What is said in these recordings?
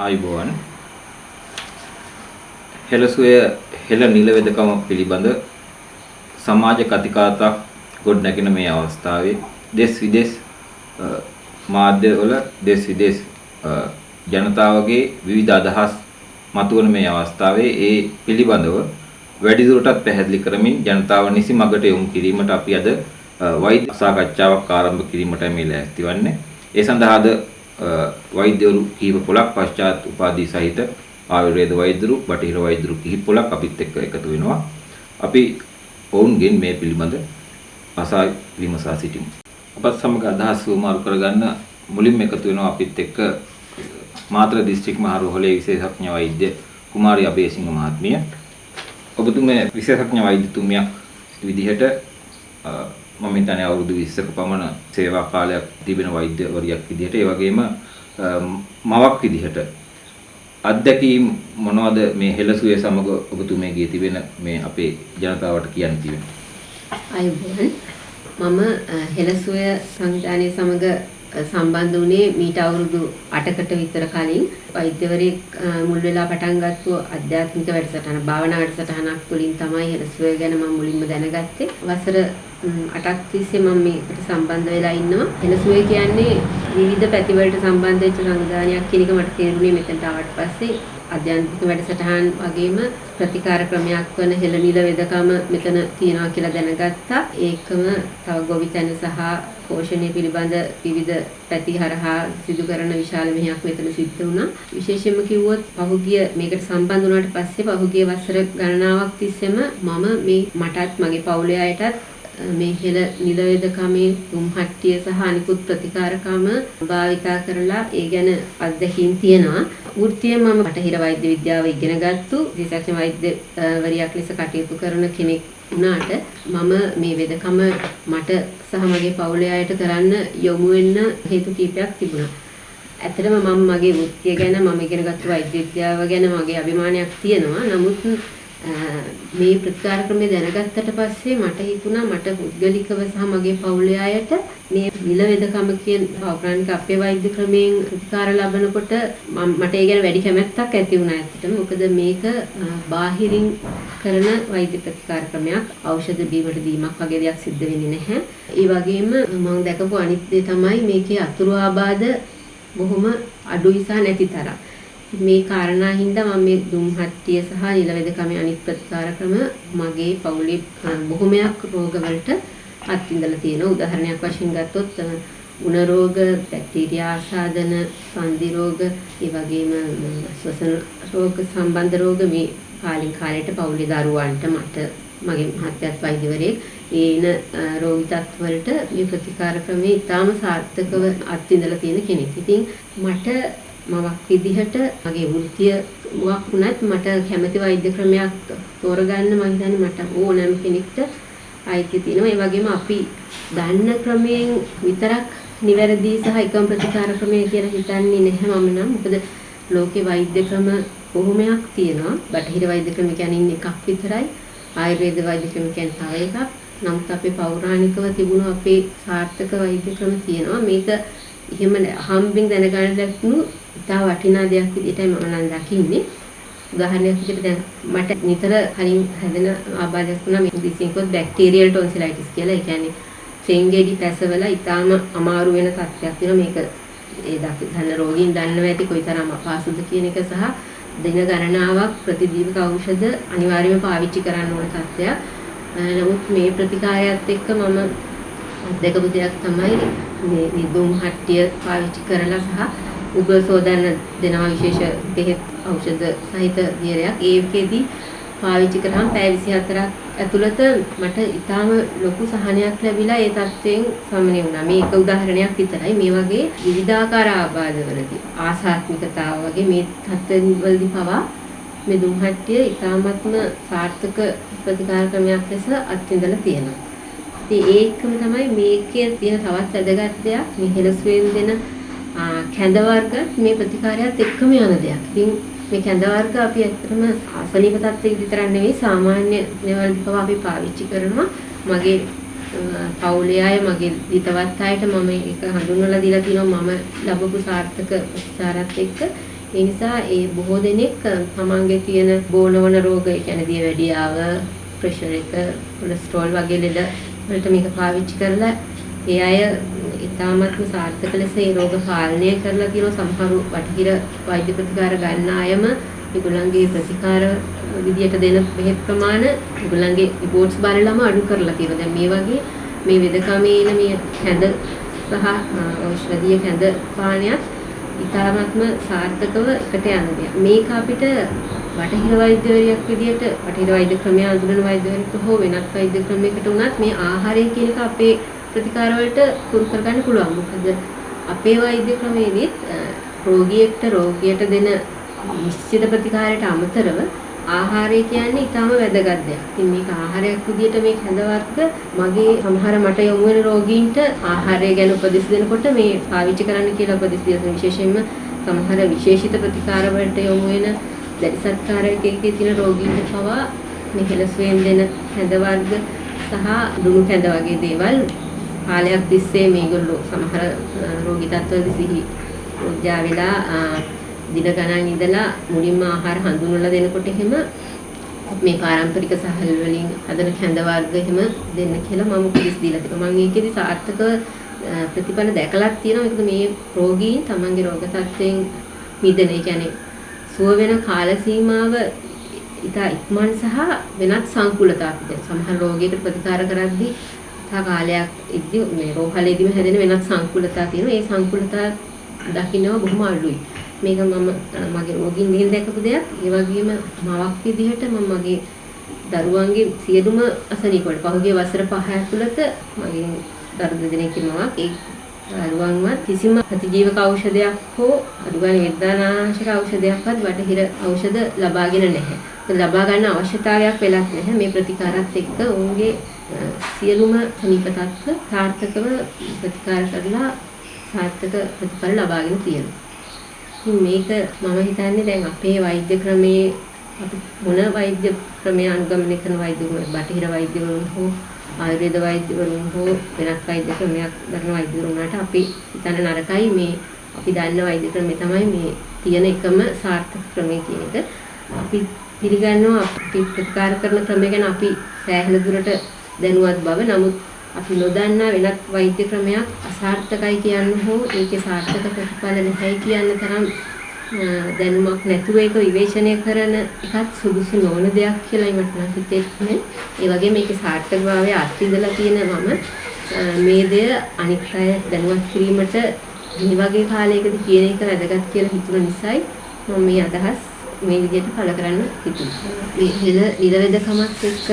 ආයුබෝවන් හෙළසුවේ හෙළ නිල වෙදකම පිළිබඳ සමාජ කතිකාවතක් ගොඩනැගෙන මේ අවස්ථාවේ දෙස් විදෙස් මාධ්‍යවල දෙස් විදෙස් ජනතාවගේ විවිධ අදහස් මතුවන මේ අවස්ථාවේ ඒ පිළිබඳව වැඩිදුරටත් පැහැදිලි කරමින් ජනතාව නිසි මගට යොමු කිරීමට අපි අද වෛද්‍ය සාකච්ඡාවක් ආරම්භ කිරීමට මේ ලෑස්ති වන්නේ. ඒ සඳහාද වෛද්‍යවරු කීප පොලක් පශ්චාත් උපාධි සහිත ආයුර්වේද වෛද්‍යවරු බටහිර වෛද්‍යවරු කීප පොලක් අපිත් එක්ක එකතු වෙනවා. අපි ඔවුන්ගෙන් මේ පිළිබඳ අසා විමසා සිටිමු. අපත් සමග අදහස් වමාරු කරගන්න මුලින්ම එකතු වෙනවා අපිත් එක්ක මාතර දිස්ත්‍රික් මහ රෝහලේ විශේෂඥ වෛද්‍ය කුමාරි අබේසිංහ මහත්මිය. ඔබතුමේ විශේෂඥ වෛද්‍යතුමියක් විදිහට මම හිතන්නේ අවුරුදු 20ක පමණ සේවා කාලයක් තිබෙන වෛද්‍යවරියක් විදිහට ඒ වගේම මවක් විදිහට අත්දැකීම් මොනවද මේ හෙළසුවේ සමග ඔබතුමේගේ තිබෙන මේ අපේ ජනතාවට කියන්න තියෙන්නේ? අයුබෝවන් මම හෙළසුවේ සංවිධානයේ සමග සම්බන්ධ වුණේ මීට අවුරුදු 8කට විතර කලින් වෛද්‍යවරයෙක් මුල් වෙලා පටන් ගත්තු ආධ්‍යාත්මික වැඩසටහන භාවනා වැඩසටහනක් තුළින් තමයි හෙළසුවේ ගැන මම මුලින්ම දැනගත්තේ. වසර 8ක් තිස්සේ මම මේකට සම්බන්ධ වෙලා ඉන්නවා. හෙළසුවේ කියන්නේ විවිධ පැතිවලට සම්බන්ධ වෙච්ච සංවිධානයක් කියන එක මට තේරුණේ මෙතනට ආවට පස්සේ. ආධ්‍යාත්මික වැඩසටහන් වගේම ප්‍රතිකාර ක්‍රමයක් වන හෙළ නිල වෙදකම මෙතන තියෙනවා කියලා දැනගත්තා. ඒකම තව ගොවිතැන සහ පෝෂණය පිළිබඳ විවිධ පැති හරහා සිදු කරන විශාල මෙහෙයක් මෙතන සිද්ධ වුණා. විශේෂයෙන්ම කිව්වොත් පහුගිය මේකට සම්බන්ධ වුණාට පස්සේ පහුගිය වසර ගණනාවක් තිස්සේම මම මේ මටත් මගේ පවුලේ අයටත් මේ හෙළ නිල වෙදකමේ දුම්හට්ටිය සහ අනිකුත් ප්‍රතිකාරකම භාවිතා කරලා ඒ ගැන අත්දැකීම් තියෙනවා. වෘත්තියෙන් මම බටහිර වෛද්‍ය විද්‍යාව ඉගෙන ගත්තු විශේෂඥ වෛද්‍යවරියක් ලෙස කටයුතු කරන කෙනෙක් වුණාට මම මේ වෙදකම මට සහ මගේ පවුලේ අයට කරන්න යොමු වෙන්න හේතු කීපයක් තිබුණා. ඇත්තටම මම මගේ වෘත්තිය ගැන මම ඉගෙන ගත්ත වෛද්‍ය විද්‍යාව ගැන මගේ අභිමානයක් තියෙනවා. නමුත් මේ ප්‍රතිකාර ක්‍රමය දැනගත්තට පස්සේ මට හිතුණා මට පුද්ගලිකව සහ මගේ පවුලේ අයට මේ නිල වෙදකම කියන පෞරාණික අපේ වෛද්‍ය ක්‍රමයෙන් ප්‍රතිකාර ලබනකොට මට ඒ ගැන වැඩි කැමැත්තක් ඇති වුණා ඇත්තටම. මොකද මේක බාහිරින් කරන වෛද්‍ය ප්‍රතිකාර ක්‍රමයක්. ඖෂධ බීමට දීමක් වගේ දෙයක් සිද්ධ වෙන්නේ නැහැ. ඒ වගේම මම දැකපු අනිත් දේ තමයි මේකේ අතුරු ආබාධ බොහොම අඩුයි සහ නැති තරම්. මේ කාරණා හින්දා මම මේ දුම්හට්ටිය සහ නිල වෙදකමේ අනිත් ප්‍රතිකාර ක්‍රම මගේ පවුලේ බොහොමයක් රෝගවලට අත්විඳලා තියෙනවා. උදාහරණයක් වශයෙන් ගත්තොත් උණ රෝග, බැක්ටීරියා ආසාදන, සන්ධි රෝග, ඒ වගේම ශ්වසන රෝග සම්බන්ධ රෝග මේ කාලින් කාලයට පවුලේ දරුවන්ට මට මගේ මහත්යත් වෛද්‍යවරයෙක් ඒන රෝගී තත්ත්වවලට මේ ප්‍රතිකාර ක්‍රමේ ඉතාම සාර්ථකව අත්විඳලා තියෙන කෙනෙක්. ඉතින් මට මවක් විදිහට මගේ වෘත්තිය වක් වුණත් මට කැමති වෛද්‍ය ක්‍රමයක් තෝරගන්න මම හිතන්නේ මට ඕනෑම කෙනෙක්ට අයිති තියෙනවා. ඒ වගේම අපි දන්න ක්‍රමයෙන් විතරක් නිවැරදි සහ එකම ප්‍රතිකාර ක්‍රමය කියලා හිතන්නේ නැහැ මම නම්. මොකද ලෝකේ වෛද්‍ය ක්‍රම බොහොමයක් තියෙනවා. බටහිර වෛද්‍ය ක්‍රම කියන්නේ එකක් විතරයි. ආයුර්වේද වෛද්‍ය ක්‍රම කියන්නේ තව එකක්. නමුත් අපේ පෞරාණිකව තිබුණු අපේ සාර්ථක වෛද්‍ය ක්‍රම තියෙනවා. මේක එහෙම හම්බෙන් දැනගන්න ලැබුණු ඉතා වටිනා දෙයක් විදිහටයි මම නම් දකින්නේ. උදාහරණයක් විදිහට දැන් මට නිතර කලින් හැදෙන ආබාධයක් වුණා මේ ඉංග්‍රීසියෙන් බැක්ටීරියල් ටොන්සිලයිටිස් කියලා. ඒ කියන්නේ සෙන්ගෙඩි පැසවල ඉතාම අමාරු වෙන තත්ත්වයක් තියෙනවා. මේක ඒ දන්න රෝගීන් දන්නවා ඇති කොයිතරම් අපහසුද කියන එක සහ දින ගණනාවක් ප්‍රතිදීපක ඖෂධ අනිවාර්යයෙන්ම පාවිච්චි කරන්න ඕන තත්ත්වයක්. නමුත් මේ ප්‍රතිකාරයත් එක්ක මම දෙකපු දෙයක් තමයි මේ දුම්හට්ටිය පාවිච්චි කරලා සහ උග්‍ර සෝදන්න දෙනවා විශේෂ බෙහෙත් ඖෂධ සහිත දියරයක්. ඒකෙදි පාවිච්චි කරාම පැය 24ක් ඇතුළත මට ඊටාම ලොකු සහනයක් ලැබිලා ඒ තත්ත්වයෙන් සමනය වුණා. මේක උදාහරණයක් විතරයි. මේ වගේ විවිධාකාර ආබාධවලදී ආසාත්මිකතාව වගේ මේ තත්ත්වවලදී පවා මේ දුම්හට්ටිය ඊටාමත්ම සාර්ථක ප්‍රතිකාර ක්‍රමයක් ලෙස අත්විඳලා තියෙනවා. ඉතින් ඒකම තමයි මේකේ තියෙන තවත් වැදගත් දෙයක්. මේ හෙළසුවෙන් දෙන කැඳ වර්ග මේ ප්‍රතිකාරයත් එක්කම යන දෙයක්. ඉතින් මේ කැඳ වර්ග අපි ඇත්තටම අසනීප තත්ත්වයක විතරක් නෙවෙයි සාමාන්‍ය දේවල්දී පවා අපි පාවිච්චි කරනවා. මගේ පවුලේ අය මගේ හිතවත් අයට මම ඒක හඳුන්වලා දීලා තිනවා මම ලැබපු සාර්ථක ප්‍රතිචාරات එක්ක. ඒ නිසා ඒ බොහෝ දෙනෙක් තමන්ගේ තියෙන බෝනවන රෝග, ඒ කියන්නේ දියවැඩියාව, ප්‍රෙෂර් එක, කොලෙස්ටරෝල් වගේ ලෙඩ වලට මේක පාවිච්චි කරලා ඒ අය ඉතාමත්ම සාර්ථක ලෙස ඒ රෝග පාලනය කරලා තියෙන සමහරු බටහිර වෛද්‍ය ප්‍රතිකාර ගන්න අයම ඒගොල්ලන්ගේ ප්‍රතිකාර විදියට දෙන බෙහෙත් ප්‍රමාණ ඒගොල්ලන්ගේ රිපෝට්ස් බලලම අඩු කරලා තියෙනවා. දැන් මේ වගේ මේ වෙදකමේ ඉන මේ කැඳ සහ ඖෂධීය කැඳ පානයත් ඉතාමත්ම සාර්ථකව එකට යන දෙයක්. මේක අපිට බටහිර වෛද්‍යවරියක් විදියට බටහිර වෛද්‍ය ක්‍රමය අඳුරන වෛද්‍යවරියෙක් හෝ වෙනත් වෛද්‍ය ක්‍රමයකට උනත් මේ ආහාරය කියන එක අපේ ප්‍රතිකාර වලට කුරු කරගන්න පුළුවන්. මොකද අපේ වෛද්‍ය ක්‍රමයේදීත් රෝගියට දෙන නිශ්චිත ප්‍රතිකාරයට අමතරව ආහාරය කියන්නේ ඊටම වැදගත් දෙයක්. ඉතින් මේක ආහාරයක් විදියට මේ කැඳ වර්ග මගේ සමහර මට යොමු වෙන රෝගීන්ට ආහාරය ගැන උපදෙස් දෙනකොට මේ පාවිච්චි කරන්න කියලා උපදෙස් දෙනවා. විශේෂයෙන්ම සමහර විශේෂිත ප්‍රතිකාර වලට යොමු වෙන දැඩි සත්කාරයකේ තියෙන රෝගීන්ට පවා මේ හෙලස්වෙන් දෙන කැඳ වර්ග සහ දුණු කැඳ වගේ දේවල් කාලයක් තිස්සේ මේගොල්ලෝ සමහර රෝගී තත්ත්වවලදී සිහි උජා වෙලා දින ගණන් ඉඳලා මුලින්ම ආහාර හඳුන්වලා දෙනකොට එහෙම මේ පාරම්පරික සහල් වලින් හදන කැඳ වර්ග එහෙම දෙන්න කියලා මම උපදෙස් දීලා තිබුණා. මම ඒකෙදි සාර්ථක ප්‍රතිඵල දැකලා තියෙනවා. ඒකද මේ රෝගීන් තමන්ගේ රෝග තත්ත්වයෙන් මිදෙන, ඒ කියන්නේ සුව වෙන කාල සීමාව ඉතා ඉක්මන් සහ වෙනත් සංකූලතා පිට. සමහර රෝගීකට ප්‍රතිකාර කරද්දී තා කාලයක් ඉද්දී මේ රෝහලේදීම හැදෙන වෙනත් සංකූලතා තියෙනවා. ඒ සංකූලතා දකින්නව බොහොම අඩුයි. මේක මම මගේ රෝගීන් දිහා දැකපු දෙයක්. ඒ වගේම මවක් විදිහට මම මගේ දරුවන්ගේ සියලුම අසනීප වලට පහුගිය වසර 5 ඇතුළත මගේ දරු දෙදෙනෙක් ඉන්නවා. ඒ දරුවන්වත් කිසිම ප්‍රතිජීවක ඖෂධයක් හෝ අදුගානේ වේදනානාශක ඖෂධයක්වත් බටහිර ඖෂධ ලබාගෙන නැහැ. ඒක ලබා ගන්න අවශ්‍යතාවයක් වෙලක් නැහැ. මේ ප්‍රතිකාරات එක්ක ඔවුන්ගේ සියලුම සනීප තත්ත්ව සාර්ථකව ප්‍රතිකාර කරලා සාර්ථක ප්‍රතිඵල ලබාගෙන තියෙනවා. ඉතින් මේක මම හිතන්නේ දැන් අපේ වෛද්‍ය ක්‍රමයේ අපි මොන වෛද්‍ය ක්‍රමය අනුගමනය කරන වෛද්‍යවරුන්, බටහිර වෛද්‍යවරුන් හෝ ආයුර්වේද වෛද්‍යවරුන් හෝ වෙනත් වෛද්‍ය ක්‍රමයක් දරන වෛද්‍යවරුන්ට අපි හිතන නරකයි. මේ අපි දන්න වෛද්‍ය ක්‍රමය තමයි මේ තියෙන එකම සාර්ථක ක්‍රමය කියන එක. අපි පිළිගන්නවා අපි ප්‍රතිකාර කරන ක්‍රමය ගැන අපි සෑහෙන දුරට දැනුවත් බව. නමුත් අපි නොදන්නා වෙනත් වෛද්‍ය ක්‍රමයක් අසාර්ථකයි කියන්න හෝ ඒකේ සාර්ථක ප්‍රතිඵල නැහැ කියන්න තරම් දැනුමක් නැතුව ඒක විවේචනය කරන එකත් සුදුසු නොවන දෙයක් කියලා මට නම් හිතෙන්නේ. ඒ වගේම මේකේ සාර්ථකභාවය අත්විඳලා තියෙන මම මේ දෙය අනිත් අය දැනුවත් කිරීමට මේ වගේ කාලයකදී කියන එක වැදගත් කියලා හිතුන නිසායි මම මේ අදහස් මේ විදිහට පළ කරන්න හිතුවා. මේ නිරවැදකමත් එක්ක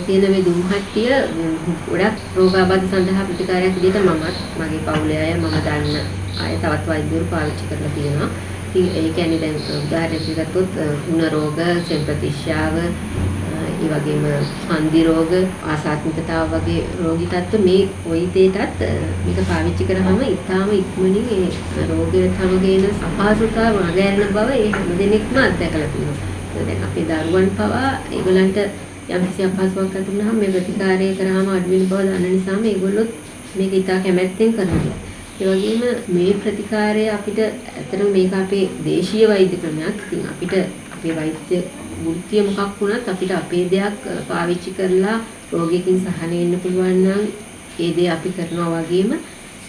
තියෙන මේ දුම්හට්ටිය ගොඩක් රෝගාබාධ සඳහා ප්‍රතිකාරයක් විදිහට මමත් මගේ පවුලේ අය මම දන්න අය තවත් වෛද්‍යවරු පාවිච්චි කරලා තියෙනවා. ඉතින් ඒ කියන්නේ දැන් උදාහරණයක් ගත්තොත් උණ රෝග, සෙම්පතිශ්‍යාව, ඒ වගේම හන්දි රෝග, ආසාත්මිකතාව වගේ රෝගී තත්ත්ව මේ ඔයිතේටත් මේක පාවිච්චි කරාම ඉතාම ඉක්මනින් ඒ රෝගය සමගේන අපහසුතාව මගහැරෙන බව ඒ හැමදෙනෙක්ම අත්දැකලා තියෙනවා. දැන් අපේ දරුවන් පවා ඒගොල්ලන්ට යම්කිසි අපහසුතාවක් ඇති වුණාම මේ ප්‍රතිකාරය කරාම අඩු වෙන බව දන්න නිසාම ඒගොල්ලොත් මේක ඉතා කැමැත්තෙන් කරනවා. ඒ වගේම මේ ප්‍රතිකාරය අපිට ඇත්තටම මේක අපේ දේශීය වෛද්‍ය ක්‍රමයක්. ඉතින් අපිට අපේ වෛද්‍ය වෘත්තිය මොකක් වුණත් අපිට අපේ දෙයක් පාවිච්චි කරලා රෝගියකින් සහනෙ වෙන්න පුළුවන් නම් ඒ දේ අපි කරනවා වගේම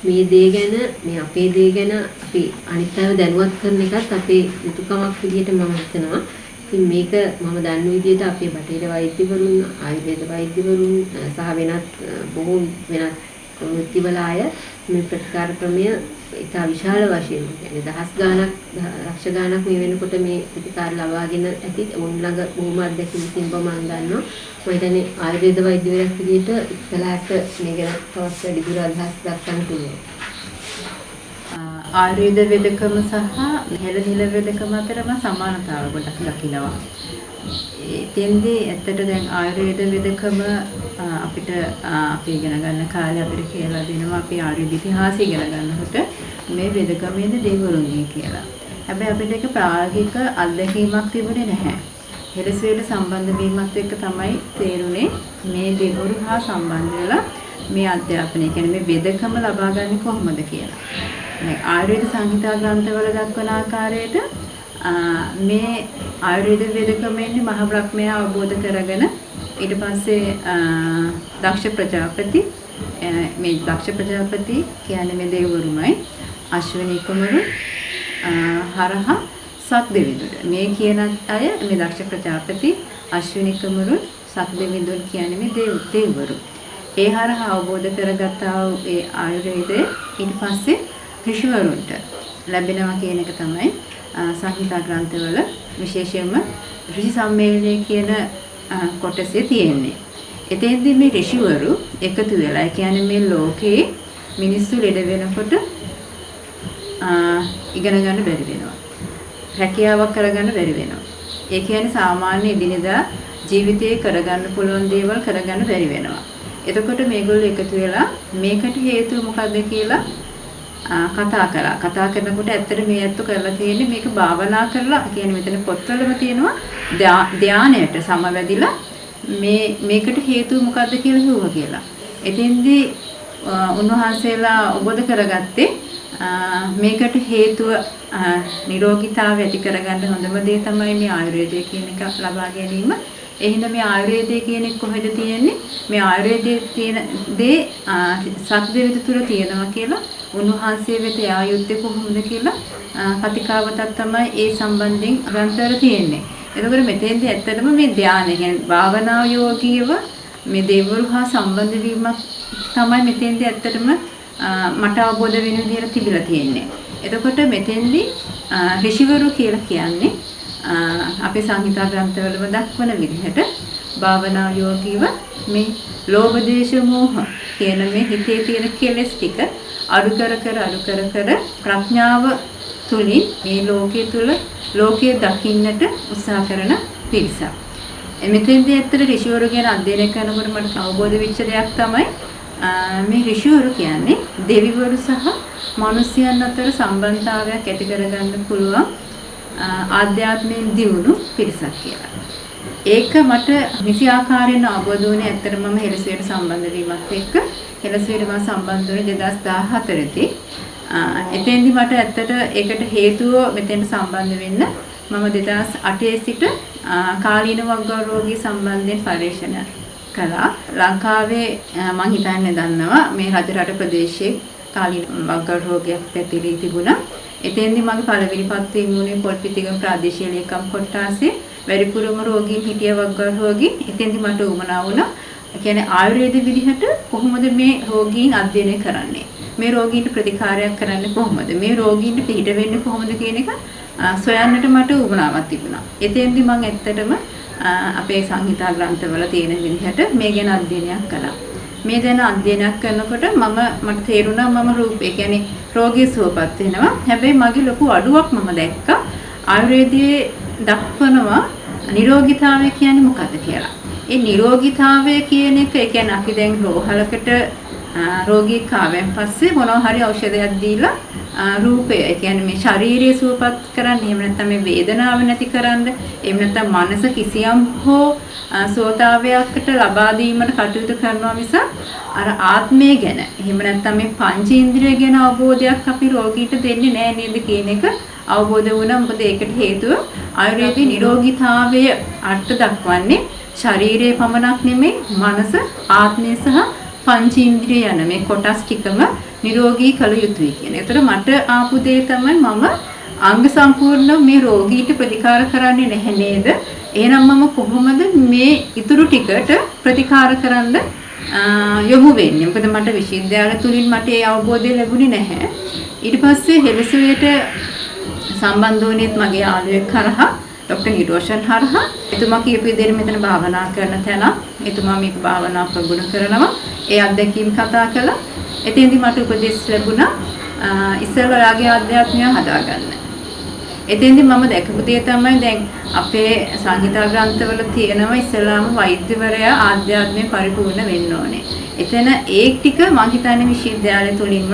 මේ දේ ගැන මේ අපේ දේ ගැන අපි අනිත් අයව දැනුවත් කරන එකත් අපේ යුතුයකමක් විදිහට මම හිතනවා. ඉතින් මේක මම දන්න විදිහට අපේ බටහිර වෛද්‍යවරුන්, ආයුර්වේද වෛද්‍යවරුන් සහ වෙනත් බොහෝ වෙනත් වෘත්තිවල අය මේ ප්‍රතිකාර ක්‍රමය ඉතා විශාල වශයෙන් يعني දහස් ගාණක් ලක්ෂ ගාණක් මේ වෙනකොට මේ ප්‍රතිකාර ලබාගෙන ඇති උන් ළඟ බොහොම අත්දැකීම් තියෙන බව මම දන්නවා. මම හිතන්නේ ආයුර්වේද වෛද්‍යවරයෙක් විදිහට ඉස්සරහට මේ ගැන තවත් වැඩි දුර අදහස් දක්වන්න පුළුවන්. ආයුර්වේද වෙදකම සහ හෙළදිල වෙදකම අතරම සමානතාව ගොඩක් දකිනවා. එතෙන්දී ඇත්තට දැන් ආයුර්වේද වෙදකම අපිට අපි ඉගෙන ගන්න කාලේ අපිට කියලා දෙනවා අපි ආයුර්වේද ඉතිහාසය ඉගෙන ගන්නකොට මේ වෙදකමේදී දෙවිවරුන්ගේ කියලා. හැබැයි අපිට ඒක ප්‍රායෝගික අත්දැකීමක් තිබුණේ නැහැ. හෙළසෙට සම්බන්ධ වීමත් එක්ක තමයි තේරුනේ මේ දෙවිවරු හා සම්බන්ධ වෙලා මේ අධ්‍යාපනය කියන්නේ මේ වෙදකම ලබා ගන්න කොහොමද කියලා. මේ ආයුර්වේද සංහිතා ග්‍රන්ථවල දක්වන ආකාරයට මේ ආයුර්වේද වේදකමෙන් මහ බ්‍රහ්මයා අවබෝධ කරගෙන ඊට පස්සේ දක්ෂ ප්‍රජාපති මේ දක්ෂ ප්‍රජාපති කියන්නේ මේ දෙවිවරුමයි අශ්විනී කුමරු හරහා සත් දෙවිඳුර මේ කියන අය මේ දක්ෂ ප්‍රජාපති අශ්විනී කුමරු සත් දෙවිඳුර කියන්නේ මේ දෙවිවරු ඒ හරහා අවබෝධ කරගත්තා වූ ඒ ආයුර්වේදය ඊට පස්සේ ඍෂිවරුන්ට ලැබෙනවා කියන එක තමයි සංහිතා ග්‍රන්ථවල විශේෂයෙන්ම ඍෂි සම්මේලනය කියන කොටසේ තියෙන්නේ. එතෙන්දී මේ ඍෂිවරු එකතු වෙලා ඒ කියන්නේ මේ ලෝකේ මිනිස්සු ලෙඩ වෙනකොට ඉගෙන ගන්න බැරි වෙනවා. රැකියාවක් කරගන්න බැරි වෙනවා. ඒ කියන්නේ සාමාන්‍ය එදිනෙදා ජීවිතේ කරගන්න පුළුවන් දේවල් කරගන්න බැරි වෙනවා. එතකොට මේගොල්ලෝ එකතු වෙලා මේකට හේතුව මොකක්ද කියලා කතා කරා. කතා කරනකොට ඇත්තට මේ ඇත්ත කරලා තියෙන්නේ මේක භාවනා කරලා කියන්නේ මෙතන පොත්වලම තියෙනවා ධානයට සමවැදිලා මේකට හේතුව මොකද්ද කියලා කිව්වා කියලා. එතෙන්දී උන්වහන්සේලා අවබෝධ කරගත්තේ මේකට හේතුව නිරෝගීතාවය ඇති කරගන්න හොඳම දේ තමයි මේ ආයුර්වේදය කියන එක ලබා ගැනීම. එහෙනම් මේ ආයුර්වේදය කියන එක කොහෙද තියෙන්නේ? මේ ආයුර්වේදයේ තියෙන දේ සත්‍යවිද තුල තියෙනවා කියලා උන්වහන්සේ වෙත ආයුත්තේ කොහොමද කියලා කතිකාවතක් තමයි ඒ සම්බන්ධයෙන් ග්‍රන්ථවල තියෙන්නේ. එතකොට මෙතෙන්දී ඇත්තටම මේ ධානය කියන්නේ භාවනා යෝගීව මේ දෙවිවරු හා සම්බන්ධ වීමක් තමයි මෙතෙන්දී ඇත්තටම මට අවබෝධ වෙන විදිහට තිබිලා තියෙන්නේ. එතකොට මෙතෙන්දී ඍෂිවරු කියලා කියන්නේ අපේ සංහිතා ග්‍රන්ථවලම දක්වන විදිහට භාවනා යෝගීව මේ ලෝභ දේශ මොහ කියන මේ හිතේ තියෙන කෙලෙස් ටික අඩු කර ප්‍රඥාව තුලින් මේ ලෝකයේ තුල ලෝකයේ දකින්නට උත්සාහ කරන පිරිසක්. මෙතෙන්දී ඇත්තට ඍෂිවරු ගැන අධ්‍යයනය කරනකොට මට අවබෝධ වෙච්ච දෙයක් තමයි මේ ඍෂිවරු කියන්නේ දෙවිවරු සහ මිනිසයන් අතර සම්බන්ධතාවයක් ඇති කරගන්න පුළුවන් ආධ්‍යාත්මයෙන් දියුණු පිරිසක් කියලා. ඒක මට නිසි ආකාරයෙන් අවබෝධ වුණේ ඇත්තටම මම හෙළසුවට සම්බන්ධ වීමත් එක්ක හෙළසුවට මම සම්බන්ධ වුණේ 2014 දී. එතෙන්දී මට ඇත්තට ඒකට හේතුව මෙතෙන්ට සම්බන්ධ වෙන්න මම 2008 සිට කාලීන වග්ගා රෝගී සම්බන්ධයෙන් පරීක්ෂණ කළා. ලංකාවේ මම හිතන්නේ දන්නවා මේ රජරට ප්‍රදේශයේ කාලීන වග්ගා රෝගයක් පැතිරී තිබුණා. එතෙන්දී මගේ පළවෙනි පත්වීම වුණේ පොල්පිටිගම ප්‍රාදේශීය ලේකම් කොට්ටාසේ වැඩිපුරම රෝගීන් හිටිය වග්ගා රෝගී. එතෙන්දී මට උවමනා වුණා. ඒ කියන්නේ ආයුර්වේද විදිහට කොහොමද මේ රෝගීන් අධ්‍යයනය කරන්නේ? මේ රෝගීන්ට ප්‍රතිකාරයක් කරන්නේ කොහොමද? මේ රෝගීන්ට පිළිට වෙන්නේ කොහොමද කියන එක සොයන්නට මට උවමනාවක් තිබුණා. එතෙන්දී මම ඇත්තටම අපේ සංහිතා ග්‍රන්ථවල තියෙන විදිහට මේ ගැන අධ්‍යයනයක් කළා. මේ දැන අධ්‍යයනයක් කරනකොට මට තේරුණා මම රූපේ කියන්නේ රෝගී සුවපත් වෙනවා. හැබැයි මගේ ලොකු අඩුවක් මම දැක්කා. ආයුර්වේදයේ දක්වනවා නිරෝගීතාවය කියන්නේ මොකක්ද කියලා. ඒ නිරෝගීතාවය කියන එක ඒ කියන්නේ අපි දැන් රෝහලකට රෝගී කාවෙන් පස්සේ මොනවා හරි ඖෂධයක් දීලා රූපය ඒ කියන්නේ මේ ශාරීරිය සුවපත් කරන්න එහෙම නැත්නම් මේ වේදනාව නැති කරන්න එහෙම නැත්නම් මනස කිසියම් හෝ සෝතාවයකට ලබා දීමට කටයුතු කරනවා මිස අර ආත්මය ගැන එහෙම නැත්නම් මේ පංචේන්ද්‍රිය ගැන අවබෝධයක් අපි රෝගීට දෙන්නේ නැහැ නේද කියන එක අවබෝධ වුණා. මොකද ඒකට හේතුව ආයුර්වේදයේ නිරෝගීතාවය අර්ථ දක්වන්නේ ශරීරයේ පමණක් නෙමෙයි මනස ආත්මය සහ පංචේන්ද්‍රිය යන මේ කොටස් ටිකම නිරෝගී කළ යුතුයි කියන. ඒතර මට ආපු දේ තමයි මම අංග සම්පූර්ණ මේ රෝගීට ප්‍රතිකාර කරන්නේ නැහැ නේද? එහෙනම් මම කොහොමද මේ ඉතුරු ටිකට ප්‍රතිකාර කරන්න යොමු වෙන්නේ? මොකද මට විශ්වවිද්‍යාල තුලින් මට ඒ අවබෝධය ලැබුණේ නැහැ. ඊට පස්සේ හෙළසුවේට සම්බන්ධ වුණේත් මගේ යාළුවෙක් කරහා ડોક્ટર නිරෝෂන් හරහා. එතුමා කියපු විදිහට මෙතන භාවනා කරන තැන එතුමා මේක භාවනා ප්‍රගුණ කරනවා. ඒ අත්දැකීම් කතා කළා. එතෙන්දී මට උපදෙස් ලැබුණා ඉස්සෙල්ලා ඔයාගේ ආධ්‍යාත්මය හදාගන්න. එතෙන්දී මම දැකපු දේ තමයි දැන් අපේ සංහිතා ග්‍රන්ථවල තියෙනවා ඉස්සෙල්ලාම වෛද්‍යවරයා ආධ්‍යාත්මය පරිපූර්ණ වෙන්න ඕනේ. එතන ඒ ටික මම හිතන්නේ විශ්වවිද්‍යාලය තුලින්ම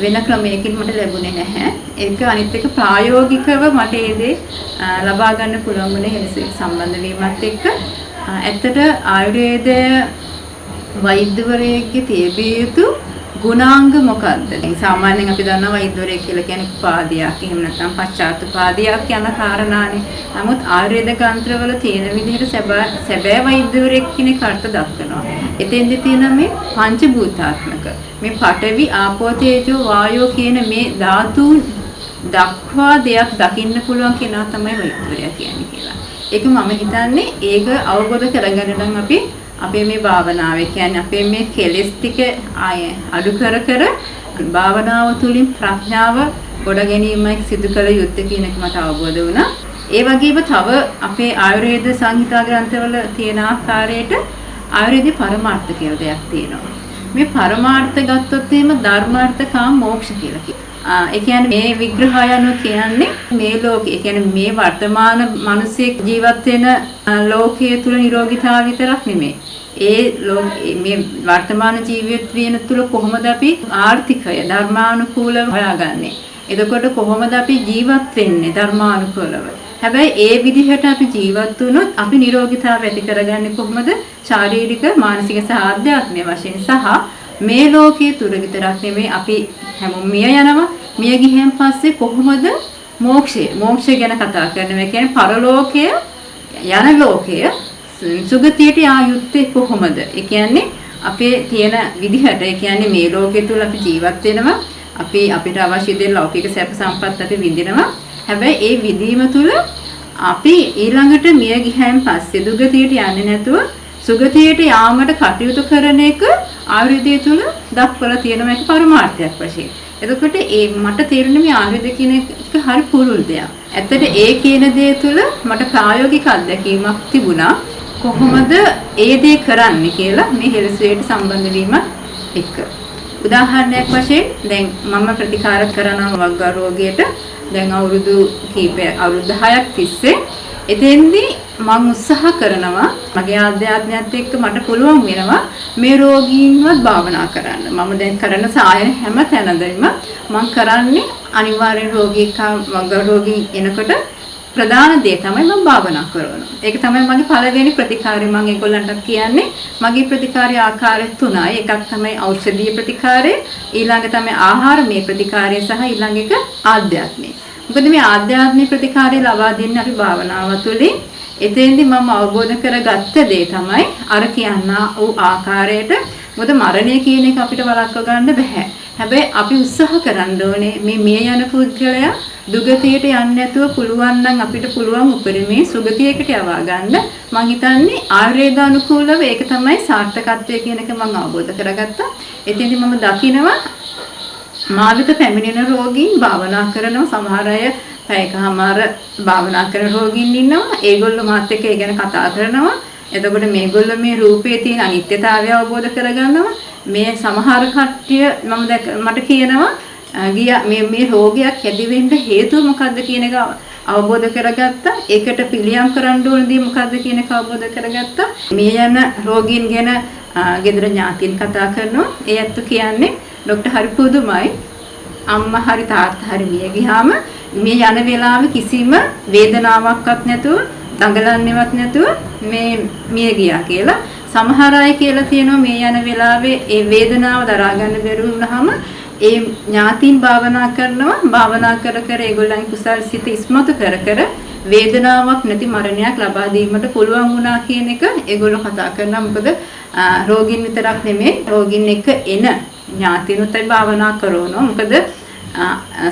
වෙන ක්‍රමයකින් මට ලැබුණේ නැහැ. ඒක අනිත් එක ප්‍රායෝගිකව මට ඒ දේ ලබා ගන්න පුළුවන් වුණේ හෙළසුවට සම්බන්ධ වීමත් එක්ක. ඇත්තට ආයුර්වේදය වෛද්‍යවරයෙක්ගේ තියවිය යුතු ගුණාංග මොකක්ද? දැන් සාමාන්‍යයෙන් අපි දන්නවා වෛද්‍යවරයෙක් කියලා කියන්නේ උපාධියක්, එහෙම නැත්නම් පශ්චාත් උපාධියක් යන කාරණානේ. නමුත් ආයුර්වේද ග්‍රන්ථවල තියෙන විදිහට සැබෑ වෛද්‍යවරයෙක් කෙනෙක් අර්ථ දක්වනවා. එතෙන්දි තියෙන මේ පංචභූතාත්මක මේ පඨවි, ආපෝ, තේජෝ, වායෝ කියන මේ ධාතුන් දක්වා දෙයක් දකින්න පුළුවන් කෙනා තමයි වෛද්‍යවරයා කියන්නේ කියලා. ඒක මම හිතන්නේ ඒක අවබෝධ කරගන්න නම් අපි අපේ මේ භාවනාවේ කියන්නේ අපේ මේ කෙලෙස් ටික අඩු කර භාවනාව තුළින් ප්‍රඥාව ගොඩ ගැනීමයි සිදු කළ යුත්තේ කියන එක මට අවබෝධ වුණා. ඒ වගේම තව අපේ ආයුර්වේද සංහිතා ග්‍රන්ථවල තියෙන ආකාරයට ආයුර්වේදේ පරමාර්ථ කියලා දෙයක් තියෙනවා. මේ පරමාර්ථ ගත්තොත් එහෙම ධර්මාර්ථ කාම මොක්ෂ කියලා කියනවා. ඒ කියන්නේ මේ විග්‍රහය අනුව කියන්නේ මේ ලෝකේ, ඒ කියන්නේ මේ වර්තමාන මිනිස්සෙක් ජීවත් වෙන ලෝකයේ තුල නිරෝගීතාව විතරක් නෙමෙයි. මේ වර්තමාන ජීවිත වෙන තුල කොහොමද අපි ආර්ථිකය ධර්මානුකූලව හොයාගන්නේ? එතකොට කොහොමද අපි ජීවත් වෙන්නේ ධර්මානුකූලව? හැබැයි ඒ විදිහට අපි ජීවත් වුණොත් අපි නිරෝගීතාව ඇති කරගන්නේ කොහොමද? ශාරීරික, මානසික සහ ආධ්‍යාත්මික වශයෙන් සහ මේ ලෝකයේ තුල විතරක් නෙමෙයි අපි හැමෝම මිය යනවා. මිය ගියන් පස්සේ කොහොමද මෝක්ෂය ගැන කතා කරනවා. ඒ කියන්නේ පරලෝකය යන ලෝකය සුගතියට ආයුත්තේ කොහොමද? ඒ කියන්නේ අපේ තියෙන විදිහට, ඒ කියන්නේ මේ ලෝකයේ තුල අපි ජීවත් වෙනවා. අපිට අවශ්‍ය දේ ලෞකික සැප සම්පත් අපි විඳිනවා. හැබැයි ඒ විඳීම තුල අපි ඊළඟට මිය ගියන් පස්සේ දුගතියට යන්නේ නැතුව සුගතියට යාමට කටයුතු කරන එක ආයුර්වේදයේ තුල දක්වලා තියෙනවා. ඒක පරමාර්ථයක් වශයෙන්. එතකොට මට තේරෙන්නේ මේ ආයුර්වේද කියන එක හරි පුළුල් දෙයක්. ඇත්තට ඒ කියන දේ තුල මට ප්‍රායෝගික අත්දැකීමක් තිබුණා. කොහොමද ඒ දේ කරන්නේ කියලා මේ හෙළසුවේට සම්බන්ධ වීම එක්ක. උදාහරණයක් වශයෙන් දැන් මම ප්‍රතිකාර කරනවා වග්ගා රෝගයට දැන් අවුරුදු 10ක් තිස්සේ එතෙන්දී මම උත්සාහ කරනවා මගේ ආධ්‍යාත්මයත් එක්ක මට පුළුවන් වෙනවා මේ රෝගීන්වත් භාවනා කරන්න. මම දැන් කරන සායන හැම තැනදීම මම කරන්නේ අනිවාර්යෙන් වග්ගා රෝගී එනකොට ප්‍රධාන දේ තමයි මම භාවනා කරනවා. ඒක තමයි මගේ පළවෙනි ප්‍රතිකාරය. මම ඒගොල්ලන්ට කියන්නේ මගේ ප්‍රතිකාරය ආකාරය තුනයි. එකක් තමයි ඖෂධීය ප්‍රතිකාරය, ඊළඟ තමයි ආහාරමය ප්‍රතිකාරය සහ ඊළඟ එක ආධ්‍යාත්මික. මොකද මේ ආධ්‍යාත්මික ප්‍රතිකාරය ලබා දෙන්නේ අපි භාවනාව තුළින්. එතෙන්දී මම අවබෝධ කරගත්ත දේ තමයි අර කියනා වූ ආකාරයට මොකද මරණය කියන එක අපිට වළක්ව ගන්න බෑ. හැබැයි අපි උත්සාහ කරන්න ඕනේ මේ මිය යන පුද්ගලයා දුගතියට යන්නේ නැතුව පුළුවන් නම් අපිට පුළුවන් උපරිමේ සුගතියකට යවා ගන්න. මම හිතන්නේ ආයුර්වේදානුකූලව ඒක තමයි සාර්ථකත්වය කියන එක මම අවබෝධ කරගත්තා. එතෙන්දී මම දකිනවා මා වෙත පැමිණෙන රෝගීන් භාවනා කරනවා. සමහර අය පැයකමාර භාවනා කරන රෝගීන් ඉන්නවා. ඒගොල්ලෝ මාත් එක්ක ඒ ගැන කතා කරනවා. එතකොට මේගොල්ලෝ මේ රූපයේ තියෙන අනිත්‍යතාවය අවබෝධ කරගන්නවා. මේ සමහර කට්ටිය මට කියනවා මේ රෝගයක් ඇති වෙන්න හේතුව මොකද්ද කියන එක අවබෝධ කරගත්තා. ඒකට පිළියම් කරන්න ඕන දේ මොකද්ද කියන එක අවබෝධ කරගත්තා. මේ යන රෝගීන් ගැන ගෙදර ඥාතීන් කතා කරනවා. ඒ ඇත්ත කියන්නේ ડોක්ටර් හරි පුදුමයි. අම්මා හරි තාත්තා හරි මිය ගියාම මේ යන වෙලාවේ කිසිම වේදනාවක්වත් නැතුව දඟලන්නේවත් නැතුව මේ මිය ගියා කියලා. සමහර අය කියලා තියෙනවා මේ යන වෙලාවේ ඒ වේදනාව දරා ගන්න බැරි වුණාම ඒ ඥාතීන් භාවනා කර ඒගොල්ලන්ගේ කුසල් සිත ඉස්මතු කර වේදනාවක් නැති මරණයක් ලබා දීමට පුළුවන් වුණා කියන එක ඒගොල්ලෝ කතා කරනවා. මොකද රෝගීන් විතරක් නෙමෙයි රෝගීන් එක්ක එන ඥාතීනුත් භාවනා කරනවා. මොකද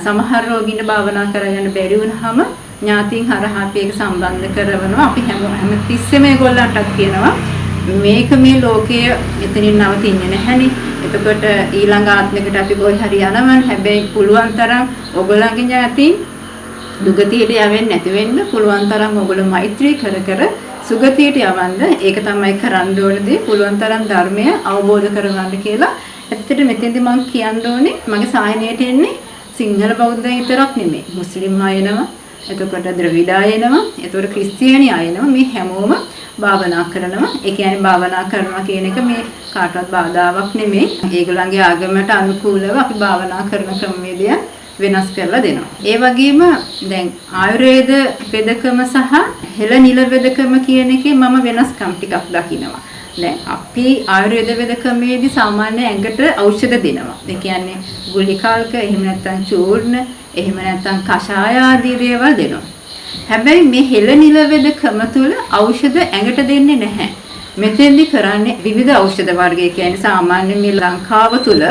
සමහර රෝගීන්ට භාවනා කරගන්න බැරි වුණාම ඥාතීන් හරහා අපි ඒක සම්බන්ධ කරනවා. අපි හැම තිස්සෙම ඒගොල්ලන්ටත් කියනවා මේක මේ ලෝකයේ එතනින් නවතින්නේ නැහැනේ. එතකොට ඊළඟ ආත්මයකට අපි කොහේ හරි යනවනේ. හැබැයි පුළුවන් තරම් ඔයගොල්ලන්ගේ ඥාතීන් දුගතියට යවෙන්නේ නැති වෙන්න පුළුවන් තරම් ඔයගොල්ලෝ මෛත්‍රී කර සුගතියට යවන්න. ඒක තමයි කරන්න ඕනේ. පුළුවන් තරම් ධර්මය අවබෝධ කරගන්න කියලා. ඇත්තට මෙතෙන්දී මම කියන්න ඕනේ මගේ සායනයට එන්නේ සිංහල බෞද්ධයන් විතරක් නෙමෙයි. මුස්ලිම් අය එනවා. එතකොට ද්‍රවිඩ අය එනවා. එතකොට ක්‍රිස්තියානි අය එනවා. මේ හැමෝම භාවනා කරනවා. ඒ කියන්නේ භාවනා කරනවා කියන එක මේ කාටවත් බාධාවක් නෙමෙයි. ඒගොල්ලන්ගේ ආගමට අනුකූලව අපි භාවනා කරන ක්‍රමවේදය වෙනස් කරලා දෙනවා. ඒ වගේම දැන් ආයුර්වේද වෙදකම සහ හෙළ නිල වෙදකම කියන එකේ මම වෙනස්කම් ටිකක් දකිනවා. දැන් අපි ආයුර්වේද වෙදකමේදී සාමාන්‍ය ඇඟට ඖෂධ දෙනවා. ඒ කියන්නේ ගුලිකාල්ක එහෙම නැත්නම් චූර්ණ එහෙම නැත්නම් කෂාය ආදී දේවල් දෙනවා. හැබැයි මේ හෙළ නිල වෙදකම තුල ඖෂධ ඇඟට දෙන්නේ නැහැ. මෙතෙන්දි කරන්නේ විවිධ ඖෂධ වර්ග. ඒ කියන්නේ සාමාන්‍ය මේ ලංකාව තුල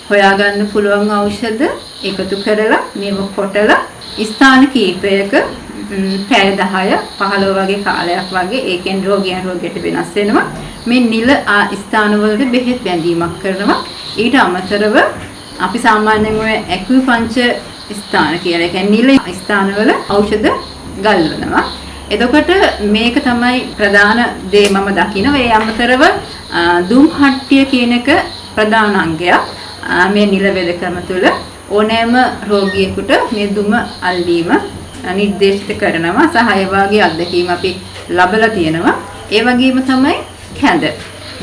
හොයාගන්න පුළුවන් ඖෂධ එකතු කරලා මේව කොටලා ස්ථාන කීපයක පැය 10 15 වගේ කාලයක් වගේ ඒකෙන් රෝගියන් රෝගයට වෙනස් වෙනවා. මේ නිල ස්ථාන වලට බෙහෙත් බැඳීමක් කරනවා. ඊට අමතරව අපි සාමාන්‍යයෙන් ඔය ඇක්විපංචර් ස්ථාන කියලා කියන්නේ නිල ස්ථානවල ඖෂධ ගල්වනවා. එතකොට මේක තමයි ප්‍රධාන දේ මම දකිනවා. ඒ අමතරව දුම් හට්ටිය කියන එක ප්‍රධාන අංගයක්. මේ නිල වෙදකම තුළ ඕනෑම රෝගියෙකුට මේ දුම අල්ලීම නිර්දේශිත කරනවා. සහ ඒ වගේ අත්දැකීම් අපි ලබලා තියෙනවා. ඒ වගේම තමයි කැඳ.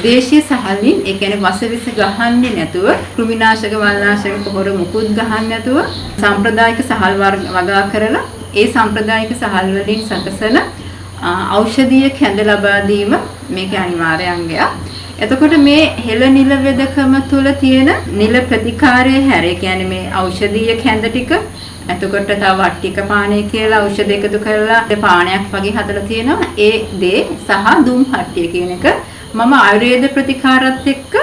දේශීය සහලින් ඒ කියන්නේ වසවිස ගහන්නේ නැතුව කෘමිනාශක වල්නාශක පොහොර මුකුත් ගහන්නේ නැතුව සාම්ප්‍රදායික සහල් වගා කරලා ඒ සාම්ප්‍රදායික සහල් වලින් සකසන ඖෂධීය කැඳ ලබා දීම මේකේ අනිවාර්ය අංගයක්. එතකොට මේ හෙළ නිල වෙදකම තුල තියෙන නිල ප්‍රතිකාරයේ හැර ඒ කියන්නේ මේ ඖෂධීය කැඳ ටික එතකොට තව වට්ටික පානය කියලා ඖෂධ එකතු කරලා පානයක් වගේ හදලා තියෙනවා. ඒ දේ සහ දුම් හට්ටිය කියන එක මම ආයුර්වේද ප්‍රතිකාරات එක්ක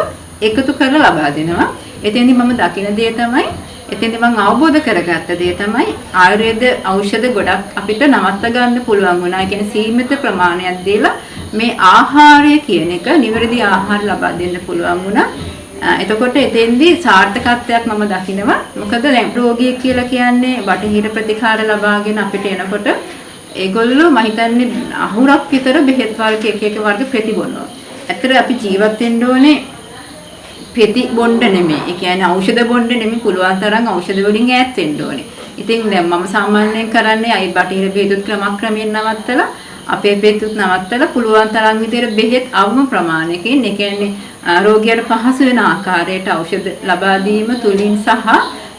එකතු කරලා ලබා දෙනවා. එතෙන්දී මම දකින දේ තමයි එතෙන්දී මම අවබෝධ කරගත්ත දේ තමයි ආයුර්වේද ඖෂධ ගොඩක් අපිට නවත්ත ගන්න පුළුවන් වුණා. ඒ කියන්නේ සීමිත ප්‍රමාණයක් දීලා මේ ආහාරය කියන එක නිවැරදි ආහාර ලබා දෙන්න පුළුවන් වුණා. එතකොට එතෙන්දී සාර්ථකත්වයක් මම දකිනවා. මොකද දැන් රෝගියෙක් කියලා කියන්නේ බටහිර ප්‍රතිකාර ලබාගෙන අපිට එනකොට ඒගොල්ලෝ මම හිතන්නේ අහුරක් විතර බෙහෙත් වර්ග එක වර්ග ප්‍රතිබොනවා. ඇත්තට අපි ජීවත් වෙන්න ඕනේ පෙති බොණ්ඩ නෙමෙයි. ඒ කියන්නේ ඖෂධ බොණ්ඩ නෙමෙයි. පුළුවන් තරම් ඖෂධ වලින් ඈත් වෙන්න ඕනේ. ඉතින් දැන් මම සාමාන්‍යයෙන් කරන්නේ අයි බටහිර බෙහෙත් ක්‍රමක්‍රමයෙන් නවත්තලා අපේ බෙහෙත් නවත්තලා පුළුවන් තරම් විදිහට බෙහෙත් අවම ප්‍රමාණයකින් ඒ කියන්නේ රෝගියාට පහසු වෙන ආකාරයට ඖෂධ ලබා දීම තුලින් සහ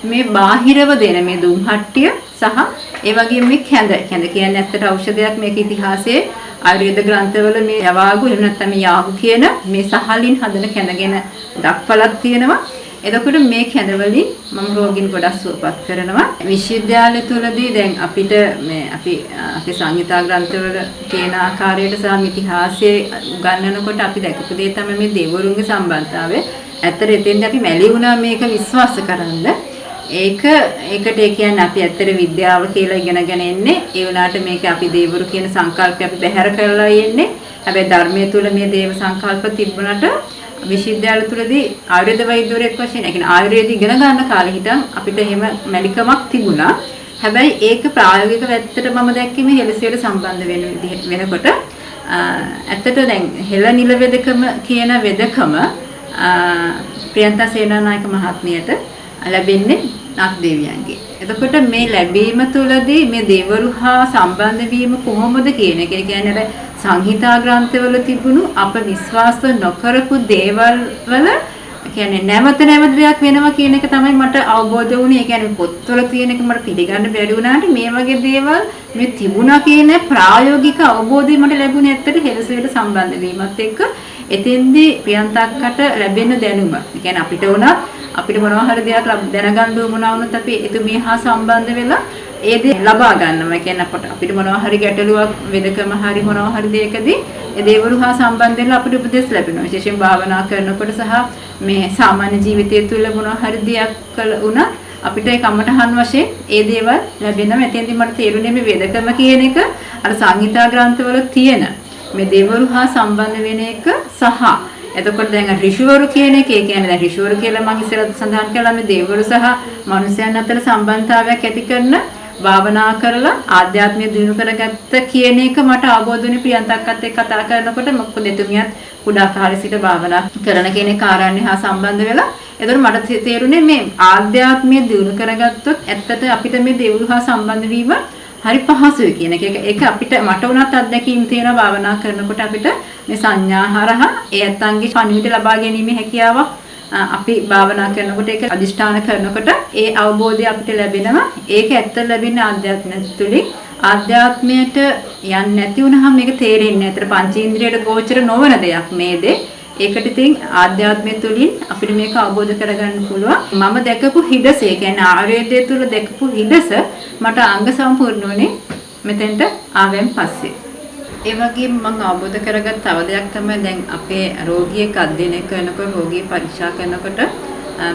මේ බාහිරව දෙන මේ දුම් හට්ටිය සහ ඒ වගේම මේ කැඳ කියන්නේ ඇත්තට ඖෂධයක් මේක ඉතිහාසයේ ආයුර්වේද ග්‍රන්ථවල මේ යවාගු එහෙම නැත්නම් මේ යාගු කියන මේ සහලින් හදන කැඳගෙන දක්වලක් තියෙනවා. එතකොට මේ කැඳ වලින් මම රෝගීන් ගොඩක් සුවපත් කරනවා. විශ්වවිද්‍යාලය තුලදී දැන් අපිට මේ අපි සංහිතා ග්‍රන්ථවල තියෙන ආකාරයට සහ ඉතිහාසයේ උගන්වනකොට අපි දැකපු දේ තමයි මේ දෙවිවරුන්ගේ සම්බන්ධතාවය. ඇත්තට එතෙන්දී අපි මැලි වුණා මේක විශ්වාස කරන්න. ඒකට ඒ කියන්නේ අපි ඇත්තට විද්‍යාව කියලා ඉගෙනගෙන එන්නේ. ඒ වුණාට මේක අපි දෙවිවරු කියන සංකල්පය අපි බැහැර කරලා යන්නේ. හැබැයි ධර්මයේ තුල මේ දේව සංකල්ප තිබුණාට විශ්වවිද්‍යාල තුලදී ආයුර්වේද වෛද්‍යවරයෙක් වශයෙන් ඒ කියන්නේ ආයුර්වේද ඉගෙන ගන්න කාලේ හිටන් අපිට එහෙම මැලිකමක් තිබුණා. හැබැයි ඒක ප්‍රායෝගික පැත්තට මම දැක්කේ මේ හෙළසියට සම්බන්ධ වෙනකොට ඇත්තට දැන් හෙළ නිල වෙදකම කියන වෙදකම ප්‍රියන්තා සේනානායක මහත්මියට ලැබෙන්නේ නාග දෙවියන්ගේ. එතකොට මේ ලැබීම තුළදී මේ දෙවරු හා සම්බන්ධ වීම කොහොමද කියන එක. ඒ කියන්නේ සංහිතා ග්‍රන්ථවල තිබුණු අප විශ්වාස නොකරපු දේවල් වල කියන්නේ නැවත දෙයක් වෙනවා කියන එක තමයි මට අවබෝධ වුණේ. ඒ කියන්නේ පොත්වල තියෙන එක මට පිළිගන්න බැරි වුණාට මේ වගේ දේවල් මේ තිබුණා කියන ප්‍රායෝගික අවබෝධය මට ලැබුණේ ඇත්තට හෙළසෙට සම්බන්ධ වීමත් එක්ක. එතෙන්දී ප්‍රියන්තක්කට ලැබෙන දැනුම. ඒ කියන්නේ අපිට උනත් අපිට මොනවා හරි දෙයක් දැනගන්න වුණා වුණත් අපි එතුමිය හා සම්බන්ධ වෙලා ඒ දේ ලබා ගන්නවා. ඒ කියන්නේ අපිට මොනවා හරි ගැටලුවක් වෙදකම හරි මොනවා හරි දෙයකදී ඒ දේවරු හා සම්බන්ධ වෙලා අපිට උපදෙස් ලැබෙනවා. විශේෂයෙන් භාවනා කරනකොට සහ මේ සාමාන්‍ය ජීවිතය තුළ මොනවා හරි දෙයක් කළ උනත් අපිට ඒ කමටහන් වශයෙන් ඒ දේවල් ලැබෙනවා. එතෙන්දී මට තේරුනේ මේ වෙදකම කියන එක අර සංහිතා ග්‍රන්ථවල තියෙන මේ දේවරු හා සම්බන්ධ වෙන එක සහ එතකොට දැන් ඍෂිවරු කියන එක ඒ කියන්නේ දැන් ඍෂිවරු කියලා මම ඉස්සරහ සඳහන් කළා මේ දේවරු සහ මනුෂ්‍යයන් අතර සම්බන්ධතාවයක් ඇති කරන භාවනා කරලා ආධ්‍යාත්මය දිනු කරගත්ත කියන එක මට අවබෝධ වුණේ ප්‍රියන්තක්කත් එක්ක කතා කරනකොට. මොකද එතුමියත් කුඩා කාලේ සිට භාවනා කරන කෙනෙක් ආරණ්‍ය හා සම්බන්ධ වෙලා. එතකොට මට තේරුනේ මේ ආධ්‍යාත්මය දිනු කරගත්තොත් ඇත්තට අපිට මේ දේවරු හා සම්බන්ධ වීම හරි පහසුයි කියන එක. ඒක අපිට මට උනත් අත්දැකීම් තියෙනවා භාවනා කරනකොට අපිට මේ සංඥා හරහා ඒ අත්ංගේ පණිවිඩ ලබා ගැනීමේ හැකියාවක් අපි භාවනා කරනකොට ඒක අදිෂ්ඨාන කරනකොට ඒ අවබෝධය අපිට ලැබෙනවා. ඒක ඇත්ත ලැබෙන ආධ්‍යාත්මය තුළින් ආධ්‍යාත්මයට යන්නේ නැති වුනහම මේක තේරෙන්නේ නැහැ. ඒතර පංචේන්ද්‍රියට ගෝචර නොවන දෙයක් මේ දේ. ඒකට ඉතින් ආධ්‍යාත්මය තුළින් අපිට මේක අවබෝධ කරගන්න පුළුවන්. මම දැකපු හිඩස, ඒ කියන්නේ ආයුර්වේදයේ තුල දැකපු හිඩස මට අංග සම්පූර්ණ වුණේ මෙතෙන්ට ආවෙන් පස්සේ. ඒ වගේම මම අවබෝධ කරගත් තව දෙයක් තමයි දැන් අපේ රෝගියෙක් අධ්‍යයනය කරනකොට රෝගී පරීක්ෂා කරනකොට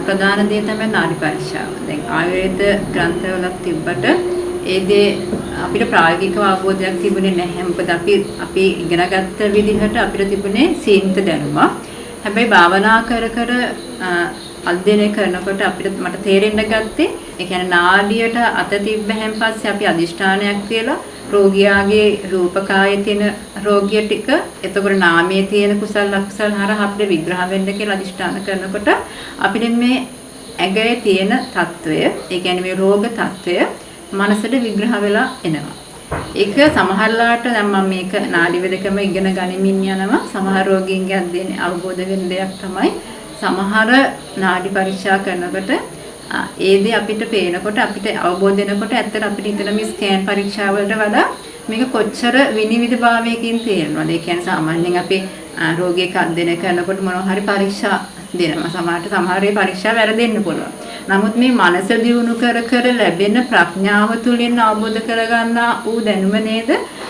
ප්‍රධාන දේ තමයි නාඩි පරීක්ෂාව. දැන් ආයුර්වේද ග්‍රන්ථවල තිබ්බට ඒ දේ අපිට ප්‍රායෝගික අවබෝධයක් තිබුණේ නැහැ. මොකද අපි ඉගෙනගත්ත විදිහට අපිට තිබුණේ සීමිත දැනුමක්. හැබැයි භාවනා කර අධ්‍යයනය කරනකොට මට තේරෙන්න ගත්තේ ඒ කියන්නේ නාඩියට අත තිබ්බහැන් පස්සේ අපි අදිෂ්ඨානයක් කියලා රෝගියාගේ රූපකායේ තියෙන රෝගිය ටික එතකොට නාමයේ තියෙන කුසල අකුසල හරහා අපිට විග්‍රහ වෙන්න කියලා අදිෂ්ඨාන කරනකොට අපිට මේ ඇඟේ තියෙන తত্ত্বය ඒ කියන්නේ මේ රෝග తত্ত্বය මනසට විග්‍රහ වෙලා එනවා. ඒක සමහරලාට දැන් මම මේක නාඩි වේදකම ඉගෙන ගනිමින් යනවා. සමහර රෝගීන්ගේ අධ්‍යයනයේ අවබෝධ වෙන දෙයක් තමයි සමහර නාඩි පරීක්ෂා කරනකොට ඒ දේ අපිට පේනකොට අපිට අවබෝධ වෙනකොට ඇත්තට අපිට හිතන මේ ස්කෑන් පරීක්ෂා වලට වඩා මේක කොච්චර විනිවිද භාවයකින් තේරෙනවද? ඒ කියන්නේ සාමාන්‍යයෙන් අපි රෝගියෙක් අධ්‍යයනය කරනකොට මොනවා හරි පරීක්ෂා දෙනවා. සමහරේ පරීක්ෂා වැරදෙන්න පුළුවන්. නමුත් මේ මනස දියුණු කර ලැබෙන ප්‍රඥාව තුළින් අවබෝධ කරගන්නා ඌ දැනුම නේද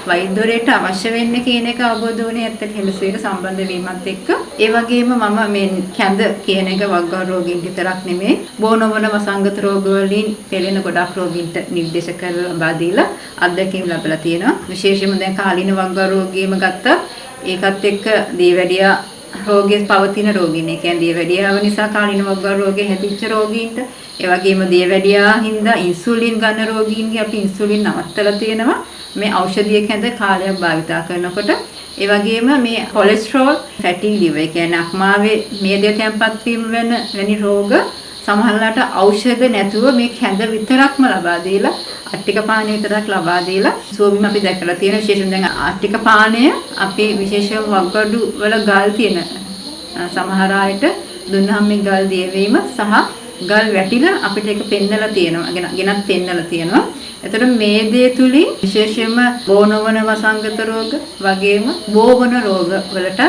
වෛද්‍යවරයෙක්ට අවශ්‍ය වෙන්නේ කියන එක අවබෝධ වුණේ ඇත්තට හෙලසුවේට සම්බන්ධ වීමත් එක්ක. ඒ වගේම මම මේ කැඳ කියන එක වග්ගා රෝගීන් විතරක් නෙමෙයි බොනවන වසංගත රෝග වලින් පෙළෙන ගොඩක් රෝගීන්ට නිර්දේශ කරලා ලබා දීලා අත්දැකීම් ලැබලා තියෙනවා. විශේෂයෙන්ම දැන් කාලීන වග්ගා රෝගීම ගත්තත් ඒකත් එක්ක දීවැඩියා රෝගයේ පවතින රෝගීන්. ඒ කියන්නේ දීවැඩියාව නිසා කාලීන වග්ගා රෝගේ හැදිච්ච රෝගීන්ට ඒ වගේම දීවැඩියා හින්දා ඉන්සුලින් ගන්න රෝගීන්ගේ අපි ඉන්සුලින් නවත්තලා තියෙනවා. මේ ඖෂධිය කැඳ කාලයක් භාවිතා කරනකොට ඒ වගේම මේ කොලෙස්ටරෝල් ෆැටි ලිවර් ඒ කියන්නේ අක්මාවේ මේදය තැන්පත් වීම වැනි රෝග සමහරලාට ඖෂධ නැතුව මේ කැඳ විතරක්ම ලබා දීලා අට්ටික පානය විතරක් ලබා දීලා සෝබිම අපි දැකලා තියෙන විශේෂයෙන් දැන් අට්ටික පානය අපි විශේෂයෙන් වගඩු වල ගල් තියෙන සමහර අයට දුන්නාම මේ ගල් දියවීම සහ ගල් වැටිලා අපිට ඒක පෙන්නලා තියෙනවා. ගෙනත් පෙන්නලා තියෙනවා. එතකොට මේ දේ තුලින් විශේෂයෙන්ම බෝනවන වසංගත රෝග වගේම බෝවන රෝග වලට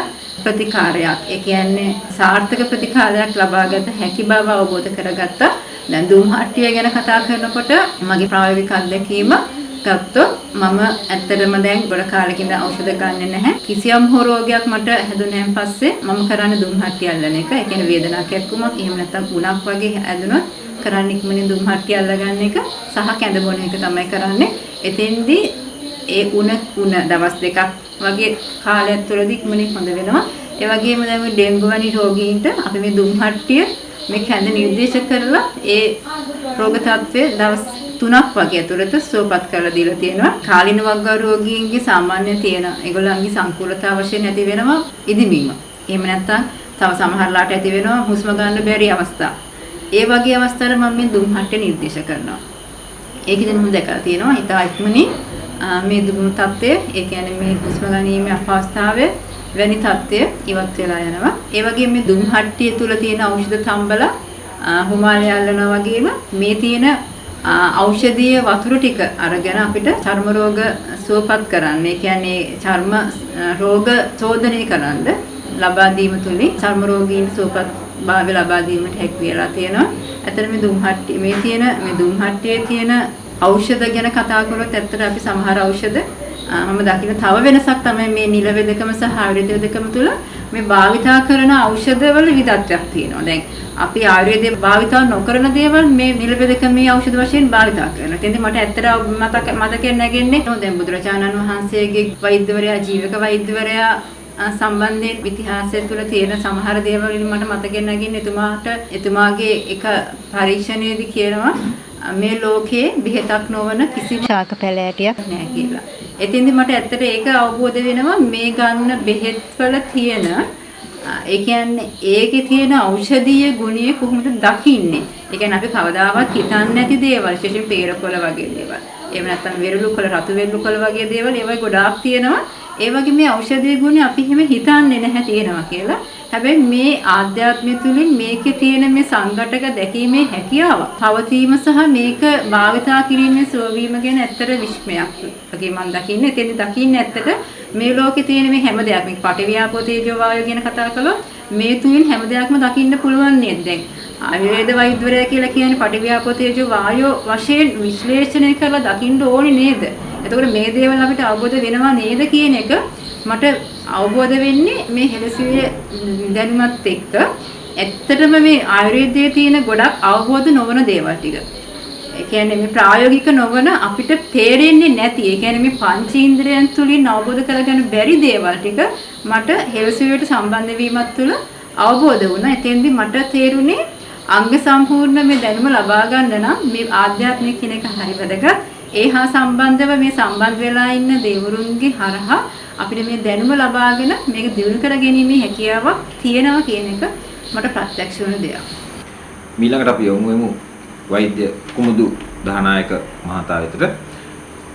ප්‍රතිකාරයක් ඒ කියන්නේ සාර්ථක ප්‍රතිකාරයක් ලබාගත හැකි බව අවබෝධ කරගත්තා. දැන් දුම්හට්ටිය ගැන කතා කරනකොට මගේ ප්‍රායෝගික අත්දැකීම ගත්තොත් මම ඇත්තටම දැන් ගොඩ කාලෙකින් ඖෂධ ගන්නෙ නැහැ. කිසියම් හෝ රෝගයක් මට හැදුනයින් පස්සේ මම කරන්නේ දුම්හට්ටිය අල්ලන එක. ඒ කියන්නේ වේදනාවක් එක්කමක් එහෙම නැත්නම් උණක් වගේ හැදුනොත් කරන්නේ ඉක්මනින් දුම්හට්ටිය අල්ලගන්න එක සහ කැඳ බොන එක තමයි කරන්නේ. එතෙන්දී ඒ උණ දවස් දෙකක් වගේ කාලයක් තුළදී ඉක්මනින් හොඳ වෙනවා. ඒ වගේම දැන් මේ ඩෙන්ගු වැනි රෝගීන්ට අපි මේ දුම්හට්ටිය මේ කැඳ නිර්දේශ කරලා ඒ රෝග තත්ත්වය දවස් 3ක් වගේ ඇතුළත සුවපත් කරලා දීලා තියෙනවා. කාලින වග්ගා රෝගීන්ගේ සාමාන්‍ය තියෙන ඒගොල්ලන්ගේ සංකූලතා වශයෙන් ඇති වෙනවා ඉදිමීම. එහෙම නැත්නම් තව සමහරලාට ඇති වෙනවා හුස්ම ගන්න බැරි අවස්ථා. ඒ වගේ අවස්ථාවල මම මේ දුම්හට්ටිය නිර්දේශ කරනවා. ඒකෙදි මම දැකලා තියෙනවා ඉතා ඉක්මනින් මේ දුමුණු තත්ත්වය ඒ කියන්නේ මේ හුස්ම ගැනීමේ අපහසුතාවය වැනි තත්ත්වය ඉවත් වෙලා යනවා. ඒ වගේම මේ දුම්හට්ටිය තුල තියෙන ඖෂධ තම්බල හුමාලය අල්ලනවා වගේම මේ තියෙන ඖෂධීය වතුර ටික අරගෙන අපිට චර්ම රෝග සුවපත් කරන්න. ඒ කියන්නේ චර්ම රෝග චෝදනය කරන්න ලබා දීම තුලින් චර්ම රෝගීන් සුවපත් භාවය ලබා දීමට හැකි වෙලා තියෙනවා. ඇත්තට මේ දුම්හට්ටිය මේ දුම්හට්ටියේ තියෙන ඖෂධ ගැන කතා කරොත් ඇත්තට අපි සමහර ඖෂධ මම දකින තව වෙනසක් තමයි මේ නිල වේදකම සහ ආයුර්වේද වේදකම තුල මේ භාවිතා කරන ඖෂධවල විවිධත්වයක් තියෙනවා. දැන් අපි ආයුර්වේදයේ භාවිතා නොකරන දේවල් මේ නිල වේදකමේ ඖෂධ වශයෙන් භාවිතා කරනවා. එතෙන්දී මට ඇත්තට මතකෙ නැගෙන්නේ දැන් බුදුරජාණන් වහන්සේගේ වෛද්‍යවරයා ජීවක වෛද්‍යවරයා සම්බන්ධයෙන් ඉතිහාසය තුළ තියෙන සමහර දේවල් වලින් මට මතකෙ නැගෙන්නේ එතුමාගේ එක පරීක්ෂණයේදී කියනවා මේ ලෝකේ බෙහෙතක් නොවන කිසිම ශාක පැලෑටියක් නැහැ කියලා. එතින්දි මට ඇත්තට ඒක අවබෝධ වෙනවා මේ ගන්න බෙහෙත් වල තියෙන ඒ කියන්නේ ඒකේ තියෙන ඖෂධීය ගුණය කොහොමද දකින්නේ. ඒ කියන්නේ අපි කවදාවත් හිතන්නේ නැති දේවල් විශේෂයෙන් පේරකොළ වගේ දේවල්. එහෙම නැත්නම් වෙරළු කොළ රතු වෙරළු කොළ වගේ දේවල් ඒවයි ගොඩාක් තියෙනවා. ඒ වගේ මේ ඖෂධීය ගුණ අපි හිම හිතන්නේ නැහැ තියෙනවා කියලා. හැබැයි මේ ආධ්‍යාත්මය තුළින් මේකේ තියෙන මේ සංඝටක දැකීමේ හැකියාව පවතීම සහ මේක භාවිතා කිරීමේ සුවවීම ගැන ඇත්තට විස්මයක් වගේ මම දකින්නේ. එතෙන්ද දකින්නේ ඇත්තට මේ ලෝකේ තියෙන මේ හැම දෙයක්ම මේ පටිවිආපෝ තේජෝ වායෝ ගැන කතා කළොත් මේ තුලින් හැම දෙයක්ම දකින්න පුළුවන් නේද? දැන් ආයුර්වේද වෛද්‍යවරයා කියලා කියන්නේ පටිවිආපෝ තේජෝ වායෝ වශයෙන් විශ්ලේෂණය කරලා දකින්න ඕනේ නේද? එතකොට මේ දේවල් අපිට අවබෝධ වෙනවා නේද කියන එක මට අවබෝධ වෙන්නේ මේ හෙළසියේ දැනුමත් එක්ක. ඇත්තටම මේ ආයුර්වේදයේ තියෙන ගොඩක් අවබෝධ නොවන දේවල් ටික. ඒ කියන්නේ මේ ප්‍රායෝගික නොවන අපිට තේරෙන්නේ නැති. ඒ කියන්නේ මේ පංචේන්ද්‍රයන් තුලින් අවබෝධ කරගන්න බැරි දේවල් ටික මට හෙළසියට සම්බන්ධ වීමත් තුළ අවබෝධ වුණා. එතෙන්දී මට තේරුණේ අංග සම්පූර්ණ මේ දැනුම ලබා ගන්න නම් මේ ආධ්‍යාත්මික කෙනෙක් හරි වැදගත්. ඒ හා සම්බන්ධව මේ සම්බන්ධ වෙලා ඉන්න දේවරුන්ගේ හරහා අපිට මේ දැනුම ලබාගෙන මේක දියුණු කර ගැනීමේ හැකියාවක් තියෙනවා කියන එක මට ප්‍රත්‍යක්ෂ වුණ දෙයක්. ඊළඟට අපි යමු වෛද්‍ය කුමුදු දහනායක මහතා වෙතට.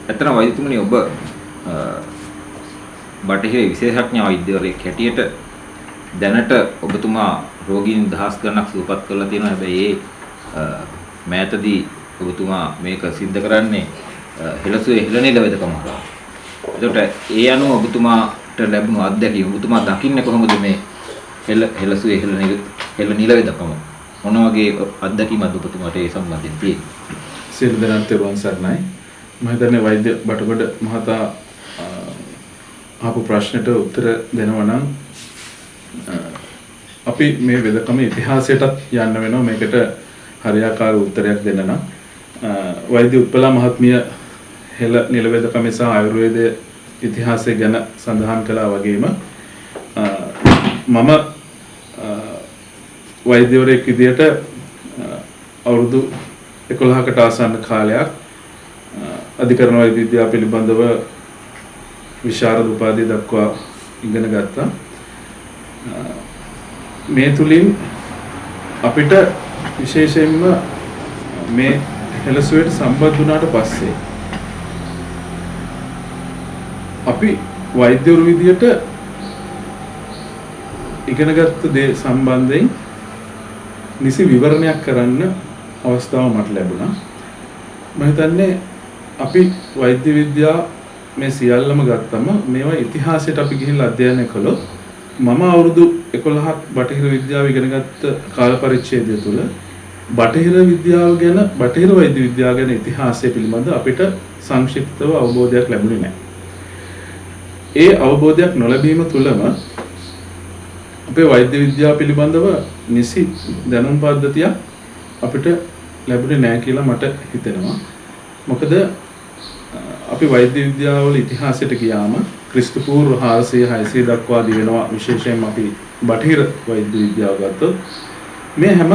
ඇත්තටම වෛද්‍යතුමනි ඔබ බටහිර විශේෂඥ වෛද්‍යවරයෙක් හැටියට දැනට ඔබතුමා රෝගීන් දහස් ගණනක් සුවපත් කරලා තියෙනවා. හැබැයි ඒ මෑතදී ඔබතුමා මේක සිද්ධ කරන්නේ හෙළසුවේ හෙළනිල වෙදකම හරහා. එතකොට ඒ අනුව ඔබතුමාට ලැබුණු අත්දැකීම ඔබතුමා දකින්නේ කොහොමද මේ හෙළසුවේ හෙළනිල වෙදකම? මොන වගේ අත්දැකීමක්ද ඔබතුමාට ඒ සම්බන්ධයෙන් තියෙන්නේ? සියලු දෙනාට තෙරුවන් සරණයි. මම හිතන්නේ වෛද්‍ය බටගොඩ මහතා ආපු ප්‍රශ්නෙට උත්තර දෙනවා නම් අපි මේ වෙදකම ඉතිහාසයටත් යන්න වෙනවා. මේකට හරියාකාර උත්තරයක් දෙන්න නම් වෛද්‍ය උත්පලා මහත්මිය හෙළ නිල වෙදකම සහ ආයුර්වේදයේ ඉතිහාසය ගැන සඳහන් කළා වගේම මම වෛද්‍යවරයෙක් විදියට අවුරුදු 11කට ආසන්න කාලයක් අධිකරණ වෛද්‍ය විද්‍යාව පිළිබඳව විශාරද උපාධිය දක්වා ඉගෙන ගත්තා. මේ තුලින් අපිට විශේෂයෙන්ම මේ හෙළසුවට සම්බන්ධ වුණාට පස්සේ අපි වෛද්‍යවරු විදියට ඉගෙනගත්තු දේ සම්බන්ධයෙන් නිසි විවරණයක් කරන්න අවස්ථාව මට ලැබුණා. මම හිතන්නේ අපි වෛද්‍ය විද්‍යාව මේ සියල්ලම ගත්තම මේවා ඉතිහාසයට අපි ගිහිල්ලා අධ්‍යයනය කළොත් මම අවුරුදු 11ක් බටහිර විද්‍යාව ඉගෙනගත්ත කාල පරිච්ඡේදය තුළ බටහිර විද්‍යාව ගැන බටහිර වෛද්‍ය විද්‍යාව ගැන ඉතිහාසය පිළිබඳ අපිට සංක්ෂිප්තව අවබෝධයක් ලැබුණේ නැහැ. ඒ අවබෝධයක් නොලැබීම තුළම අපේ වෛද්‍ය විද්‍යාව පිළිබඳව නිසි දැනුම් පද්ධතියක් අපිට ලැබුණේ නැහැ කියලා මට හිතෙනවා. මොකද අපි වෛද්‍ය විද්‍යාවල ඉතිහාසයට ගියාම ක්‍රිස්තු පූර්ව 400 600 දක්වා දිවෙනවා. විශේෂයෙන්ම අපි බටහිර වෛද්‍ය විද්‍යාව ගත්තොත් මේ හැම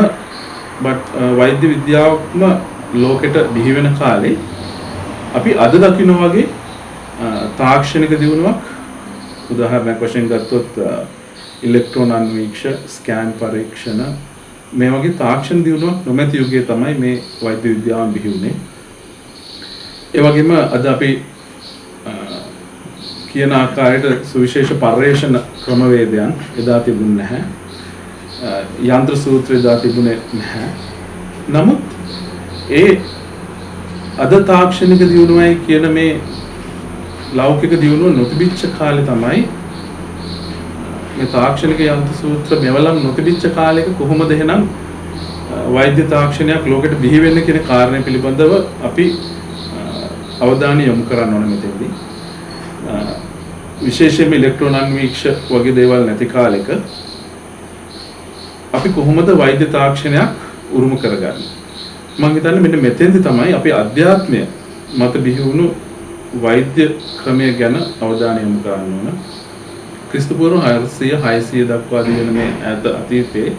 වෛද්‍ය විද්‍යාවක්ම ලෝකෙට බිහි වෙන කාලේ අපි අද දකින්න වගේ තාක්ෂණික දියුණුවක් උදාහරණයක් වශයෙන් ගත්තොත් ඉලෙක්ට්‍රෝන අන්වීක්ෂ ස්කෑන් පරීක්ෂණ මේ වගේ තාක්ෂණ දියුණුවක් නොමැති යුගයේ තමයි මේ වෛද්‍ය විද්‍යාව බිහි වුණේ. ඒ වගේම අද අපි කියන ආකාරයට සුවිශේෂ පර්යේෂණ ක්‍රමවේදයන් එදා තිබුණේ නැහැ. යන්ත්‍ර සූත්‍ර එදා තිබුණේ නැහැ. නමුත් ඒ අද තාක්ෂණික දියුණුවයි කියන මේ ලෞකික දියුණුව නොතිබිච්ච කාලේ තමයි මේ තාක්ෂණික යන්ත්‍ර සූත්‍ර මෙවලම් නොතිබිච්ච කාලයක කොහොමද එහෙනම් වෛද්‍ය තාක්ෂණයක් ලෝකෙට බිහි වෙන්නේ කියන කාරණය පිළිබඳව අපි අවධානය යොමු කරන්න ඕනේ මෙතෙන්දී. විශේෂයෙන්ම ඉලෙක්ට්‍රෝන අන්වීක්ෂ වගේ දේවල් නැති කාලෙක අපි කොහොමද වෛද්‍ය තාක්ෂණයක් උරුම කරගන්නේ? මම හිතන්නේ මෙන්න මෙතෙන්දී තමයි අපි අධ්‍යාත්මය මත බිහි වුණු වෛද්‍ය ක්‍රමය ගැන අවධානය යොමු කරන්න ඕන. ක්‍රිස්තු පූර්ව 400 600 දක්වා දිවෙන මේ ඈත අතීතයේ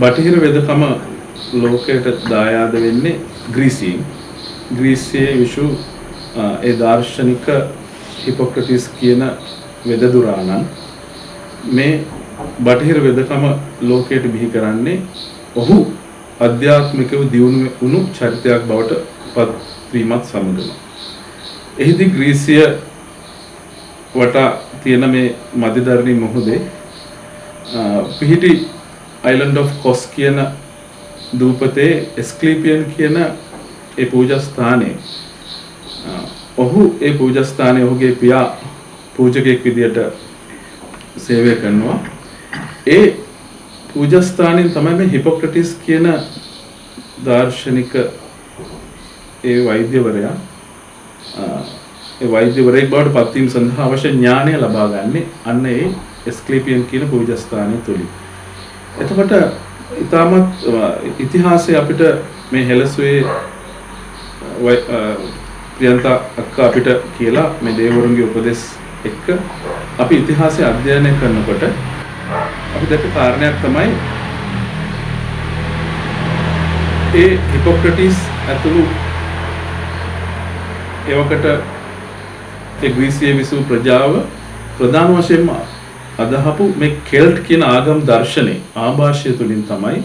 බටහිර වෙදකම ලෝකයට දායාද වෙන්නේ ග්‍රීසියේ විසු ඒ දාර්ශනික හිපොක්‍රටිස් කියන වෙදදුරාණන් මේ බටහිර වෙදකම ලෝකයට බිහි කරන්නේ ඔහු අධ්‍යාත්මිකව දියුණු වුණු චරිතයක් බවට පත් වීමත් සමගම. එහිදී ග්‍රීසිය වටා තියෙන මේ මධ්‍යධරණී මුහුදේ පිහිටි island of Kos කියන දූපතේ එස්ක්ලීපියන් කියන ඒ පූජස්ථානයේ ඔහු ඒ පූජස්ථානයේ ඔහුගේ පියා පූජකයෙක් විදියට සේවය කරනවා. ඒ පූජස්ථානයෙන් තමයි මේ හිපොක්‍රටිස් කියන දාර්ශනික ඒ වෛද්‍යවරයා ඒ වෛද්‍යවරයෙක් බවට පත් වීම සඳහා අවශ්‍ය ඥානය ලබා ගන්නේ අන්න ඒ එස්ක්ලීපියන් කියන පූජස්ථානය තුලින්. එතකොට ඊටමත් ඉතිහාසයේ අපිට මේ හෙලසුවේ ප්‍රියන්තා අක්කා අපිට කියලා මේ දේවරුන්ගේ උපදෙස් එක්ක අපි ඉතිහාසය අධ්‍යයනය කරනකොට අපි දැක්ක කාරණයක් තමයි ඒ හිපොක්‍රටිස් ඇතුළු එවකට ඒ ග්‍රීසියේ විසූ ප්‍රජාව ප්‍රධාන වශයෙන්ම අදහපු මේ කෙල්ට් කියන ආගම් දර්ශනේ ආభాෂය තුලින් තමයි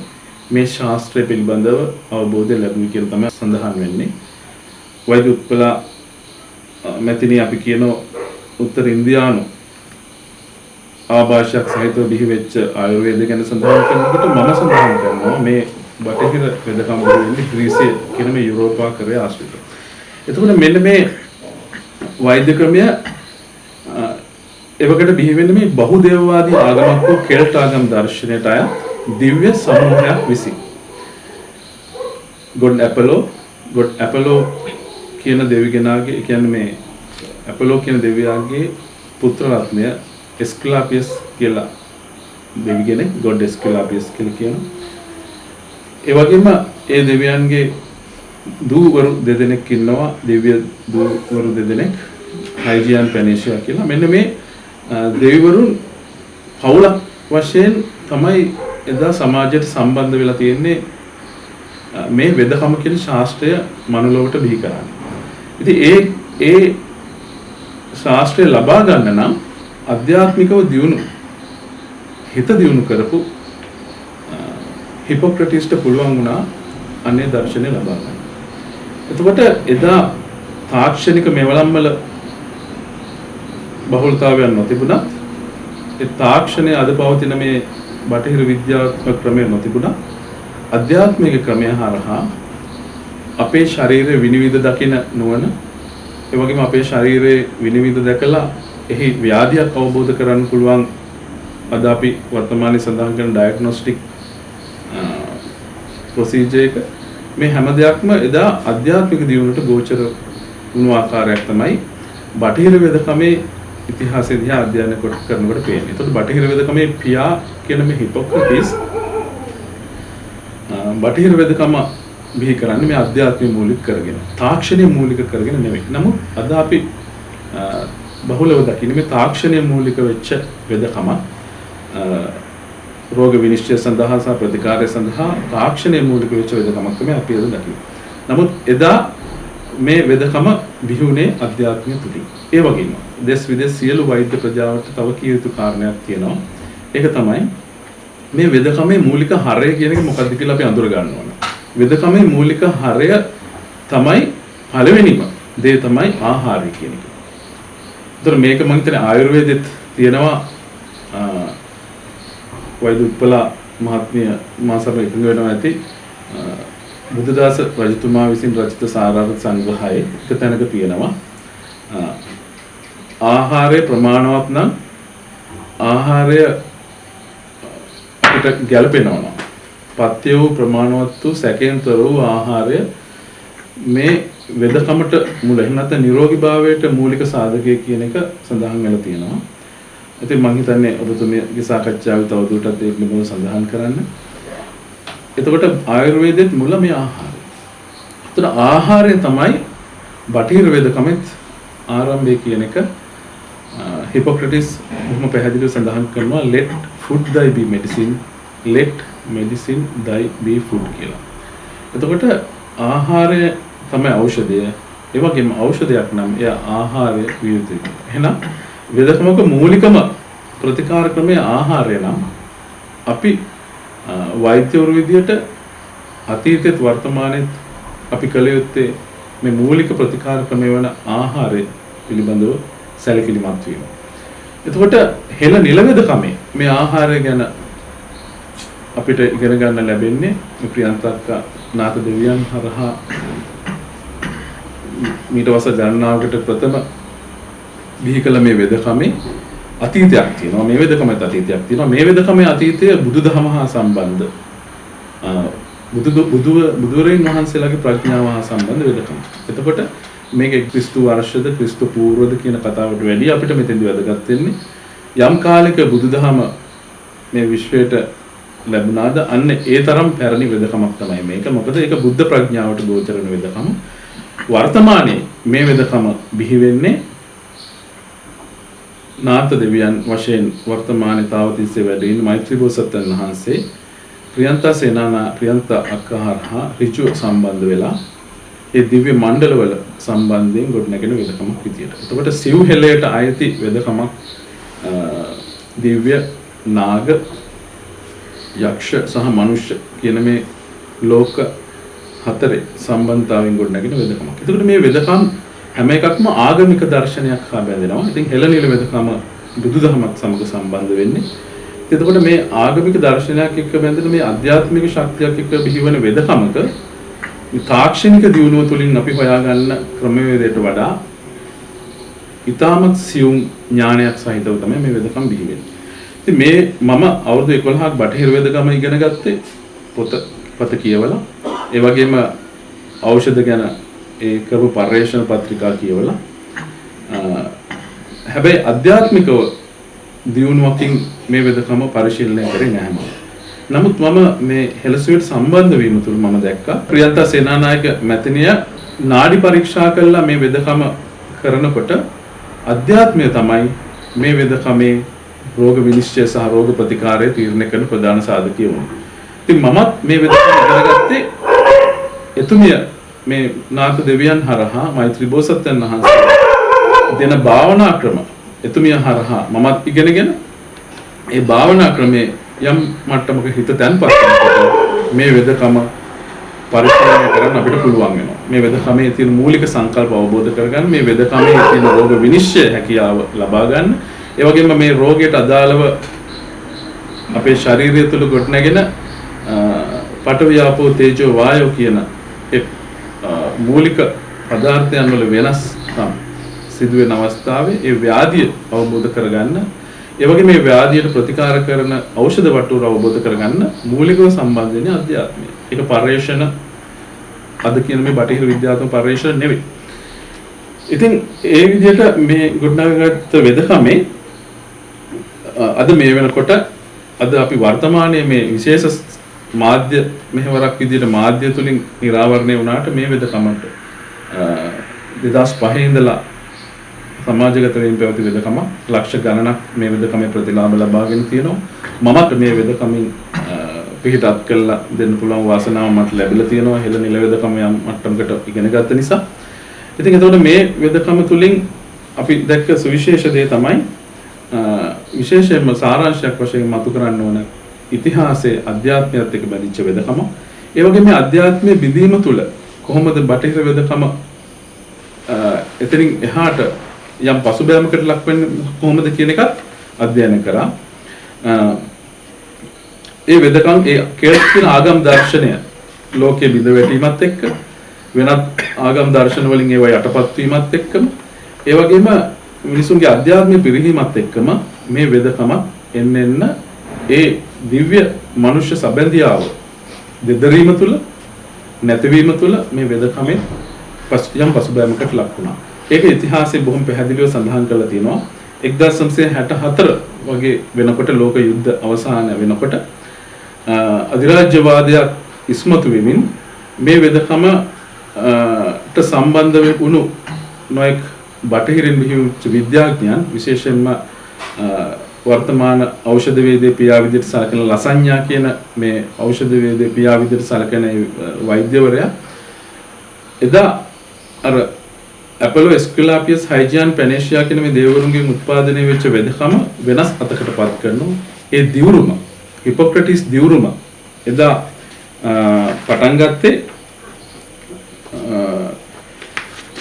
මේ ශාස්ත්‍රය පිළිබඳව අවබෝධය ලැබුණේ කියලා තමයි සඳහන් වෙන්නේ. වෛද්‍ය උත්පලා මෙතනින් අපි කියන උත්තර ඉන්දියානු ආభాෂයක් සහිතව බිහි වෙච්ච ආයුර්වේද ගැන සඳහන් කරනකොට මම සඳහන් කරනවා මේ බටහිර වෙදකම් වලින් ග්‍රීසිය කියන මේ යුරෝපාකරයේ ආශ්‍රිතව. එතකොට මෙන්න මේ වෛද්‍ය ක්‍රමය එවකට බිහි වෙන්නේ මේ බහුදේවවාදී ආගමක් වූ කෙල්ට් ආගම් දර්ශනයට අයත් දිව්‍ය සමූහයක් විසින්. ගොඩ් ඇපලෝ කියන දෙවිගෙනාගේ කියන්නේ මේ ඇපලෝ කියන දෙවියාගේ පුත්‍ර රත්නය එස්ක්ලාපියස් කියලා දෙවිගෙනෙක් ගොඩ් එස්ක්ලාපියස් කියලා කියනවා. ඒ වගේම ඒ දෙවියන්ගේ දූවරු දෙදෙනෙක් ඉන්නවා දිව්‍ය දූවරු දෙදෙනෙක් හයිජියන් පැනේෂියා කියලා. මෙන්න මේ දෙවිවරුන් පවුලක් වශයෙන් තමයි එදා සමාජයට සම්බන්ධ වෙලා තියෙන්නේ මේ වෙදකම කියන ශාස්ත්‍රය මනුලොවට බිහි කරන්නේ. ඉතින් ඒ ශාස්ත්‍රය ලබා ගන්න නම් අධ්‍යාත්මිකව දියුණු හිත දියුණු කරපු හිපොක්‍රටිස්ට පුළුවන් වුණා අනේ දර්ශනය ලබා ගන්න. එතකොට එදා තාක්ෂණික මෙවලම් වල බහුලතාවයක් නොතිබුණත් ඒ තාක්ෂණය අද පවතින මේ බටහිර විද්‍යාත්මක ක්‍රමය නොතිබුණා. අධ්‍යාත්මික ක්‍රමය හරහා අපේ ශරීරය විනිවිද දකින නුවණ ඒ වගේම අපේ ශරීරයේ විනිවිද දැකලා එහි ව්‍යාධියක් අවබෝධ කරගන්න පුළුවන් අද අපි වර්තමානයේ සඳහන් කරන ඩයග්නොස්ටික් ප්‍රොසීජර් එක මේ හැම දෙයක්ම එදා අධ්‍යාත්මික දියුණුවට ගෝචර වුණු ආකාරයක් තමයි බටහිර වෙදකමේ ඉතිහාසය දිහා අධ්‍යයනය කරනකොට පේන්නේ. ඒතකොට බටහිර වෙදකමේ පියා කියන මේ හිපොක්‍රටිස් බටහිර වෙදකම බිහි කරන්නේ මේ අධ්‍යාත්මය මූලික කරගෙන, තාක්ෂණය මූලික කරගෙන නෙවෙයි. නමුත් අද අපි බහුලව දකින්නේ මේ තාක්ෂණය මූලික වෙච්ච වෙදකම රෝග විනිශ්චය සඳහා සහ ප්‍රතිකාරය සඳහා තාක්ෂණය මූලික වෙච්ච වෙදකමක් තමයි අපි අද දකින්නේ. නමුත් එදා මේ වෙදකම බිහුනේ අධ්‍යාත්මය තුලින්. ඒ වගේම දෙස් විදෙස් සියලු වෛද්‍ය ප්‍රජාවට තව කිය යුතු කාරණයක් තියෙනවා. ඒක තමයි මේ වෙදකමේ මූලික හරය කියන එක මොකක්ද කියලා අපි අඳුර ගන්න ඕන. වෙදකමේ මූලික හරය තමයි පළවෙනිම දේ තමයි ආහාරය කියන එක. ඒතර මේක මම හිතන්නේ ආයුර්වේදෙත් තියෙනවා වෛද්‍ය උත්පලා මහත්මිය මාසම එකඟ වෙනවා ඇති බුද්ධදාස රජතුමා විසින් රචිත සාරාර්ථ සංග්‍රහයේ එක තැනක තියෙනවා ආහාරය ප්‍රමාණවත් නම් ආහාරය අපිට ගැළපෙනවා නම් පත්‍ය වූ ප්‍රමාණවත් වූ සැකෙන්තර වූ ආහාරය මේ වෙදකමට මුල එහෙම නැත්නම් නිරෝගී භාවයට මූලික සාධකය කියන එක සඳහන් වෙලා තියෙනවා. ඉතින් මම හිතන්නේ ඔබතුමියගේ සාකච්ඡාවේ තවදුරටත් ඒක පිළිබඳව සඳහන් කරන්න. එතකොට ආයුර්වේදෙත් මුල මේ ආහාරය. එතන ආහාරය තමයි බටහිර වෙදකමෙත් ආරම්භය කියන එක හිපොක්‍රටිස් බොහොම පැහැදිලිව සඳහන් කරනවා let food thy be medicine, let medicine thy be food කියලා. එතකොට ආහාරය තමයි ඖෂධය. ඒ වගේම ඖෂධයක් නම් එය ආහාරය විය යුතුයි. එහෙනම් වෙදකමක මූලිකම ප්‍රතිකාර ක්‍රමය ආහාරය නම් අපි වෛද්‍යවරු විදියට අතීතයේත් වර්තමානයේත් අපි කළ යුත්තේ මේ මූලික ප්‍රතිකාර ක්‍රමය වන ආහාරය පිළිබඳව සැලකිලිමත් වීම. එතකොට හෙළ නිල වෙදකමේ මේ ආහාරය ගැන අපිට ඉගෙන ගන්න ලැබෙන්නේ මේ ප්‍රියන්තක්ක නාථ දෙවියන් හරහා මීට වසර ගණනාවකට ප්‍රථම බිහි කළ මේ වෙදකමේ අතීතයක් තියෙනවා. මේ වෙදකමේ අතීතයක් තියෙනවා. මේ වෙදකමේ අතීතය බුදුදහම හා සම්බන්ධ බුදුරජාණන් වහන්සේලාගේ ප්‍රඥාව හා සම්බන්ධ වෙදකම. එතකොට මේක ක්‍රිස්තු වර්ෂද ක්‍රිස්තු පූර්වද කියන කතාවට වැඩිය අපිට මෙතෙන්දි වැදගත් වෙන්නේ යම් කාලයක බුදුදහම මේ විශ්වයට ලැබුණාද අන්න ඒ තරම් පැරණි වෙදකමක් තමයි මේක. මොකද ඒක බුද්ධ ප්‍රඥාවට ගෝචර වෙන වෙදකම. වර්තමානයේ මේ වෙදකම බිහි වෙන්නේ නාථ දෙවියන් වශයෙන් වර්තමානයේ තාවතිස්සේ වැඩ ඉන්න මෛත්‍රී බෝසත්යන් වහන්සේ ප්‍රියන්තා සේනානා ප්‍රියන්තා අක්කහරහා ඍජු සම්බන්ධ වෙලා ඒ දිව්‍ය මණ්ඩලවල සම්බන්ධයෙන් ගොඩනැගෙන වෙදකමක් විදියට. එතකොට සිව් හෙළයට අයිති වෙදකමක් දිව්‍ය නාග යක්ෂ සහ මනුෂ්‍ය කියන මේ ලෝක හතරේ සම්බන්ධතාවයෙන් ගොඩනැගෙන වෙදකමක්. එතකොට මේ වෙදකම් හැම එකක්ම ආගමික දර්ශනයක් හා බැඳෙනවා. ඉතින් හෙළ නිල වෙදකම බුදුදහමත් සමග සම්බන්ධ වෙන්නේ. එතකොට මේ ආගමික දර්ශනයක් එක්ක බැඳෙන මේ ආධ්‍යාත්මික ශක්තියක් එක්ක බිහිවන වෙදකමක තාක්ෂණික දියුණුව තුළින් අපි හොයාගන්න ක්‍රමවේදයට වඩා ඊටමත් සියුම් ඥානයක් සහිතව තමයි මේ වෙදකම් බිහි වෙන්නේ. ඉතින් මේ මම අවුරුදු 11ක් බටහිර වෙදකම ඉගෙන ගත්තේ පොත කියවලා ඒ වගේම ඖෂධ ගැන ඒ කරපු පර්යේෂණ පත්‍රිකා කියවලා හැබැයි අධ්‍යාත්මිකව දියුණුවකින් මේ වෙදකම පරිශීලනය කරේ නැහැ මම. නමුත් මම මේ හෙළසුවට සම්බන්ධ වීම තුළ මම දැක්කා ප්‍රියන්තා සේනානායක මැතිණිය නාඩි පරීක්ෂා කළා මේ වෙදකම කරනකොට අධ්‍යාත්මය තමයි මේ වෙදකමේ රෝග විනිශ්චය සහ රෝග ප්‍රතිකාරය තීරණය කරන ප්‍රධාන සාධකය වුණා. ඉතින් මමත් මේ වෙදකම ඉගෙන ගත්තේ එතුමිය මේ නාථ දෙවියන් හරහා මෛත්‍රී බෝසත්යන් වහන්සේ දෙන භාවනා ක්‍රම එතුමිය හරහා මමත් ඉගෙනගෙන ඒ භාවනා ක්‍රමේ යම් මට්ටමක හිත තැන්පත් කරනකොට මේ වෙදකම පරිශීලනය කරන්න අපිට පුළුවන් වෙනවා. මේ වෙදකමේ තියෙන මූලික සංකල්ප අවබෝධ කරගන්න, මේ වෙදකමේ තියෙන රෝග විනිශ්චය හැකියාව ලබා ගන්න, ඒ වගේම මේ රෝගයට අදාළව අපේ ශරීරය තුළ ගොඩනැගෙන පඨවි ආපෝ තේජෝ වායෝ කියන මූලික පදාර්ථයන් වල වෙනස්කම් සිදුවෙන අවස්ථාවේ ඒ ව්‍යාධිය අවබෝධ කරගන්න, ඒ වගේ මේ ව්‍යාධියට ප්‍රතිකාර කරන ඖෂධ වටුර අවබෝධ කරගන්න මූලිකව සම්බන්ධ වෙන්නේ අධ්‍යාත්මය. ඒක පර්යේෂණ අද කියන මේ බටහිර විද්‍යාත්මක පර්යේෂණ නෙවෙයි. ඉතින් ඒ විදිහට මේ ගොඩනගාගත්ත වෙදකමේ අද මේ වෙනකොට අද අපි වර්තමානයේ මේ විශේෂ මාධ්‍ය මෙහෙවරක් විදිහට මාධ්‍ය තුලින් නිරාවරණය වුණාට මේ වෙදකමට 2005 ඉඳලා සමාජගත වෙමින් පැවති වෙදකම ලක්ෂ ගණනක් මේ වෙදකමේ ප්‍රතිලාභ ලබාගෙන තියෙනවා. මමත් මේ වෙදකමින් පිළිටත් කළා දෙන්න පුළුවන් වාසනාව මට ලැබිලා තියෙනවා. හෙළ නිල වෙදකම යම් මට්ටමකට ඉගෙන ගත්ත නිසා. ඉතින් එතකොට මේ වෙදකම තුලින් අපි දැක්ක සුවිශේෂ දේ තමයි විශේෂයෙන්ම සාරාංශයක් වශයෙන් මතු කරන්න ඕන ඉතිහාසයේ අධ්‍යාත්මයත් එක්ක බැඳිච්ච වෙදකම. ඒ වගේම මේ අධ්‍යාත්මයේ බිඳීම තුල කොහොමද බටහිර වෙදකම එතනින් එහාට යම් පසුබෑමකට ලක් වෙන්නේ කොහොමද කියන එකත් අධ්‍යයනය කරා. ඒ වෙදකම් ඒ කියන ආගම් දර්ශනය ලෝකයේ බිඳ වැටීමත් එක්ක වෙනත් ආගම් දර්ශන වලින් ඒවා යටපත් වීමත් එක්කම ඒ වගේම මිනිසුන්ගේ අධ්‍යාත්මික පිරිහීමත් එක්කම මේ වෙදකම එන්න ඒ දිව්‍ය මනුෂ්‍ය සබැඳියාව දෙදරීම තුල නැතිවීම තුල මේ වෙදකමෙන් යම් පසුබෑමකට ලක් වුණා. ඒක ඉතිහාසයේ බොහොම පැහැදිලිව සඳහන් කරලා තියෙනවා. 1964 වගේ වෙනකොට ලෝක යුද්ධ අවසන් වෙනකොට අධිරාජ්‍යවාදයක් ඉස්මතු වෙමින් මේ වෙදකම ට සම්බන්ධ වුණු නොයෙක් බටහිරින් බිහිවුණු විද්‍යාඥයන් විශේෂයෙන්ම වර්තමාන ඖෂධ වේදයේ පියා විදිහට සලකන ලසඤ්ඤා කියන මේ ඖෂධ වේදයේ පියා විදිහට සලකන වෛද්‍යවරයා එදා අර ඇපොලෝ එස්කියුලාපියස් හයිජියන් පැනේෂියා කියන මේ දේවරුන්ගෙන් උත්පාදනය වෙච්ච වෙදකම වෙනස් අතකටපත් කරනවා. ඒ දිවුරුම හිපොක්‍රටිස් දිවුරුම එදා පටන් ගත්තේ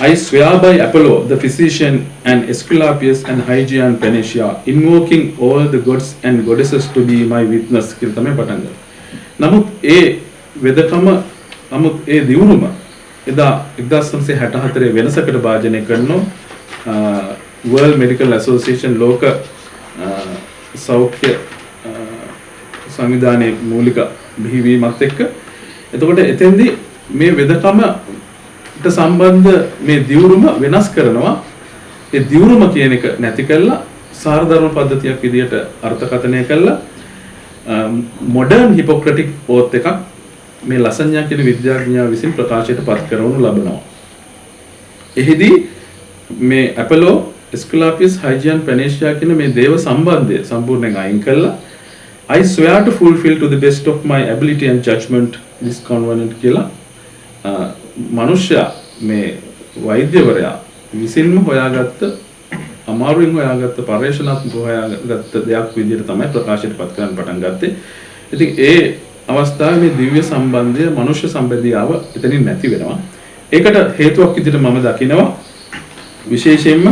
I swear by Apollo, the physician, and Aesculapius and Hygiea and Panacea, invoking all the gods and goddesses to be my witness. කියලා තමයි පටන් ගන්නේ. නමුත් ඒ වෙදකම නමුත් ඒ දියුණුම එදා 1964 වෙනසකට භාජනය කරනවා World Medical Association ලෝක සෞඛ්‍ය සංවිධානයේ මූලික බිහිවීමත් එක්ක එතකොට එතෙන්දී මේ වෙදකමට සම්බන්ධ මේ දියුණුම වෙනස් කරනවා ඒ දියුණුම කියන එක නැති කළා සාරධර්ම පද්ධතියක් විදියට අර්ථකථනය කළා modern Hippocratic oath එකක් මේ ලසඤ්ඤා කියන විද්‍යාඥයා විසින් ප්‍රකාශයට පත් කරවනු ලබනවා. එහිදී මේ Apollo, Aesculapius, Hygiea and Panacea කියන මේ දේව සම්බන්ධය සම්පූර්ණයෙන් අයින් කළා. I swear to fulfill to the best of my ability and judgment this covenant කියලා මනුෂ්‍ය මේ වෛද්‍යවරයා විසින්ම හොයාගත්ත අමාරුවෙන් හොයාගත්ත පරිශනාත්මක හොයාගත්ත දෙයක් විදිහට තමයි ප්‍රකාශයට පත් කරන්න පටන් ගත්තේ. ඉතින් ඒ අවස්ථාවේ මේ දිව්‍ය සම්බන්ධය මනුෂ්‍ය සම්බන්ධියාව එතනින් නැති වෙනවා. ඒකට හේතුවක් විදිහට මම දකිනවා විශේෂයෙන්ම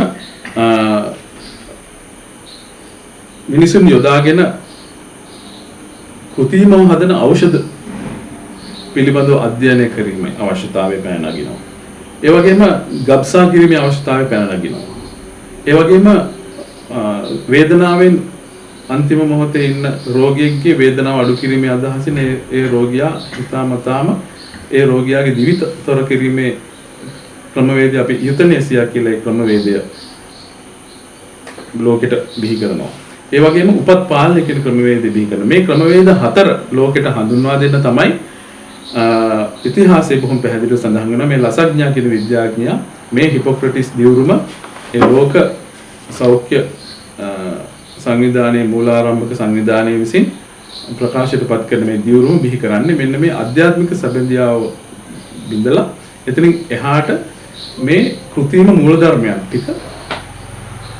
මිනිසුන් යොදාගෙන කෘතිමව හදන ඖෂධ පිළිබඳව අධ්‍යයනය කිරීමේ අවශ්‍යතාවය පැන නගිනවා. ඒ වගේම ගබ්සා කිරීමේ අවශ්‍යතාවය පැන නගිනවා. ඒ වගේම වේදනාවෙන් අන්තිම මොහොතේ ඉන්න රෝගියෙක්ගේ වේදනාව අඩු කිරීමේ අදහසින් ඒ රෝගියා හිතාමතාම ඒ රෝගියාගේ දිවි තොර කිරීමේ ක්‍රමවේදය අපි යුතනේසියා කියලා ඒ ක්‍රමවේදය ලෝකෙට බිහි කරනවා. ඒ වගේම උපත් පාලනය කියන ක්‍රමවේදය බිහි කරනවා. මේ ක්‍රමවේද හතර ලෝකෙට හඳුන්වා දෙන්න තමයි ඉතිහාසයේ බොහොම පැහැදිලිව සඳහන් වෙනවා මේ ලසඥා කියන විද්‍යාඥයා මේ හිපොක්‍රටිස් දියුරුම ඒ ලෝක සෞඛ්‍ය සංවිධානයේ මූලාරම්භක සංවිධානයේ විසින් ප්‍රකාශයට පත් කරන මේ දියුරුම බිහි කරන්නේ මෙන්න මේ ආධ්‍යාත්මික සැබඳියාව බිඳලා එතනින් එහාට මේ කෘතිම මූලධර්මයන් ටික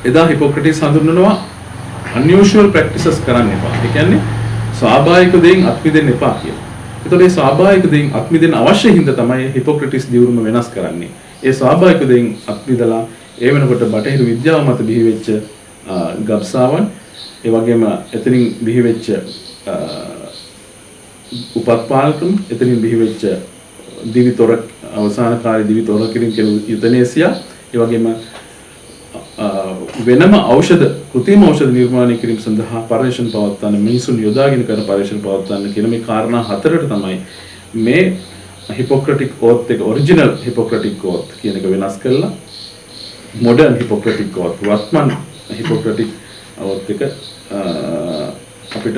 එදා හිපොක්‍රටිස් හඳුන්වනවා unusual practices කරන්න එපා. ඒ කියන්නේ ස්වාභාවික දෙයින් අත්මිදෙන්න එපා කියලා. ඒතකොට මේ ස්වාභාවික දෙයින් අත්මිදෙන්න අවශ්‍ය හින්දා තමයි හිපොක්‍රටිස් දියුරුම වෙනස් කරන්නේ. ඒ ස්වාභාවික දෙයින් අත්මිදලා ඒ වෙනකොට බටහිර විද්‍යාව මත බිහි වෙච්ච ගබ්සාවන් ඒ වගේම එතනින් බිහි වෙච්ච උපත්පාලකම් එතනින් බිහි වෙච්ච දිවිතොර අවසාන කාලේ දිවිතොර කිරීම කියන යුතනේසියා ඒ වගේම වෙනම ඖෂධ කෘතිම ඖෂධ නිර්මාණය කිරීම සඳහා පරීක්ෂණ පවත්වන මිනිසුන් යොදාගෙන කරන පරීක්ෂණ පවත්වන කියන මේ කාරණා හතරට තමයි මේ හිපොක්‍රටික් ඕත් එක ඔරිජිනල් හිපොක්‍රටික් ඕත් කියන එක වෙනස් කළා modern Hippocratic oath වර්තමාන Hippocratic oath එක අපිට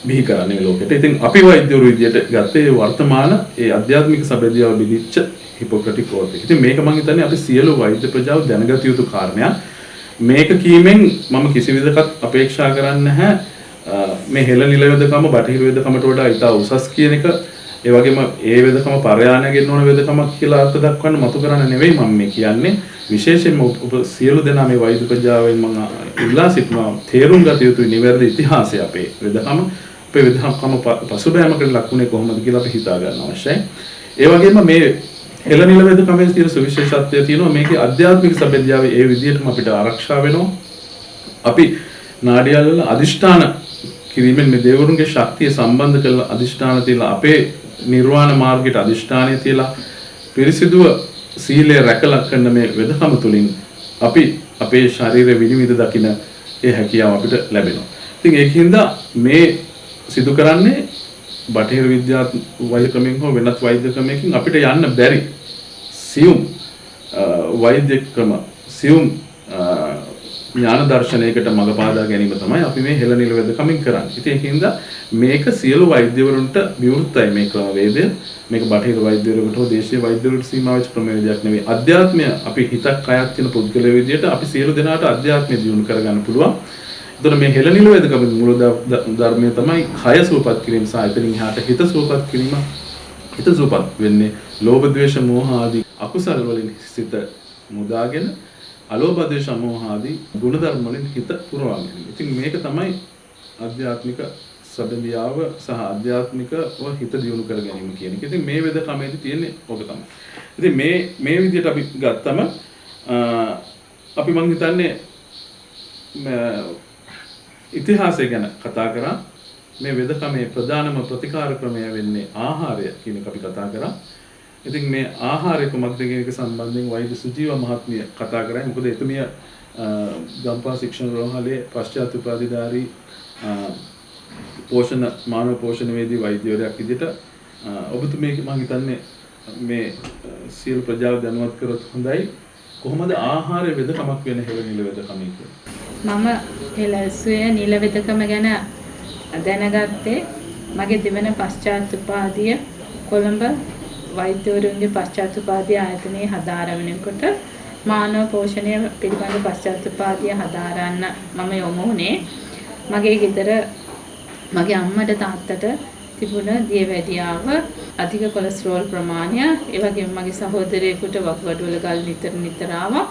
බිහි කරන්නේ ලෝකෙට. ඉතින් අපි වෛද්‍යවරු විදියට ගත්තේ වර්තමාන ඒ ආධ්‍යාත්මික සැබෑදියාව බිලිච්ච Hippocratic oath එක. ඉතින් මේක මම හිතන්නේ අපි සියලු වෛද්‍ය ප්‍රජාව දැනගත යුතු කාරණයක්. මේක කීමෙන් මම කිසි විදිහකට අපේක්ෂා කරන්නේ නැහැ මේ හෙළ නිල වෙදකම බටහිර වෙදකමට වඩා ඉතා උසස් කියන එක. ඒ වගේම ඒ වෙදකම පරයාණයගෙන් ඕන වෙදකමක් කියලා අර්ථ දක්වන්න මතු කරන්න නෙවෙයි මම මේ කියන්නේ. විශේෂයෙන්ම සියලු දෙනා මේ වෛද්‍ය ප්‍රජාවෙන් මම ඉල්ලා සිටිනවා තේරුම් ගත යුතු නිවැරදි ඉතිහාසය අපේ වෙදකම පසුබෑමකට ලක්ුණේ කොහොමද කියලා අපි හිතා ගන්න අවශ්‍යයි. ඒ වගේම මේ හෙළ නිල වෙදකමේ තියෙන සුවිශේෂත්වය තියෙනවා මේකේ ආධ්‍යාත්මික සැබෑදියාවේ ඒ විදිහටම අපිට ආරක්ෂා වෙනවා. අපි නාඩියල් වල අදිෂ්ඨාන කිරීමෙන් මේ දේවරුන්ගේ ශක්තිය සම්බන්ධ කරලා අදිෂ්ඨාන තියලා අපේ නිර්වාණ මාර්ගයට අදිෂ්ඨානය තියලා පිරිසිදුව සීලය රැකලා කරන මේ වෙදකම තුලින් අපි අපේ ශරීර විනිවිද දකින ඒ හැකියාව අපිට ලැබෙනවා. ඉතින් ඒකින්ද මේ සිදු කරන්නේ බටහිර වෛද්‍ය ක්‍රමයෙන් හෝ වෙනත් වෛද්‍ය ක්‍රමයකින් අපිට යන්න බැරි සියුම් වෛද්‍ය ක්‍රම සියුම් ඥාන දර්ශනයකට මඟ පාදා ගැනීම තමයි අපි මේ හෙළ නිල වෙදකමින් කරන්නේ. ඉතින් ඒකින්ද මේක සියලු වෛද්‍යවරුන්ට විවෘතයි මේ ක්‍රමවේදය. මේක බටහිර වෛද්‍යවරුන්ට හෝ දේශීය වෛද්‍යවරුන්ට සීමා වෙච්ච ක්‍රමවේදයක් නෙවෙයි. අධ්‍යාත්මය අපි හිතක් කයක් තියෙන පුද්ගලයෙක් විදිහට අපි සියලු දෙනාට අධ්‍යාත්මය දියුණු කරගන්න පුළුවන්. එතකොට මේ හෙළ නිල වෙදකම මූල ධර්මය තමයි කය සුවපත් කිරීම සහ එතනින් එහාට හිත සුවපත් කිරීම. හිත සුවපත් වෙන්නේ ලෝභ ද්වේෂ මෝහ ආදී අකුසල් වලින් සිත මුදාගෙන අලෝභ ද්වේෂ මෝහ ආදී ගුණ ධර්ම වලින් හිත පුරවාගෙන. ඉතින් මේක තමයි ආධ්‍යාත්මික සබඳියාව සහ ආධ්‍යාත්මිකව හිත දියුණු කර ගැනීම කියන එක. ඉතින් මේ වෙදකමේදී තියෙන්නේ ඔක තමයි. ඉතින් මේ විදිහට අපි ගත්තම අපි මං හිතන්නේ ඉතිහාසය ගැන කතා කරා. මේ වෙදකමේ ප්‍රධානම ප්‍රතිකාර ක්‍රමය වෙන්නේ ආහාරය කියන එක අපි කතා කරා. ඉතින් මේ ආහාරය කොහොමද කියන එක සම්බන්ධයෙන් වෛද්‍ය සුජීව මහත්මිය කතා කරා. මොකද එතුමිය ගම්පහ ශික්ෂණ රෝහලේ පශ්චාත් උපාධිධාරී පෝෂණ මානව පෝෂණවේදී වෛද්‍යවරයෙක් විදිහට ඔබතුමියගේ මම හිතන්නේ මේ සියලු ප්‍රජාව දැනුවත් කරොත් හොඳයි. කොහොමද ආහාරය වෙදකමක් වෙන හෙළ නිල වෙදකම කියන්නේ? මම හෙළසුවේ නිල වෙදකම ගැන දැනගත්තේ මගේ දෙවන පශ්චාත් උපාධිය කොළඹ වෛද්‍යවරුන්ගේ පශ්චාත් උපාධිය ආයතනයේ හදාරවනකොට මානව පෝෂණය පිළිබඳ පශ්චාත් උපාධිය හදාරන්න මම යොමු වුණේ. මගේ ගෙදර මගේ අම්මට තාත්තට තිබුණ දියවැඩියාව අධික කොලෙස්ටරෝල් ප්‍රමාණය, ඒ වගේම මගේ සහෝදරයෙකුට වකුගඩුවල ගල් නිතර ආවා.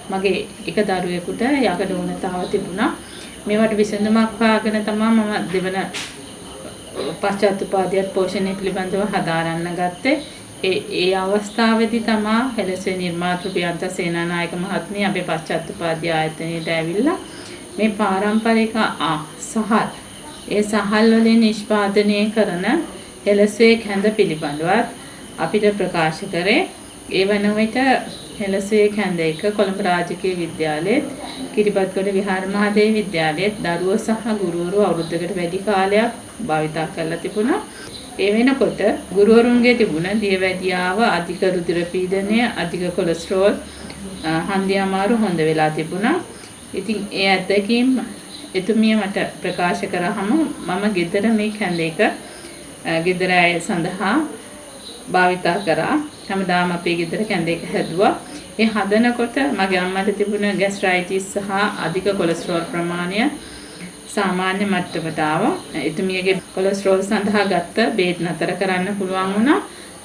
මගේ එක දරුවෙකුට යකඩ උණතාව තිබුණා. මේවට විසඳුමක් හොයාගෙන තමයි මම දෙවන පශ්චාත් උපාධිය පෝෂණය පිළිබඳව හදාරන්න ගත්තේ. ඒ අවස්ථාවේදී තමයි හෙළසුවේ නිර්මාතෘ ප්‍රියන්ත සේනානායක මහත්මිය අපේ පශ්චාත් උපාධිය ආයතනයට ඇවිල්ලා මේ පාරම්පරික සහල් ඒ සහල් වලින් නිෂ්පාදනය කරන හෙළසුවේ කැඳ පිළිබඳවත් අපිට ප්‍රකාශ කරේ. ඒ වන විට හෙළසුවේ කැඳ එක කොළඹ රාජකීය විද්‍යාලයේ කිරිබත්ගොඩ විහාර මහදේව විද්‍යාලයේ දරුවෝ සහ ගුරුවරු අවුරුද්දකට වැඩි කාලයක් භාවිතා කරලා තිබුණා. ඒ වෙනකොට ගුරුවරුන්ගේ තිබුණ දියවැඩියාව, අධික රුධිර පීඩනය, අධික කොලෙස්ටරෝල්, හන්දිය අමාරු හොඳ වෙලා තිබුණා. ඉතින් ඒ අත්දැකීම් එතුමිය මට ප්‍රකාශ කරාම මම ගෙදර මේ කැඳ එක ගෙදර අය සඳහා භාවිතා කරා. හැමදාම අපේ ගෙදර කැඳ එක හැදුවා. ඒ හදනකොට මගේ අම්මට තිබුණ ગેස්ට්‍රයිටිස් සහ අධික කොලෙස්ටරෝල් ප්‍රමාණය සාමාන්‍ය මට්ටමට ආවා. එතුමියගේ කොලෙස්ටරෝල් සඳහා ගත්ත බේත් නතර කරන්න පුළුවන් වුණා.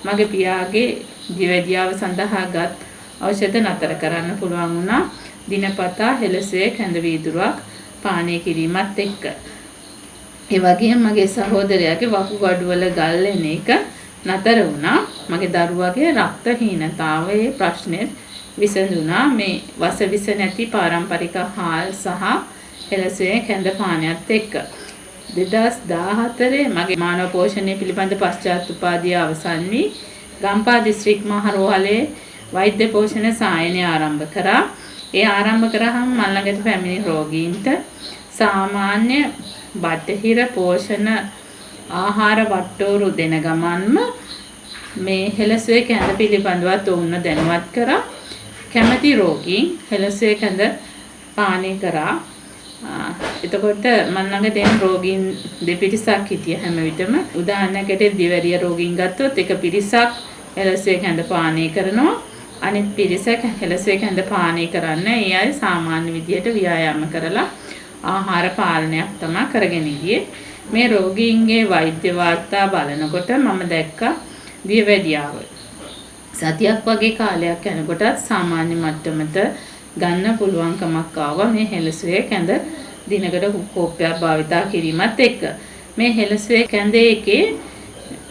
මගේ පියාගේ දියවැඩියාව සඳහා ගත් ඖෂධ නතර කරන්න පුළුවන් වුණා. දිනපතා හෙළසුවේ කැඳ වීදුරුවක් පානය කිරීමත් එක්ක. ඒ වගේම මගේ සහෝදරයාගේ වකුගඩුවල ගල් එන එක නතර වුණා. මගේ දරුවාගේ රක්ත හීනතාවයේ ප්‍රශ්නේ විසඳුණා. මේ වසවිස නැති පාරම්පරික හාල් සහ හෙළසුවේ කැඳ පානයත් එක්ක. 2014 මගේ මානව පෝෂණය පිළිබඳ පශ්චාත් උපාධිය අවසන් වී ගම්පහ දිස්ත්‍රික් මහ රෝහලේ වෛද්‍ය පෝෂණ සායනය ආරම්භ කරා. ඒ ආරම්භ කරාම මම ළඟට පැමිණි රෝගීන්ට සාමාන්‍ය බටහිර පෝෂණ ආහාර වට්ටෝරු දෙන ගමන්ම මේ හෙළසුවේ කැඳ පිළිබඳවත් ඔවුන්ව දැනුවත් කරා. කැමැති රෝගීන් හෙළසුවේ කැඳ පානය කරා. එතකොට මම ළඟට එන රෝගීන් දෙපිරිසක් හිටිය හැම විටම. උදාහරණයකට දිවැඩිය රෝගීන් ගත්තොත් එක පිරිසක් හෙළසුවේ කැඳ පානය කරනවා. අනිත් පිරිස හෙළසුවේ කැඳ පානය කරන්නේ ඒ අය සාමාන්‍ය විදියට ව්‍යායාම කරලා ආහාර පාලනයක් තමයි කරගෙන ගියේ. මේ රෝගීන්ගේ වෛද්‍ය වාර්තා බලනකොට මම දැක්කා දියවැඩියාව සතියක් වගේ කාලයක් යනකොටත් සාමාන්‍ය මට්ටමට ගන්න පුළුවන්කමක් ආවා මේ හෙළසුවේ කැඳ දිනකට කෝප්පයක් භාවිතා කිරීමත් එක්ක. මේ හෙළසුවේ කැඳ එකේ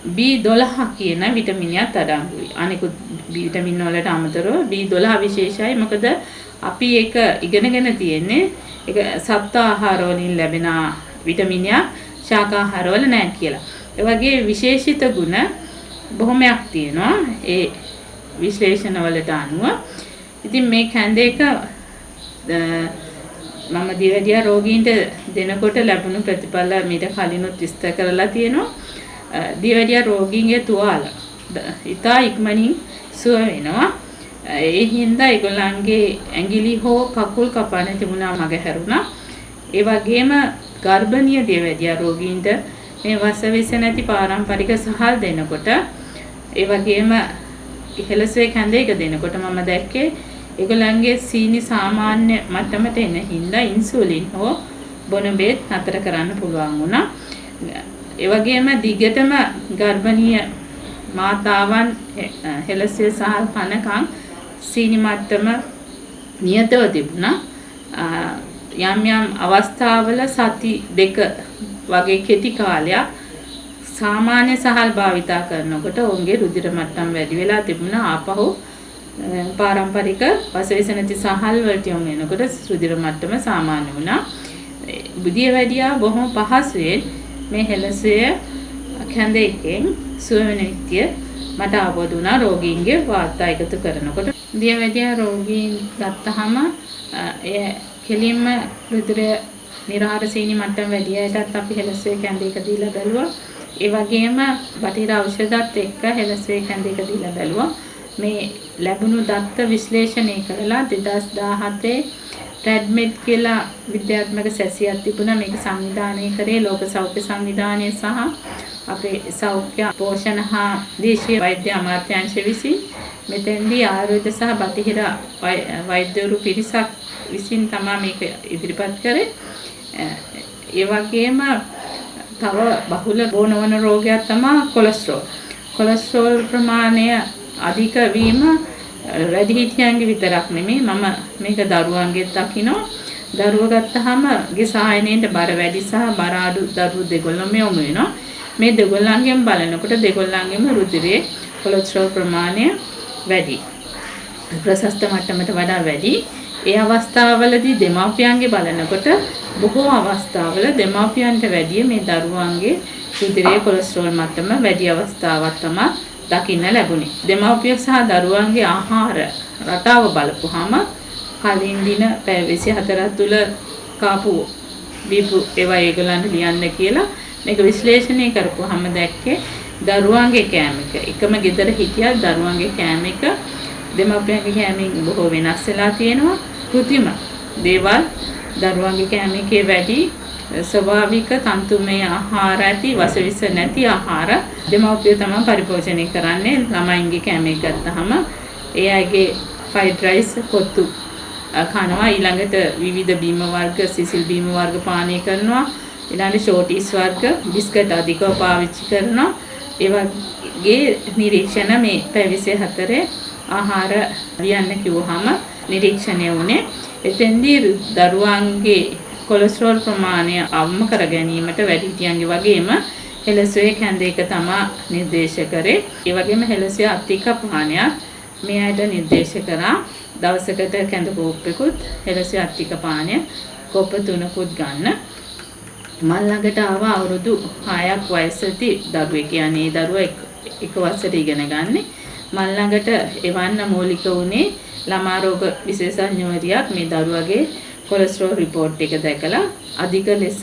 B12 කියන විටමිනයත් අඩංගුයි. අනිකුත් විටමින් වලට අමතරව B12 විශේෂයි. මොකද අපි ඒක ඉගෙනගෙන තියෙන්නේ ඒක සත්ව ආහාර වලින් ලැබෙන විටමිනයක් ශාකාහාර වල නැහැ කියලා. ඒ වගේ විශේෂිත ගුණ බොහොමයක් තියෙනවා ඒ විශ්ලේෂණ වලට අනුව. ඉතින් මේ කැඳ එක මම දියවැඩියා රෝගීන්ට දෙනකොට ලැබුණු ප්‍රතිඵල මීට කලිනුත් විස්තර කරලා තියෙනවා. දියවැඩියා රෝගීන්ගේ තුවාල ඉතා ඉක්මනින් සුව වෙනවා. ඒ හින්දා ඒගොල්ලන්ගේ ඇඟිලි හෝ කකුල් කපන්න තිබුණා මග හැරුණා. ඒ වගේම ගර්භණීය දියවැඩියා රෝගීන්ට මේ වසවිස නැති පාරම්පරික සහල් දෙනකොට ඒ වගේම හෙළසුවේ කැඳ එක දෙනකොට මම දැක්කේ ඒගොල්ලන්ගේ සීනි සාමාන්‍ය මට්ටමට එන හින්දා ඉන්සුලින් හෝ බොන බේත් නතර කරන්න පුළුවන් වුණා. ඒ වගේම දිගටම ගර්භණීය මාතාවන් හෙළසුවේ සහල් කනකම් සීනි මට්ටම නියතව තිබුණා. යම් යම් අවස්ථාවල සති දෙක වගේ කෙටි කාලයක් සාමාන්‍ය සහල් භාවිතා කරනකොට ඔවුන්ගේ රුධිර මට්ටම් වැඩි වෙලා තිබුණා. ආපහු පාරම්පරික වසවිස නැති සහල් වලට යොමු වෙනකොට රුධිර මට්ටම සාමාන්‍ය වුණා. බුදිය වැඩියා බොහොම පහසුවෙන් මේ හෙළසුය කැඳේකෙන් සුව වෙන විදිය මට අවබෝධ වුණා රෝගීන්ගේ වාර්තා එකතු කරනකොට. දියවැඩියා රෝගීන් ගත්තහම එය කෙලින්ම රුධිරය නිරහර සීනි මට්ටම වැඩි අයටත් අපි හෙළසුවේ කැඳේක දීලා බැලුවා. ඒ වගේම බටහිර ඖෂධත් එක්ක හෙළසුවේ කැඳේක දීලා බැලුවා. මේ ලැබුණු දත්ත විශ්ලේෂණය කරලා 2017 ට්‍රැඩ්මෙඩ් කියලා විද්‍යාත්මක සැසියක් තිබුණා. මේක සංවිධානය කරේ ලෝක සෞඛ්‍ය සංවිධානය සහ අපේ සෞඛ්‍ය පෝෂණ හා දේශීය වෛද්‍ය අමාත්‍යාංශ විසින් මෙතෙන්දී ආයුර්වේද සහ බටහිර වෛද්‍යවරු පිරිසක් විසින් තමයි මේක ඉදිරිපත් කරේ. ඒ වගේම තව බහුල බොනවන රෝගයක් තමයි කොලෙස්ටරෝල්. කොලෙස්ටරෝල් ප්‍රමාණය අධික වීම වැඩිහිටියන්ගේ විතරක් නෙමෙයි මම මේක දරුවන්ගෙත් දකිනවා. දරුවෝ ගත්තාම ගිසායනයේට බර වැඩි සහ බර අඩු දරුවෝ දෙගොල්ලම යොමු වෙනවා. මේ දෙගොල්ලන්ගෙන් බලනකොට දෙගොල්ලන්ගෙම රුධිරයේ කොලෙස්ටරෝල් ප්‍රමාණය වැඩි. ප්‍රශස්ත මට්ටමට වඩා වැඩි. ඒ අවස්ථාවවලදී දෙමාපියන්ගේ බලනකොට බොහෝ අවස්ථාවල දෙමාපියන්ට වැඩිය මේ දරුවන්ගේ රුධිරයේ කොලෙස්ටරෝල් මට්ටම වැඩි අවස්ථාවක් තමයි දකින්න ලැබුණේ. දෙමාපිය සහ දරුවන්ගේ ආහාර රටාව බලපුවාම කලින් දින පැය 24 තුල කාපු බීපු ඒවා ඒගොල්ලන්ට ලියන්න කියලා මේක විශ්ලේෂණය කරපුවාම දැක්කේ දරුවන්ගේ කෑම එක එකම ගෙදර හිටියත් දරුවන්ගේ කෑම එක දෙමාපියන්ගේ කෑමෙන් බොහෝ වෙනස් වෙලා තියෙනවා. කෘත්‍රිම දේවල් දරුවන්ගේ කෑම එකේ වැඩි ස්වභාවික තන්තුමය ආහාර ඇති වසවිස නැති ආහාර දෙමව්පියෝ තමයි පරිපෝෂණය කරන්නේ. ළමයින්ගේ කෑම එක ගත්තාම ඒ අයගේ ෆ්‍රයිඩ් රයිස් කොත්තු කනවා. ඊළඟට විවිධ බීම වර්ග සිසිල් බීම වර්ග පානය කරනවා. ඊළඟට ෂෝටිස් වර්ග බිස්කට් අධිකව පාවිච්චි කරනවා. ඒ වගේ නිරීක්ෂණ මේ පැය 24 ආහාර ලියන්න කිව්වහම නිරීක්ෂණය වුණේ. එතෙන්දී දරුවන්ගේ කොලෙස්ටරෝල් ප්‍රමාණය අවම කර ගැනීමට වැඩිහිටියන්ගේ වගේම හෙළසුවේ කැඳේක තමයි නිර්දේශ කරේ. ඒ වගේම හෙළසුවේ අධික පානයක් මේ අයට නිර්දේශ කරා. දවසකට කැඳ කෝප්පෙකුත් හෙළසුවේ අධික පානය කෝප්ප 3කුත් ගන්න. මල් ළඟට ආව අවුරුදු 6ක් වයසදී දරුවෙක් කියන්නේ දරුවා එක වසරේ ඉගෙන ගන්න. මල් ළඟට එවන්න මූලික වුණේ ළමා රෝග විශේෂඥවරියක් මේ දරුවගේ කොලෙස්ටරෝල් රිපෝට් එක දැකලා අධික ලෙස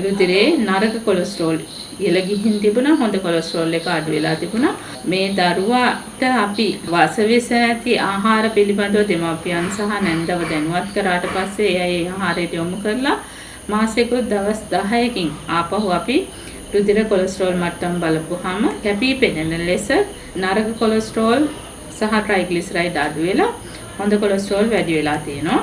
රුධිරයේ නරක කොලෙස්ටරෝල් ඉහළ ගිහින් තිබුණා. හොඳ කොලෙස්ටරෝල් එක අඩු වෙලා තිබුණා. මේ දරුවාට අපි වාසවිස නැති ආහාර පිළිබඳව දෙමාපියන් සහ නැන්දව දැනුවත් කරාට පස්සේ ඒ ආහාරයට යොමු කරලා මාසෙකුත් දවස් 10කින් ආපහු අපි රුධිර කොලෙස්ටරෝල් මට්ටම් බලපුවාම කැපී පෙනෙන ලෙස නරක කොලෙස්ටරෝල් සහ ට්‍රයිග්ලිසරයිඩ් අඩු වෙලා හොඳ කොලෙස්ටරෝල් වැඩි වෙලා තියෙනවා.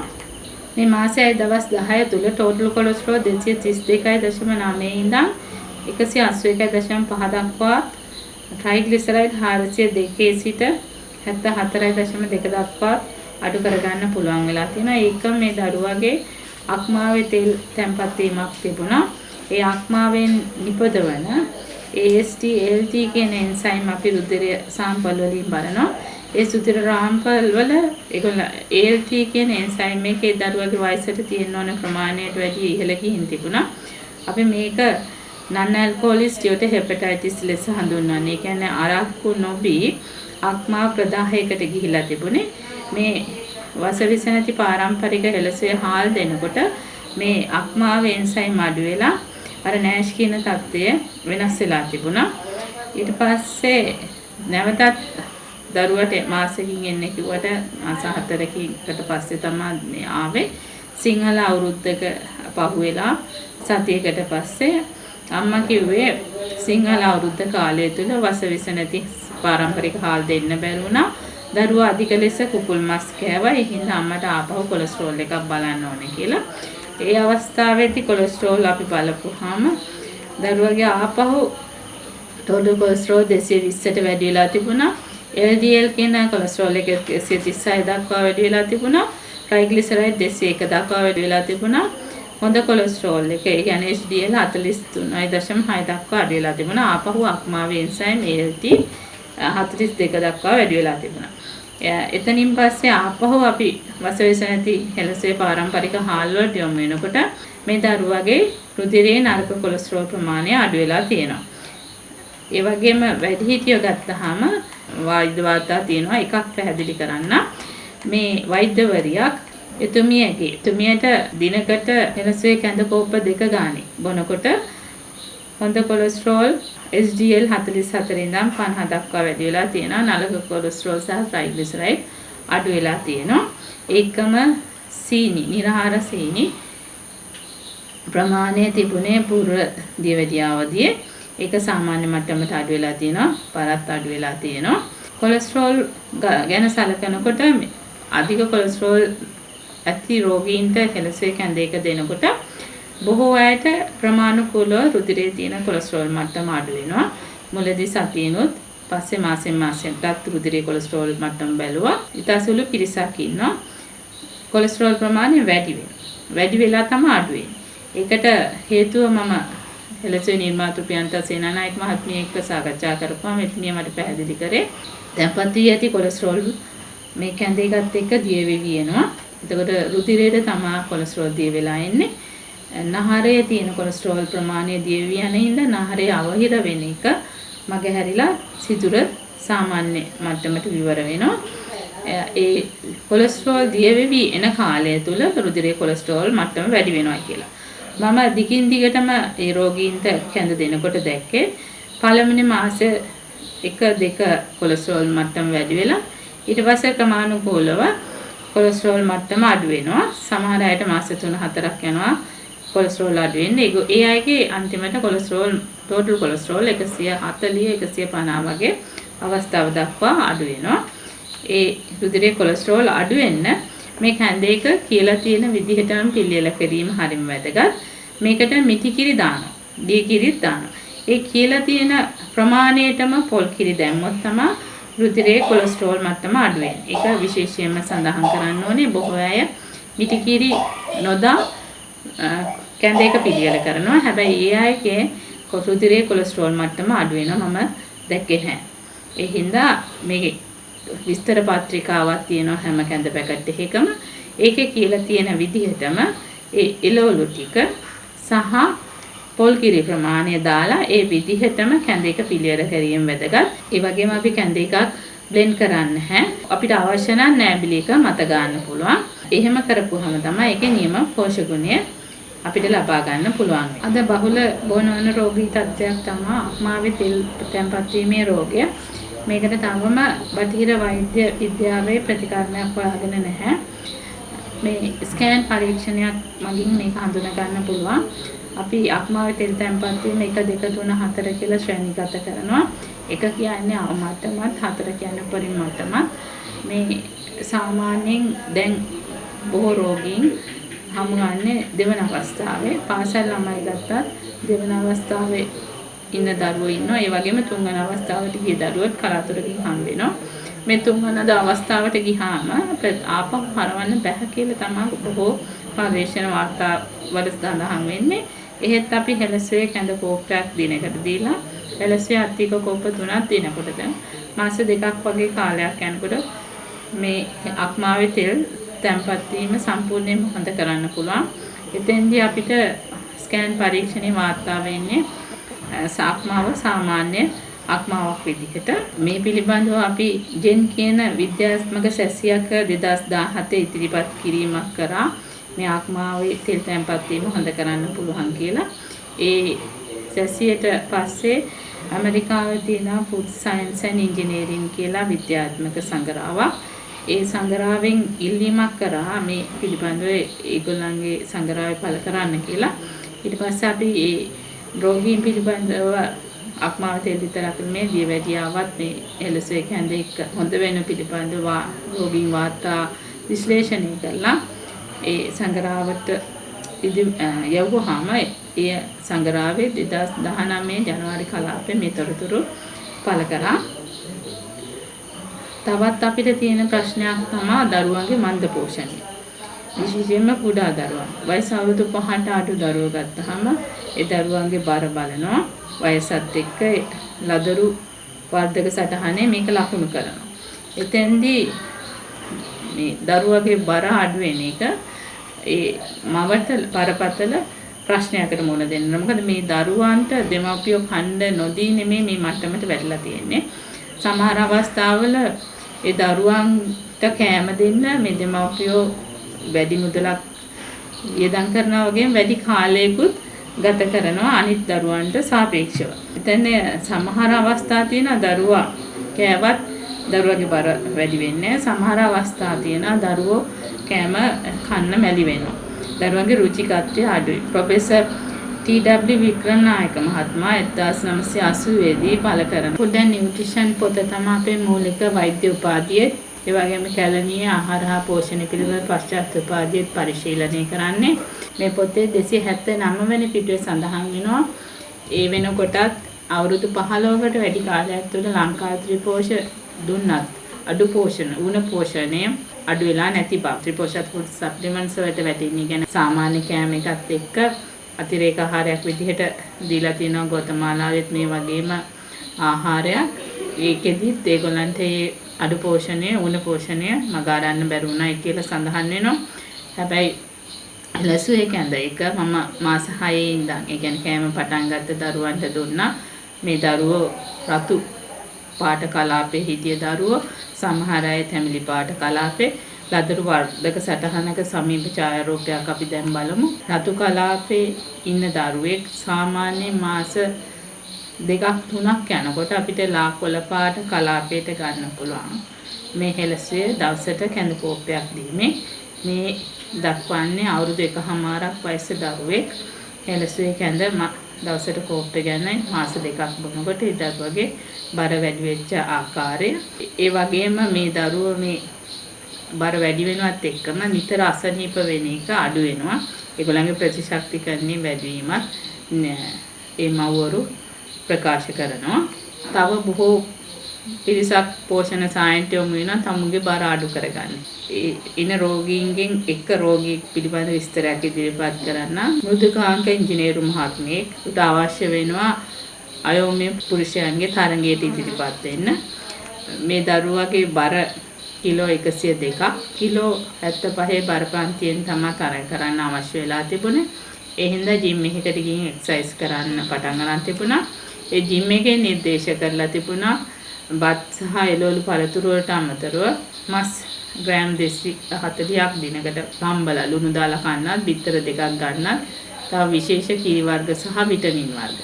මේ මාසයේ දවස් 10 තුල ටෝටල් කොලෙස්ටරෝල් 232.9 ඉඳන් 181.5 දක්වා ට්‍රයිග්ලිසරයිඩ් 402 සිට 74.2 දක්වා අඩු කරගන්න පුළුවන් වෙලා තියෙනවා. ඒක මේ දරුවගේ අක්මාවේ තෙල් තැම්පත් වීමක් තිබුණා. ඒ අක්මාවෙන් නිපදවන AST ALT කියන එන්සයිම් අපි රුධිර සාම්පල් වලින් බලනවා. ඒ රුධිර සාම්පල් වල ඒගොල්ල ALT කියන එන්සයිම් එකේ දරුවගේ වයසට තියෙන ඕන ප්‍රමාණයට වැඩි ඉහළ ගිහින් තිබුණා. අපි මේක non alcoholic steatohepatitis ලෙස හඳුන්වන්නේ. ඒ කියන්නේ අරක්කු නොබී අක්මා ප්‍රදාහයකට ගිහිලා තිබුණේ. මේ වසවිස නැති පාරම්පරික හෙළසුවේ හාල් දෙනකොට මේ අක්මාවේ එන්සයිම් අඩු වෙලා අර නෑෂ් කියන තත්ත්වය වෙනස් වෙලා තිබුණා. ඊට පස්සේ නැවතත් දරුවට මාසෙකින් එන්නේ කිව්වට මාස 4කින් පස්සේ තමයි මේ ආවේ. සිංහල අවුරුද්දක පහුවෙලා සතියකට පස්සේ අම්මා කිව්වේ සිංහල අවුරුද්ද කාලය තුල වසවිස නැති පාරම්පරික හාල් දෙන්න බැරි වුණා. දරුවා අධික ලෙස කුකුල් මස් කෑවා. ඒ හින්දා අම්මට ආපහු කොලෙස්ටරෝල් එකක් බලන්න ඕනේ කියලා. ඒ අවස්ථාවේදී කොලෙස්ටරෝල් අපි බලපුවාම දරුවගේ ආපහු ටෝටල් කොලෙස්ටරෝල් 220ට වැඩි වෙලා තිබුණා. LDL කියන කොලෙස්ටරෝල් එක 136 දක්වා වැඩි වෙලා තිබුණා. ට්‍රයිග්ලිසරයිඩ් 201 දක්වා වැඩි වෙලා තිබුණා. හොඳ කොලෙස්ටරෝල් එක ඒ කියන්නේ HDL 43.6 දක්වා අඩු වෙලා තිබුණා. ආපහු අක්මාවේ එන්සයිම් ALT 42 දක්වා වැඩි වෙලා තිබුණා. එතනින් පස්සේ ආපහු අපි වසවිස නැති හෙළසුවේ පාරම්පරික හාල් වලට යොමු වෙනකොට මේ දරුවගේ රුධිරයේ නරක කොලෙස්ටරෝල් ප්‍රමාණය අඩු වෙලා තියෙනවා. ඒ වගේම වැඩිහිටියෝ ගත්තාම වෛද්‍ය වාර්තා තියෙනවා එකක් පැහැදිලි කරන්න. මේ වෛද්‍යවරියක් එතුමියට දිනකට හෙළසුවේ කැඳ කෝප්ප 2 ගානේ බොනකොට හොඳ කොලෙස්ටරෝල් HDL 44 ඉඳන් 50 දක්වා වැඩි වෙලා තියෙනවා. නලක කොලෙස්ටරෝල් සහ ට්‍රයිග්ලිසරයිඩ් අඩු වෙලා තියෙනවා. ඒකම සීනි, නිරහාර සීනි ප්‍රමාණය තිබුණේ පූර්ව දියවැඩියාවදී. ඒක සාමාන්‍ය මට්ටමට අඩු වෙලා තියෙනවා. පරත් අඩු වෙලා තියෙනවා. කොලෙස්ටරෝල් ගැන සැලකනකොට අධික කොලෙස්ටරෝල් ඇති රෝගීන්ට හෙළසුවේ කැඳ එක දෙනකොට බොහෝ අයට ප්‍රමාණිකූලව රුධිරයේ තියෙන කොලෙස්ටරෝල් මට්ටම අඩු වෙනවා. මුලදී සතියනොත් පස්සේ මාසෙන් රුධිරයේ කොලෙස්ටරෝල් මට්ටම බැලුවා. ඊටසුළු පිරිසක් ඉන්නවා. කොලෙස්ටරෝල් ප්‍රමාණය වැඩි වෙනවා. වැඩි වෙලා තමයි අඩු වෙන්නේ. ඒකට හේතුව මම හෙළසුවේ නිර්මාතෘ ප්‍රියන්ත සේනානායක මහත්මිය එක්ක සාකච්ඡා කරපුවා. මෙතුමිය මට පැහැදිලි කරේ දැන්පත් වී ඇති කොලෙස්ටරෝල් මේ කැඳේකත් එක්ක දිය වෙවි යනවා. එතකොට රුධිරයේ තමයි කොලෙස්ටරෝල් දිය වෙලා එන්නේ. නහරයේ තියෙන කොලෙස්ටරෝල් ප්‍රමාණය දියවි යන හින්දා නහරේ අවහිර වෙන එක මගහැරිලා සිදුර සාමාන්‍ය මට්ටමට විවර වෙනවා. ඒ කොලෙස්ටරෝල් දියවි එන කාලය තුල රුධිරයේ කොලෙස්ටරෝල් මට්ටම වැඩි වෙනවා කියලා. මම දිගින් දිගටම ඒ රෝගීන්ට කැඳ දෙනකොට දැක්කේ පළවෙනි මාසෙ 1-2 කොලෙස්ටරෝල් මට්ටම වැඩි වෙලා ඊට පස්සේ ක්‍රමානුකූලව කොලෙස්ටරෝල් මට්ටම අඩු වෙනවා. සමහර අයට මාස 3-4ක් යනවා කොලෙස්ටරෝල් අඩු වෙන්නේ. ඒ අයගේ අන්තිමට කොලෙස්ටරෝල් ටෝටල් කොලෙස්ටරෝල් 140-150 වගේ අවස්ථාව දක්වා අඩු වෙනවා. ඒ රුධිරයේ කොලෙස්ටරෝල් අඩු වෙන්න මේ කැඳේක කියලා තියෙන විදිහටම පිළියෙල කිරීම හරිම වැදගත්. මේකට මිටි කිරි දානවා. දී කිරිත් දානවා. ඒ කියලා තියෙන ප්‍රමාණයටම පොල් කිරි දැම්මොත් තමයි රුධිරයේ කොලෙස්ටරෝල් මට්ටම අඩු වෙන්නේ. ඒක විශේෂයෙන්ම සඳහන් කරන්න ඕනේ. බොහෝ අය මිටි කිරි නොදා කැඳේක පිළියෙල කරනවා. හැබැයි ඒ අයගේ රුධිරයේ කොලෙස්ටරෝල් මට්ටම අඩු වෙනවා මම දැක්කේ නැහැ. ඒ හින්දා මේ විස්තර පත්‍රිකාවක් තියෙනවා හැම කැඳ පැකට් එකකම. ඒකේ කියලා තියෙන විදිහටම ඒ එළවලු ටික සහ පොල් කිරි ප්‍රමාණය දාලා ඒ විදිහටම කැඳේක පිළියෙල කිරීම වැදගත්. ඒ වගේම අපි කැඳ එකක් බ්ලෙන්ඩ් කරන්නේ නැහැ. අපිට අවශ්‍ය නම් නෑබිලි එක මත ගන්න පුළුවන්. එහෙම කරපුවාම තමයි ඒකේ නියම පෝෂක ගුණය අපිට ලබා ගන්න පුළුවන්. අද බහුල බොනවන රෝගී තත්ත්වයක් තමයි අක්මාවේ තෙල් තැන්පත් වීමේ රෝගය. මේකට තවම බටහිර වෛද්‍ය විද්‍යාවේ ප්‍රතිකර්මයක් හොයාගෙන නැහැ. මේ ස්කෑන් පරීක්ෂණයක් මගින් මේක හඳුනා ගන්න පුළුවන්. අපි අක්මාවේ තෙල් තැන්පත් වීම 1 2 3 4 කියලා ශ්‍රේණිගත කරනවා. 1 කියන්නේ අවම මට්ටමත්, 4 කියන්නේ උපරිම මට්ටමත්. මේ සාමාන්‍යයෙන් දැන් බොහෝ රෝගීන් හමුවන්නේ දෙවන අවස්ථාවේ. පාසල් ළමයි ගත්තත් දෙවන අවස්ථාවේ ඉන්න දරුවෝ ඉන්නවා. ඒ වගේම තුන්වන අවස්ථාවට ගිය දරුවෝත් කලාතුරකින් හම් වෙනවා. මේ තුන්වන අවස්ථාවට ගියාම ආපහු හරවන්න බැහැ කියලා තමයි බොහෝ පරීක්ෂණ වාර්තා වල සඳහන් වෙන්නේ. එහෙත් අපි හෙළසුවේ කැඳ කෝප්පයක් දිනකට දීලා හෙළසුවේ අධික කෝප්ප 3ක් දිනකොට මාස 2ක් වගේ කාලයක් යනකොට මේ අක්මාවේ තෙල් තැන්පත් වීම සම්පූර්ණයෙන්ම හොඳ කරන්න පුළුවන්. එතෙන්දී අපිට ස්කෑන් පරීක්ෂණේ වාර්තා වෙන්නේ අක්මාව සාමාන්‍ය අක්මාවක් විදිහට. මේ පිළිබඳව අපි ජෙන් කියන විද්‍යාත්මක සැසියක් 2017 ඉදිරිපත් කිරීමක් කරා. මේ අක්මාවේ තෙල් තැන්පත් වීම හොඳ කරන්න පුළුවන් කියලා. ඒ සැසියට පස්සේ ඇමරිකාවේ තියෙන ෆුඩ් සයන්ස් ඇන්ඩ් ඉන්ජිනියරින් කියලා විද්‍යාත්මක සංග්‍රහාවක්. ඒ සංග්‍රහයෙන් ඉල්ලීමක් කරා මේ පිළිබඳව ඒගොල්ලන්ගේ සංග්‍රහය පළ කරන්න කියලා. ඊට පස්සේ අපි ඒ රෝගීන් පිළිබඳව අක්මාව තෙල් විතරක් නෙමෙයි දියවැඩියාවත් මේ හෙළසුවේ කැඳේ හොඳ වෙන පිළිබඳව රෝගීන් වාර්තා විශ්ලේෂණය කළා. ඒ සංග්‍රහවට යවුවාම ඒ සංග්‍රහයේ 2019 ජනවාරි කලාපයේ මේ තොරතුරු පළ කරා. තවත් අපිට තියෙන ප්‍රශ්නයක් තමයි දරුවන්ගේ මන්ද පෝෂණය. විශේෂයෙන්ම කුඩා දරුවන් වයස අවුරුදු 5ට අඩු දරුවෝ ගත්තාම ඒ දරුවන්ගේ බර බලනවා වයසත් එක්ක ලදරු වර්ධක සටහනේ මේක ලකුණු කරනවා. එතෙන්දී මේ දරුවගේ බර අඩු වෙන එක ඒ මවට බරපතල ප්‍රශ්නයකට මුහුණ දෙන්න. මොකද මේ දරුවන්ට දෙමාපියෝ ඛණ්ඩ නොදී නෙමෙයි මේ මට්ටමට වැටලා තියෙන්නේ. සමහර අවස්ථාවල ඒ දරුවන්ට කෑම දෙන්න මේ දෙමාපියෝ වැඩි මුදලක් වියදම් කරනවා වගේම වැඩි කාලයකුත් ගත කරනවා අනිත් දරුවන්ට සාපේක්ෂව. එතන සමහර අවස්ථා තියෙනවා දරුවා කෑවත් දරුවගේ බර වැඩි වෙන්නේ. සමහර අවස්ථා තියෙනවා දරුවෝ කෑම කන්න මැලි වෙනවා. දරුවන්ගේ රුචිකත්වය අඩුයි. ප්‍රොෆෙසර් ටී.ඩබ්ලිව්. වික්‍රමනායක මහත්මයා 1980 දී පළ කරන ෆුඩ් ඇන්ඩ් නියුට්‍රිෂන් පොත තමයි අපේ මූලික වෛද්‍ය උපාධියේ ඒ වගේම කැලණියේ ආහාර හා පෝෂණ පිළිබඳ පශ්චාත් උපාධියත් පරිශීලනය කරන්නේ. මේ පොතේ 279 වෙනි පිටුවේ සඳහන් වෙනවා ඒ වෙනකොටත් අවුරුදු 15කට වැඩි කාලයක් තුළ ලංකාවේ ත්‍රිපෝෂ දුන්නත් අඩු පෝෂණ උණ පෝෂණය අඩු වෙලා නැති බව. ත්‍රිපෝෂක ෆුඩ් සප්ලිමන්ට්ස් වලට වැටෙන්නේ ගැන සාමාන්‍ය කෑම එකත් එක්ක අතිරේක ආහාරයක් විදිහට දීලා තිනවා ගෝතමාලාවෙත් මේ වගේම ආහාරයක්. ඒකෙදිත් ඒගොල්ලන්ට අඩු පෝෂණය උණ පෝෂණය මගාරන්න බැරි වුණායි කියලා සඳහන් වෙනවා. හැබැයි ලැසුවේ කැඳ එක මම මාස 6 ඉඳන් ඒ කියන්නේ කෑම පටන් ගත්ත දරුවන්ට දුන්නා. මේ දරුවෝ රතු පාට කලාපේ හිටිය දරුවෝ සමහර අය තැඹිලි පාට කලාපේ ලදරු වර්ධක සටහනක සමීප ඡායාරූපයක් අපි දැන් බලමු. රතු කලාපේ ඉන්න දරුවෙක් සාමාන්‍ය මාස 2-3ක් යනකොට අපිට ලා කොළ පාට කලාපයට ගන්න පුළුවන්. මේ හෙළසුවේ දවසට කැඳ කෝප්පයක් දීමේ මේ දක්වන්නේ අවුරුදු 1කමාරක් වයස දරුවෙක් හෙළසුවේ කැඳ දවසට කෝප්ප ගන්නයි මාස 2ක් බොනකොට ඒ දරුවගේ බර වැඩි වෙච්ච ආකාරය. ඒ වගේම මේ දරුවෝ මේ බර වැඩි වෙනවත් එක්කම නිතර අසනීප වෙන එක අඩු වෙනවා. ඒගොල්ලන්ගේ ප්‍රතිශක්තිකරණය වැඩි වීමත් ඒ මව්වරු ප්‍රකාශ කරනවා. තව බොහෝ පිරිසක් පෝෂණ සායන්ට යොමු වෙනවා තමුන්ගේ බර අඩු කරගන්න. ඉන රෝගීන්ගෙන් එක රෝගියෙක් පිළිබඳ විස්තරයක් ඉදිරිපත් කරන්න මෘදුකාංක ඉංජිනේරු මහත්මයෙක් උට අවශ්‍ය වෙනවා අයෝමය පුරුෂයන්ගේ තරඟයට ඉදිරිපත් වෙන්න. මේ දරුවගේ බර කිලෝ 102ක් කිලෝ 75 බර පන්තියෙන් තමයි තරඟ කරන්න අවශ්‍ය වෙලා තිබුණේ. ඒ හින්දා ජිම් එකකට ගිහින් එක්සර්සයිස් කරන්න පටන් ගන්න තිබුණා. ඒ ජිම් එකේ නිර්දේශ කරලා තිබුණා බත් සහ එළවලු පළතුරු වලට අමතරව මස් ග්‍රෑම් 240ක් දිනකට සම්බලා ලුණු දාලා කන්නත් බිත්තර 2ක් ගන්නත් තව විශේෂ කිරි වර්ග සහ විටමින් වර්ග.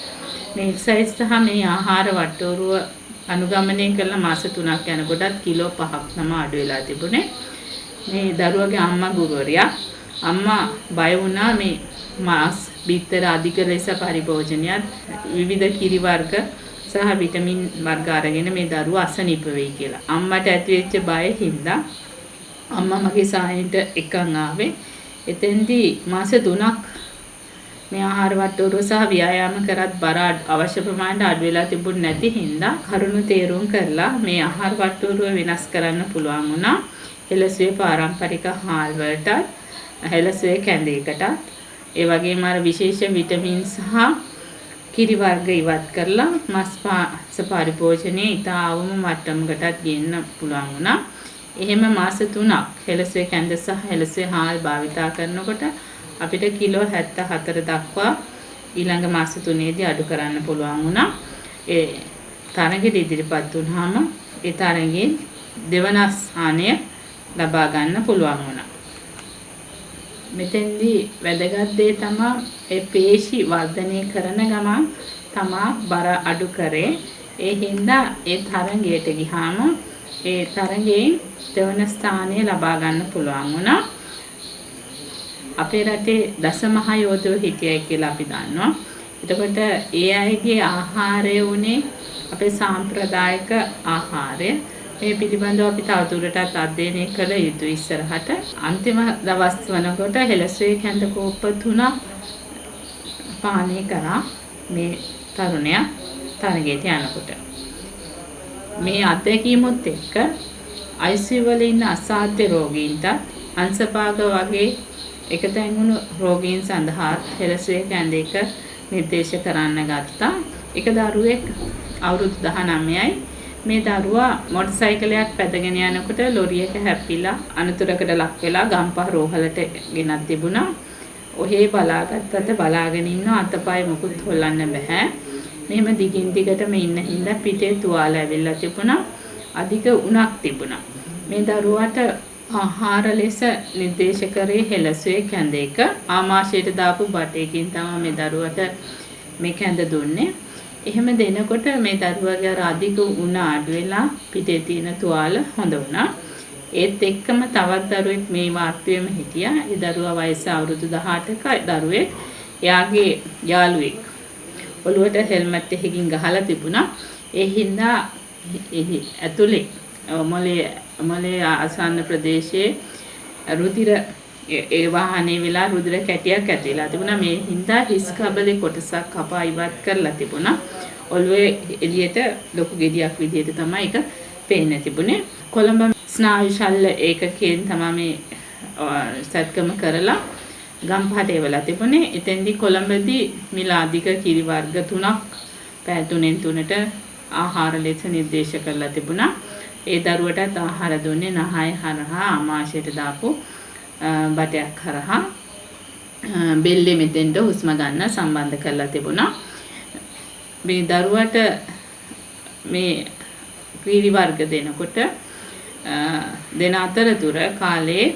මේ එක්සර්සයිස් සහ මේ ආහාර වට්ටෝරුව අනුගමනය කළ මාස 3ක් යනකොටත් කිලෝ 5ක් තමයි අඩු වෙලා තිබුණේ. මේ දරුවගේ අම්මා ගුරුවරියා අම්මා බය වුණා මේ මාස් බිත්තර අධික ලෙස පරිභෝජනයත් විවිධ කිරි වර්ග සහ විටමින් වර්ග අරගෙන මේ දරුවා අසනීප වෙයි කියලා. අම්මට ඇති වෙච්ච බය හින්දා අම්මා මගේ සායනට එකන් ආවේ. එතෙන්දී මාස 3ක් මේ ආහාර වට්ටෝරුව සහ ව්‍යායාම කරත් බර අවශ්‍ය ප්‍රමාණයට අඩු වෙලා තිබුණ නැති හින්දා කරුණු තේරුම් කරලා මේ ආහාර වට්ටෝරුව වෙනස් කරන්න පුළුවන් වුණා. හෙළසුවේ පාරම්පරික හාල් වලට හෙළසුවේ කැඳයකට ඒ වගේම අර විශේෂ විටමින් සහ කිරි වර්ග ඉවත් කරලා මස් පාස පරිභෝජනයේ ඉතා අවම මට්ටමකටත් ගෙන්න පුළුවන් වුණා. එහෙම මාස 3ක් හෙළසුවේ කැඳ සහ හෙළසුවේ හාල් භාවිතා කරනකොට අපිට කිලෝ 74 දක්වා ඊළඟ මාස 3ේදී අඩු කරන්න පුළුවන් වුණා. ඒ තරඟෙට ඉදිරිපත් වුණාම ඒ තරඟෙන් දෙවන ස්ථානය ලබා ගන්න පුළුවන් වුණා. මෙතෙන්දී වැදගත් දේ තමයි ඒ පේශි වර්ධනය කරන ගමන් තමා බර අඩු කරේ. ඒ හින්දා ඒ තරඟයට ගියාම ඒ තරඟයෙන් දෙවන ස්ථානය ලබා ගන්න පුළුවන් වුණා. අපේ රටේ දසමහ යෝධයෝ හිටියයි කියලා අපි දන්නවා. එතකොට ඒ අයගේ ආහාරය උනේ අපේ සාම්ප්‍රදායික ආහාරය. මේ පිළිබඳව අපි තවදුරටත් අධ්‍යයනය කළ යුතුයි ඉස්සරහට. අන්තිම දවස් වනකොට හෙළසුවේ කැඳ කෝප්ප 3ක් පානය කරා මේ තරුණයා තරඟයට යනකොට. මේ අත්දැකීමත් එක්ක ICU වල ඉන්න අසාධ්‍ය රෝගීන්ට අංශපාග වගේ එකතෙන් වුණු රෝගීන් සඳහා හෙළසුවේ කැඳේක නිර්දේශ කරන්න ගත්තා. එක දරුවෙක් අවුරුදු 19යි. මේ දරුවා මොටර් සයිකලයක් පැදගෙන යනකොට ලොරියක හැප්පිලා අනතුරකට ලක් වෙලා ගම්පහ රෝහලට ගෙනත් තිබුණා. ඔහේ බලාගත්තට බලාගෙන ඉන්න අතපය මුකුත් හොල්ලන්න බෑ. මෙහෙම දිගින් දිගටම ඉන්න හින්දා පිටේ තුවාල ඇවිල්ලා තිබුණා. අධික උණක් තිබුණා. මේ දරුවාට ආහාර ලෙස නිර්දේශ කරේ හෙළසුවේ කැඳේක. ආමාශයට දාපු බටේකින් තමයි මේ දරුවට මේ කැඳ දුන්නේ. එහෙම දෙනකොට මේ දරුවාගේ අර අධික උණ අඩු වෙලා පිටේ තියෙන තුවාල හොඳ වුණා. ඒත් එක්කම තවත් දරුවෙක් මේ වාර්තුවේම හිටියා. ඒ දරුවා වයස අවුරුදු 18ක දරුවෙක්. එයාගේ යාළුවෙක් ඔළුවට හෙල්මට් එකකින් ගහලා තිබුණා. ඒ හින්දා ඇතුලේ මොලේ ආසන්න ප්‍රදේශයේ රුධිර ඒ වාහනේ වෙලා රුධිර කැටියක් ඇතිලා තිබුණා. මේ හින්දා හිස් කබලේ කොටසක් කපා ඉවත් කරලා තිබුණා. ඔළුවේ එළියට ලොකු ගෙඩියක් විදිහට තමයි ඒක පේන්න තිබුණේ. කොළඹ ස්නායු ශල්‍ය ඒකකයෙන් තමයි මේ සත්කම කරලා ගම්පහට එවලා තිබුණේ. එතෙන්දී කොළඹදී මිල අධික කිරි වර්ග 3ක් පැය 3න් 3ට ආහාර ලෙස නිර්දේශ කරලා තිබුණා. ඒ දරුවටත් ආහාර දුන්නේ නහය හරහා ආමාශයට දාපු බටයක් හරහා බෙල්ලේ මෙතෙන්ට හුස්ම ගන්න සම්බන්ධ කරලා තිබුණා. මේ දරුවට මේ කිරි වර්ග දෙනකොට දෙන අතරතුර කාලේ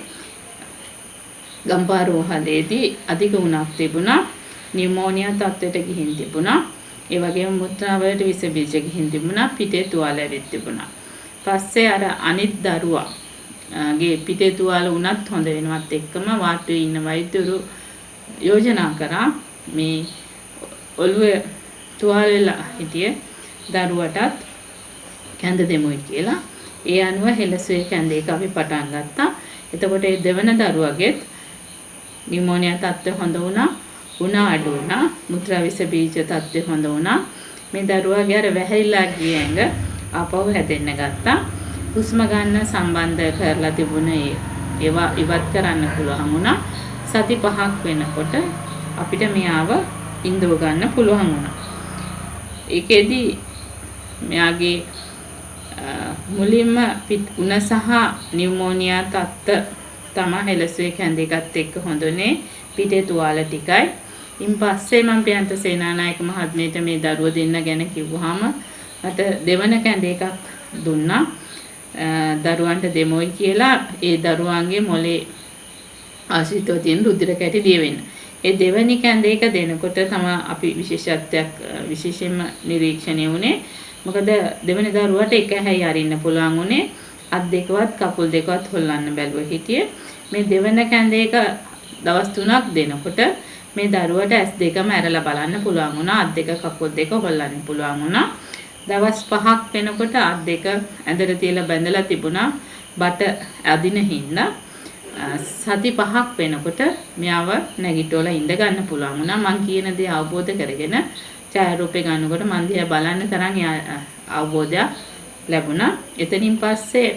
ගම්පහ රෝහලේදී අධික උණක් තිබුණා. නියුමෝනියා තත්ත්වයට ගිහින් තිබුණා. ඒ වගේම මුත්‍රාවලට විස බීජ ගිහින් තිබුණා. පිටේ තුවාල ඇවිත් තිබුණා. පස්සේ අර අනිත් දරුවාගේ පිටේ තුවාල උනත් හොඳ වෙනවත් එක්කම වාට්ටුවේ ඉන්න වෛද්‍යවරු යෝජනා කරා මේ ඔළුවේ තුවාල වෙලා හිටිය දරුවටත් කැඳ දෙමුයි කියලා. ඒ අනුව හෙළසුවේ කැඳේක අපි පටන් ගත්තා. එතකොට ඒ දෙවන දරුවගෙත් නියුමෝනියා තත්ත්වය හොඳ වුණා. උණ අඩු වුණා. මුත්‍රා විස බීජ තත්ත්වය හොඳ වුණා. මේ දරුවාගේ අර වැහැරිලා ගිය ඇඟ ආපහු හැදෙන්න ගත්තා. හුස්ම ගන්න සම්බන්ධ කරලා තිබුණේ ඒවා ඉවත් කරන්න පුළුවන් වුණා. සති 5ක් වෙනකොට අපිට මෙයාව ඉඳව ගන්න පුළුවන් වුණා. ඒකෙදී මෙයාගේ මුලින්ම උණ සහ නියුමෝනියා තත්ත්ව තමයි හෙළසුවේ කැඳේකත් එක්ක හොඳුනේ. පිටේ තුවාල ටිකයි. ඉන් පස්සේ මම ප්‍රියන්ත සේනානායක මහත්මියට මේ දරුව දෙන්න ගැන කිව්වහම මට දෙවන කැඳේකක් දුන්නා. දරුවන්ට දෙමොයි කියලා ඒ දරුවන්ගේ මොලේ ආශ්‍රිතව තියෙන රුධිර කැටි දිය වෙන්න. ඒ දෙවැනි කැඳේක දෙනකොට තමයි අපි විශේෂයෙන්ම නිරීක්ෂණය වුණේ. මොකද දෙවෙනි දරුවට එක හැයි අරින්න පුළුවන් උනේ. අත් දෙකවත් කකුල් දෙකවත් හොල්ලන්න බැලුව හිටියේ. මේ දෙවන කැඳේක දවස් 3ක් දෙනකොට මේ දරුවට ඇස් දෙකම ඇරලා බලන්න පුළුවන් වුණා. අත් දෙක කකුල් දෙක හොල්ලන්න පුළුවන් වුණා. දවස් 5ක් වෙනකොට අත් දෙක ඇඳට තියලා බැඳලා තිබුණා. බට අදින හින්දා සති 5ක් වෙනකොට මෙයාව නැගිටවලා ඉඳ ගන්න පුළුවන් වුණා. මං කියන දේ අවබෝධ කරගෙන ඡායාරූපේ ගන්නකොට මන් දිහා බලන්න තරම් අවබෝධයක් ලැබුණා. එතනින් පස්සේ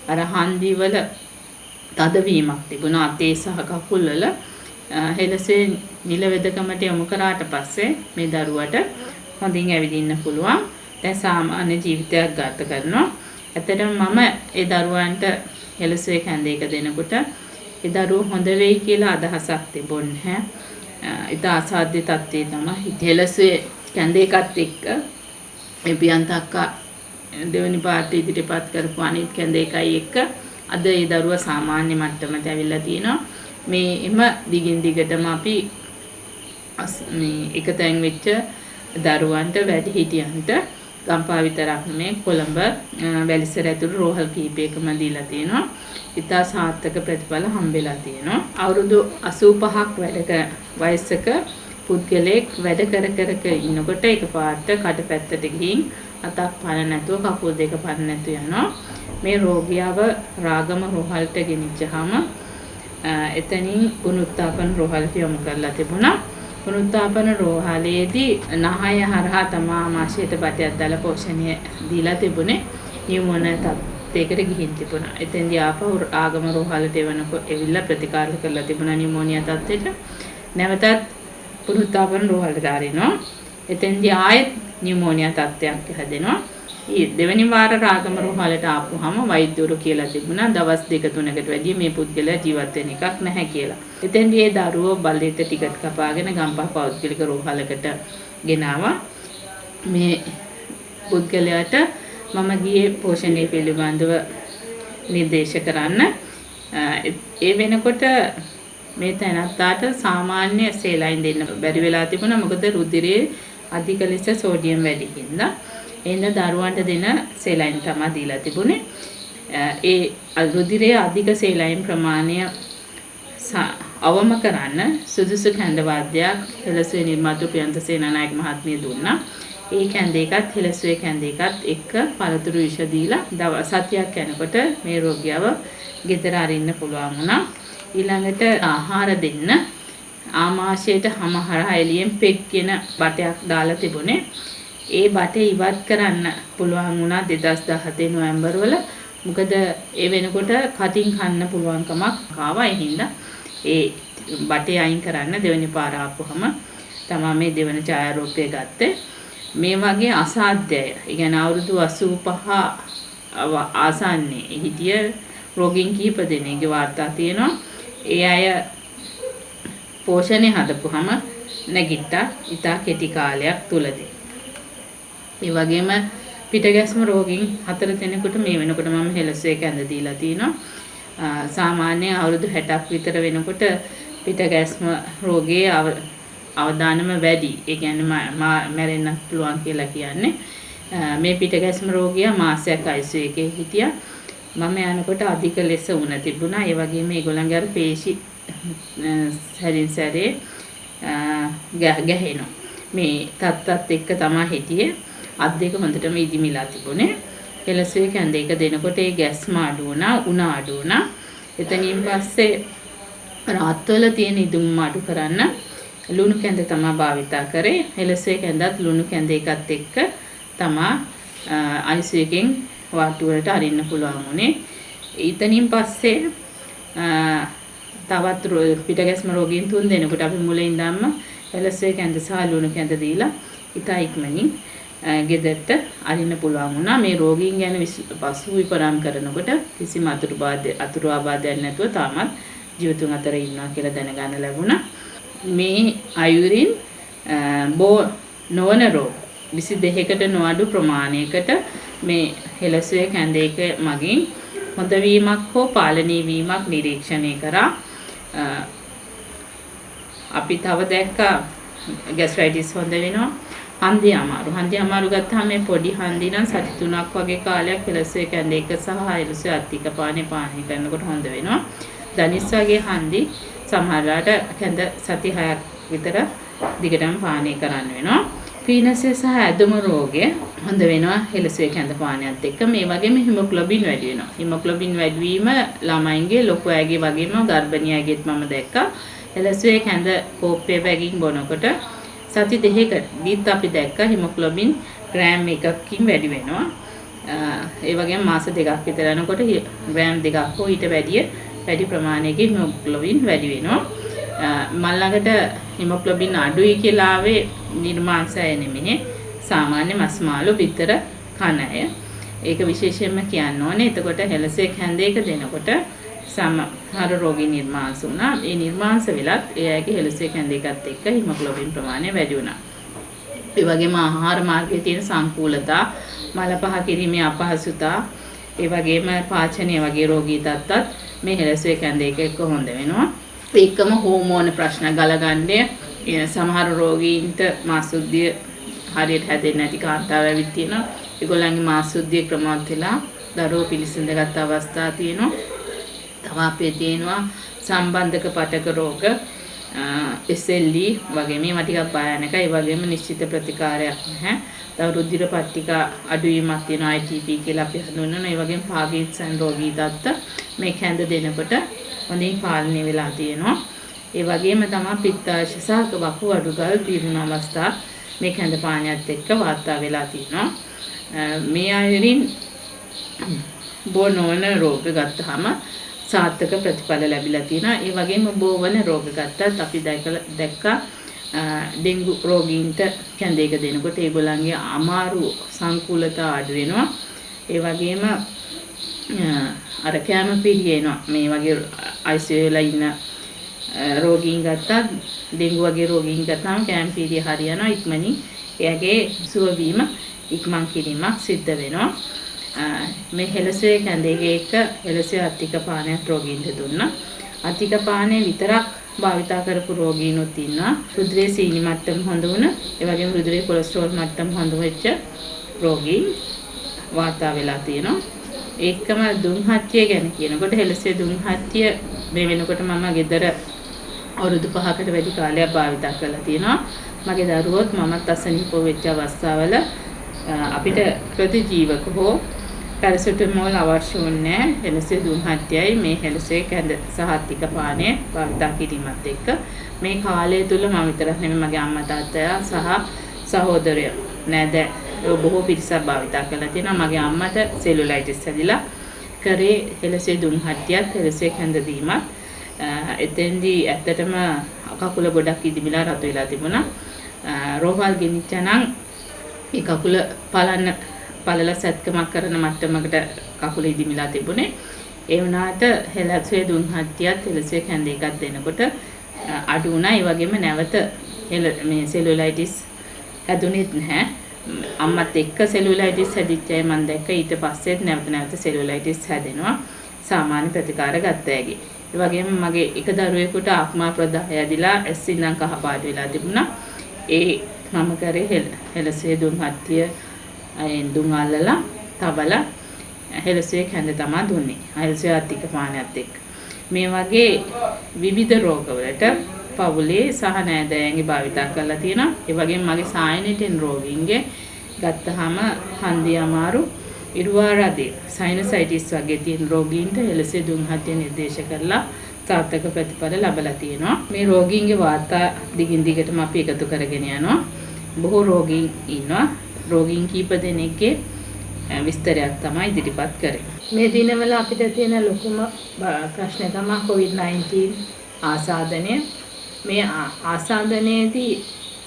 අර හන්දි වල තදවීමක් තිබුණා. අතේ සහ කකුල් වල හෙළසුවේ නිල වෙදකමට යොමු කරාට පස්සේ මේ දරුවට හොඳින් ඇවිදින්න පුළුවන්. දැන් සාමාන්‍ය ජීවිතයක් ගත කරනවා. ඇත්තටම මම ඒ දරුවන්ට හෙළසුවේ කැඳේක දෙනකොට ඒ දරුවෝ හොඳ වෙයි කියලා අදහසක් තිබුණේ නැහැ. ඊට අසාධ්‍ය තත්ත්වයේ තමයි හෙළසුවේ කැඳේකත් එක්ක මේ පියන්ත අක්කා දෙවෙනි පාර්ටි ඉදිරිපත් කරපු අනිත් කැඳේකයි එක්ක අද ඒ දරුවා සාමාන්‍ය මට්ටමට ඇවිල්ලා තියෙනවා. මේ එම දිගින් දිගටම අපි මේ එකතෙන් වෙච්ච දරුවන්ට වැඩිහිටියන්ට ගම්පහ විතරක් නෙමෙයි කොළඹ වැලිසර ඇතුළු රෝහල් කීපයකම දීලා තියෙනවා. ඉතා සාර්ථක ප්‍රතිඵල හම්බෙලා තියෙනවා. අවුරුදු 85ක් වයසක පුද්ගලයෙක් වැඩ කර ඉන්නකොට එකපාරට කඩපැත්තට ගිහින් අතක් පන නැතුව කකුල් දෙක පන නැතුව යනවා. මේ රෝගියාව රාගම රෝහලට ගෙනිච්චාම එතනින් පුනරුත්ථාපන රෝහලට යොමු කරලා තිබුණා. පුනරුත්ථාපන රෝහලේදී නහය හරහා තමා මාශයට බටයක් දාලා පෝෂණය දීලා තිබුණේ. නියුමෝනියා තත්යකට ගිහින් තිබුණා. එතෙන්දී ආපහු ආගම රෝහලට එවනකොට එවිල්ලා ප්‍රතිකාර කරලා තිබුණා නියුමෝනියා තත්ත්වයට. නැවතත් පුරුත්තාපන රෝහලට ආරිනවා. එතෙන්දී ආයෙත් නියුමෝනියා තත්ත්වයක් හැදෙනවා. ඊ දෙවෙනි වාර රාගම රෝහලට ආපුවාම වෛද්‍යවරු කියලා තිබුණා දවස් 2-3කට වැඩි මේ පුද්ගලයා ජීවත් වෙන්න එකක් නැහැ කියලා. එතෙන්දී ඒ දරුවෝ බලයට ටිකට් කපාගෙන ගම්පහ පෞද්ගලික රෝහලකට ගෙනාවා. මේ පුද්ගලයාට මම ගියේ පෝෂණය පිළිබඳව නිර්දේශ කරන්න. ඒ වෙනකොට මේ තැනත්තාට සාමාන්‍ය සේලයින් දෙන්න බැරි වෙලා තිබුණා. මොකද රුධිරයේ අධික ලෙස සෝඩියම් වැඩි හින්දා. එන්න දරුවන්ට දෙන සේලයින් තමයි දීලා තිබුණේ. ඒ රුධිරයේ අධික සේලයින් ප්‍රමාණය අවම කරන්න සුදුසු කැඳ වාද්‍යයක් හෙළසුවේ නිර්මාතෘ ප්‍රියන්ත සේනානායක මහත්මිය දුන්නා. ඒ කැඳ එකත් හෙළසුවේ කැඳ එකත් එක්ක පළතුරු විෂ දීලා දවස් 7ක් යනකොට මේ රෝගියව ගෙදර අරින්න පුළුවන් වුණා. ඊළඟට ආහාර දෙන්න ආමාශයට හමහරහා එළියෙන් පෙක් කියන බටයක් දාලා තිබුණේ. ඒ බටේ ඉවත් කරන්න පුළුවන් වුණා 2017 නොවැම්බර් වල. මොකද ඒ වෙනකොට කටින් කන්න පුළුවන් කමක් ආවා. ඒ හින්දා ඒ බටේ අයින් කරන්න දෙවෙනි පාර ආපුවම තමයි මේ දෙවෙනි ඡායාරූපය ගත්තේ. මේ වගේ අසාධ්‍යය. ඒ කියන්නේ අවුරුදු 85 ආසන්නයේ හිටිය රෝගීන් කිහිප දෙනෙක්ගේ වාර්තා තියෙනවා. ඒ අය පෝෂණය හදපුවම නැගිට්ටා ඉතා කෙටි කාලයක් තුලදී. ඒ වගේම පිටගැස්ම රෝගීන් 4 දෙනෙකුට මේ වෙනකොට මම හෙළසුවේ කැඳ දීලා තිනවා. සාමාන්‍ය අවුරුදු 60ක් විතර වෙනකොට පිටගැස්ම රෝගයේ අවදානම වැඩි. ඒ කියන්නේ මැරෙන්න පුළුවන් කියලා කියන්නේ. මේ පිටගැස්ම රෝගියා මාසයක් ICU එකේ හිටියා. මම යනකොට අධික ලෙස වුණ තිබුණා. ඒ වගේම ඒගොල්ලන්ගේ අර පේශි සැරින් සැරේ ගැහෙනවා. මේ තත්ත්වත් එක්ක තමයි හිටියේ. අත් දෙක හොඳටම ඉදිමිලා තිබුණේ. හෙළසුවේ කැඳ එක දෙනකොට ඒ ගැස්ම අඩු වුණා, උණ අඩු වුණා. එතනින් පස්සේ රාත්වල තියෙන ඉදුම් අඩු කරන්න ලුණු කැඳ තමයි භාවිතා කරේ. හෙළසුවේ කැඳත් ලුණු කැඳ එකත් එක්ක තමයි ICU එකෙන් වාට්ටු වලට අරින්න පුළුවන් වුණේ. ඊතනින් පස්සේ තවත් පිටගැස්ම රෝගීන් 3 දෙනෙකුට අපි මුලින් ඉඳන්ම හෙළසුවේ කැඳ සහ ලුණු කැඳ දීලා ඉතා ඉක්මනින් ගෙදරට අරින්න පුළුවන් වුණා. මේ රෝගීන් ගැන පසු විපරම් කරනකොට කිසිම අතුරු ආබාධයක් නැතුව තාමත් ජීවිතුන් අතර ඉන්නවා කියලා දැනගන්න ලැබුණා. මේ අයුරින් නොවන රෝග 22කට නොඅඩු ප්‍රමාණයකට මේ හෙළසුවේ කැඳ එක මගින් හොඳ වීමක් හෝ පාලනීය වීමක් නිරීක්ෂණය කරා. අපි තව දැක්කා ગેස්ට්‍රයිටිස් හොඳ වෙනවා. හන්දි අමාරු ගත්තාම මේ පොඩි හන්දි නම් සති 3ක් වගේ කාලයක් හෙළසුවේ කැඳ එක සහ හෙළසුවේ අධික පානේ පානය කරනකොට හොඳ වෙනවා. දනිස් වගේ හන්දි සමහරවිට කැඳ සති 6ක් විතර දිගටම පානය කරන්න වෙනවා. පීනසය සහ ඇදුම රෝගය හොඳ වෙනවා හෙළසුවේ කැඳ පානයත් එක්ක. මේ වගේම හිමොග්ලොබින් වැඩි වෙනවා. හිමොග්ලොබින් වැඩි වීම ළමයින්ගේ ලොකු අයගේ වගේම ගර්භණී අයගෙත් මම දැක්කා. හෙළසුවේ කැඳ කෝප්පේ බැගින් බොනකොට සති 2කදීත් අපි දැක්කා හිමොග්ලොබින් ග්‍රෑම් 1කින් වැඩි වෙනවා. ඒ වගේම මාස 2ක් විතර යනකොට ග්‍රෑම් 2ක් හෝ ඊට වැඩි ප්‍රමාණයකින් හිමොග්ලොබින් වැඩි වෙනවා. මල් ළඟට හිමොග්ලොබින් අඩුයි කියලා ආවේ නිර්මාංශය නෙමෙයි. සාමාන්‍ය මස් මාළු විතර කන අය. ඒක විශේෂයෙන්ම කියන්න ඕනේ. එතකොට හෙළසුවේ කැඳ එක දෙනකොට සමහර රෝගී නිර්මාංශ වුණා. ඒ නිර්මාංශ වෙලත් ඒ අයගේ හෙළසුවේ කැඳ එකත් එක්ක හිමොග්ලොබින් ප්‍රමාණය වැඩි වුණා. ඒ වගේම ආහාර මාර්ගයේ තියෙන සංකූලතා, මල පහ කිරීමේ අපහසුතා, ඒ වගේම පාචනය වගේ රෝගී තත්ත්වත් මේ හෙළසුවේ කැඳ එක එක්ක හොඳ වෙනවා. ඒකම හෝමෝන ප්‍රශ්න ගලගන්නේ සමහර රෝගීන්ට මාසුද්ධිය හරියට හැදෙන්නේ නැති කාන්තාව ඇවිත් තියෙනවා. ඒගොල්ලන්ගේ මාසුද්ධිය ක්‍රමවත් වෙලා දරුවෝ පිළිසිඳගත් අවස්ථා තියෙනවා. තව අපේ තියෙනවා සම්බන්ධක පටක රෝග, SLE වගේ මේවා ටිකක් භයානකයි. ඒ වගේම නිශ්චිත ප්‍රතිකාරයක් නැහැ. තව රුධිර පට්ටිකා අඩුවීමක් තියෙනවා, ITP කියලා අපි හඳුන්වනවා. ඒ වගේම පාකින්සන් රෝගී තත්ත්ව මේ කැඳ දෙනකොට හොඳින් පාලනය වෙලා තියෙනවා. ඒ වගේම තමයි පිත්තාශය සහ වකු අඩුගල් පිරුණු අවස්ථා මේ කැඳ පානයත් එක්ක වාර්තා වෙලා තියෙනවා. මේ අයුරින් බෝ නොවන රෝග ගත්තාම සාර්ථක ප්‍රතිඵල ලැබිලා තියෙනවා. ඒ වගේම බෝ වන රෝග ගත්තත් අපි දැක්කා ඩෙන්ගු රෝගීන්ට කැඳේක දෙනකොට ඒගොල්ලන්ගේ අමාරු සංකූලතා අඩු වෙනවා. ඒ වගේම අර කැම පිළියෙනවා. මේ වගේ ICU වල ඉන්න රෝගීන් ගත්තා ඩෙන්ගු වගේ රෝගීන් ගත්තාම කැම පිළිය හරියනවා ඉක්මනින්. එයාගේ සුව වීම ඉක්මන් කිරීමක් සිද්ධ වෙනවා. මේ හෙළසුවේ කැඳේගේ එක හෙළසුවේ අධික පානයක් රෝගීන්ට දුන්නා. අධික පානය විතරක් භාවිතා කරපු රෝගීනුත් ඉන්නවා. රුධිරයේ සීනි මට්ටම හොඳ වුණ, ඒ වගේම රුධිරයේ කොලෙස්ටරෝල් මට්ටම හොඳ වෙච්ච රෝගීන් වාර්තා වෙලා තියෙනවා. ඒකම දුම්හත්ය ගැන කියනකොට හෙළසුවේ දුම්හත්ය මේ වෙනකොට මම ගෙදර අවුරුදු 5කට වැඩි කාලයක් භාවිතා කරලා තියෙනවා. මගේ දරුවොත් මමත් අසනීප වෙච්ච අවස්ථාවල අපිට ප්‍රතිජීවක හෝ පැරසිටමෝල් අවශ්‍ය වුණේ හෙළසුවේ දුම්හත්යයි මේ හෙළසුවේ කැඳ සහ අධික පානය භාවිතා කිරීමත් එක්ක මේ කාලය තුල මම විතරක් නෙමෙයි මගේ අම්මා තාත්තා සහ සහෝදරයෝ නේද බොහෝ පිරිසක් භාවිතා කරලා තියෙනවා. මගේ අම්මට සෙලුලයිටිස් හැදිලා කරේ හෙළසුවේ දුම්හත්යත් හෙළසුවේ කැඳ දීමත් එතෙන්දී ඇත්තටම කකුල ගොඩක් ඉදිමිලා රතු වෙලා තිබුණා. රෝහල් ගෙනිච්චා නම් ඒ කකුල පළල සැත්කමක් කරන මට්ටමකට කකුල ඉදිමිලා තිබුණේ. ඒ වුණාට හෙළසුවේ දුම්හත්යත් හෙළසුවේ කැඳ එකක් දෙනකොට අඩු වුණා. ඒ වගේම නැවත මේ සෙලුලයිටිස් හැදුනෙත් නැහැ. අම්මත් එක්ක සෙලුලයිටිස් හැදිච්ච අය මම දැක්ක. ඊට පස්සෙත් නැවත සෙලුලයිටිස් හැදෙනවා. සාමාන්‍ය ප්‍රතිකාර ගත්ත හැකි. ඒ වගේම මගේ එක දරුවෙකුට ආත්මා ප්‍රදාහය ඇදිලා ඇස් ඉඳන් කහපාට වෙලා තිබුණා. ඒ මම කරේ හෙළසුවේ දුම්හත්ය දුම් අල්ලලා තබලා හෙළසුවේ කැඳ තමයි දුන්නේ. හෙළසුවේ අධික පානයත් එක්ක. මේ වගේ විවිධ රෝගවලට පවුලේ සහ නෑදෑයන්ගේ භාවිතා කරලා තියෙනවා. ඒ වගේම මගේ සායනිටින් රෝගීන්ගේ ගත්තාම හන්දිය අමාරු ඉරුවාරදේ සයිනසයිටිස් වගේ තියෙන රෝගීන්ට හෙළසුවේ දුම්හත්ය නිර්දේශ කරලා සාර්ථක ප්‍රතිඵල ලැබලා තියෙනවා. මේ රෝගීන්ගේ වාර්තා දිගින් දිගටම අපි එකතු කරගෙන යනවා. බොහෝ රෝගීන් ඉන්නවා. රෝගීන් කීප දෙනෙක්ගේ විස්තරයක් තමයි ඉදිරිපත් කරේ. මේ දිනවල අපිට තියෙන ලොකුම ප්‍රශ්නේ තමයි COVID-19 ආසාදනය. මේ ආසාදනයේදී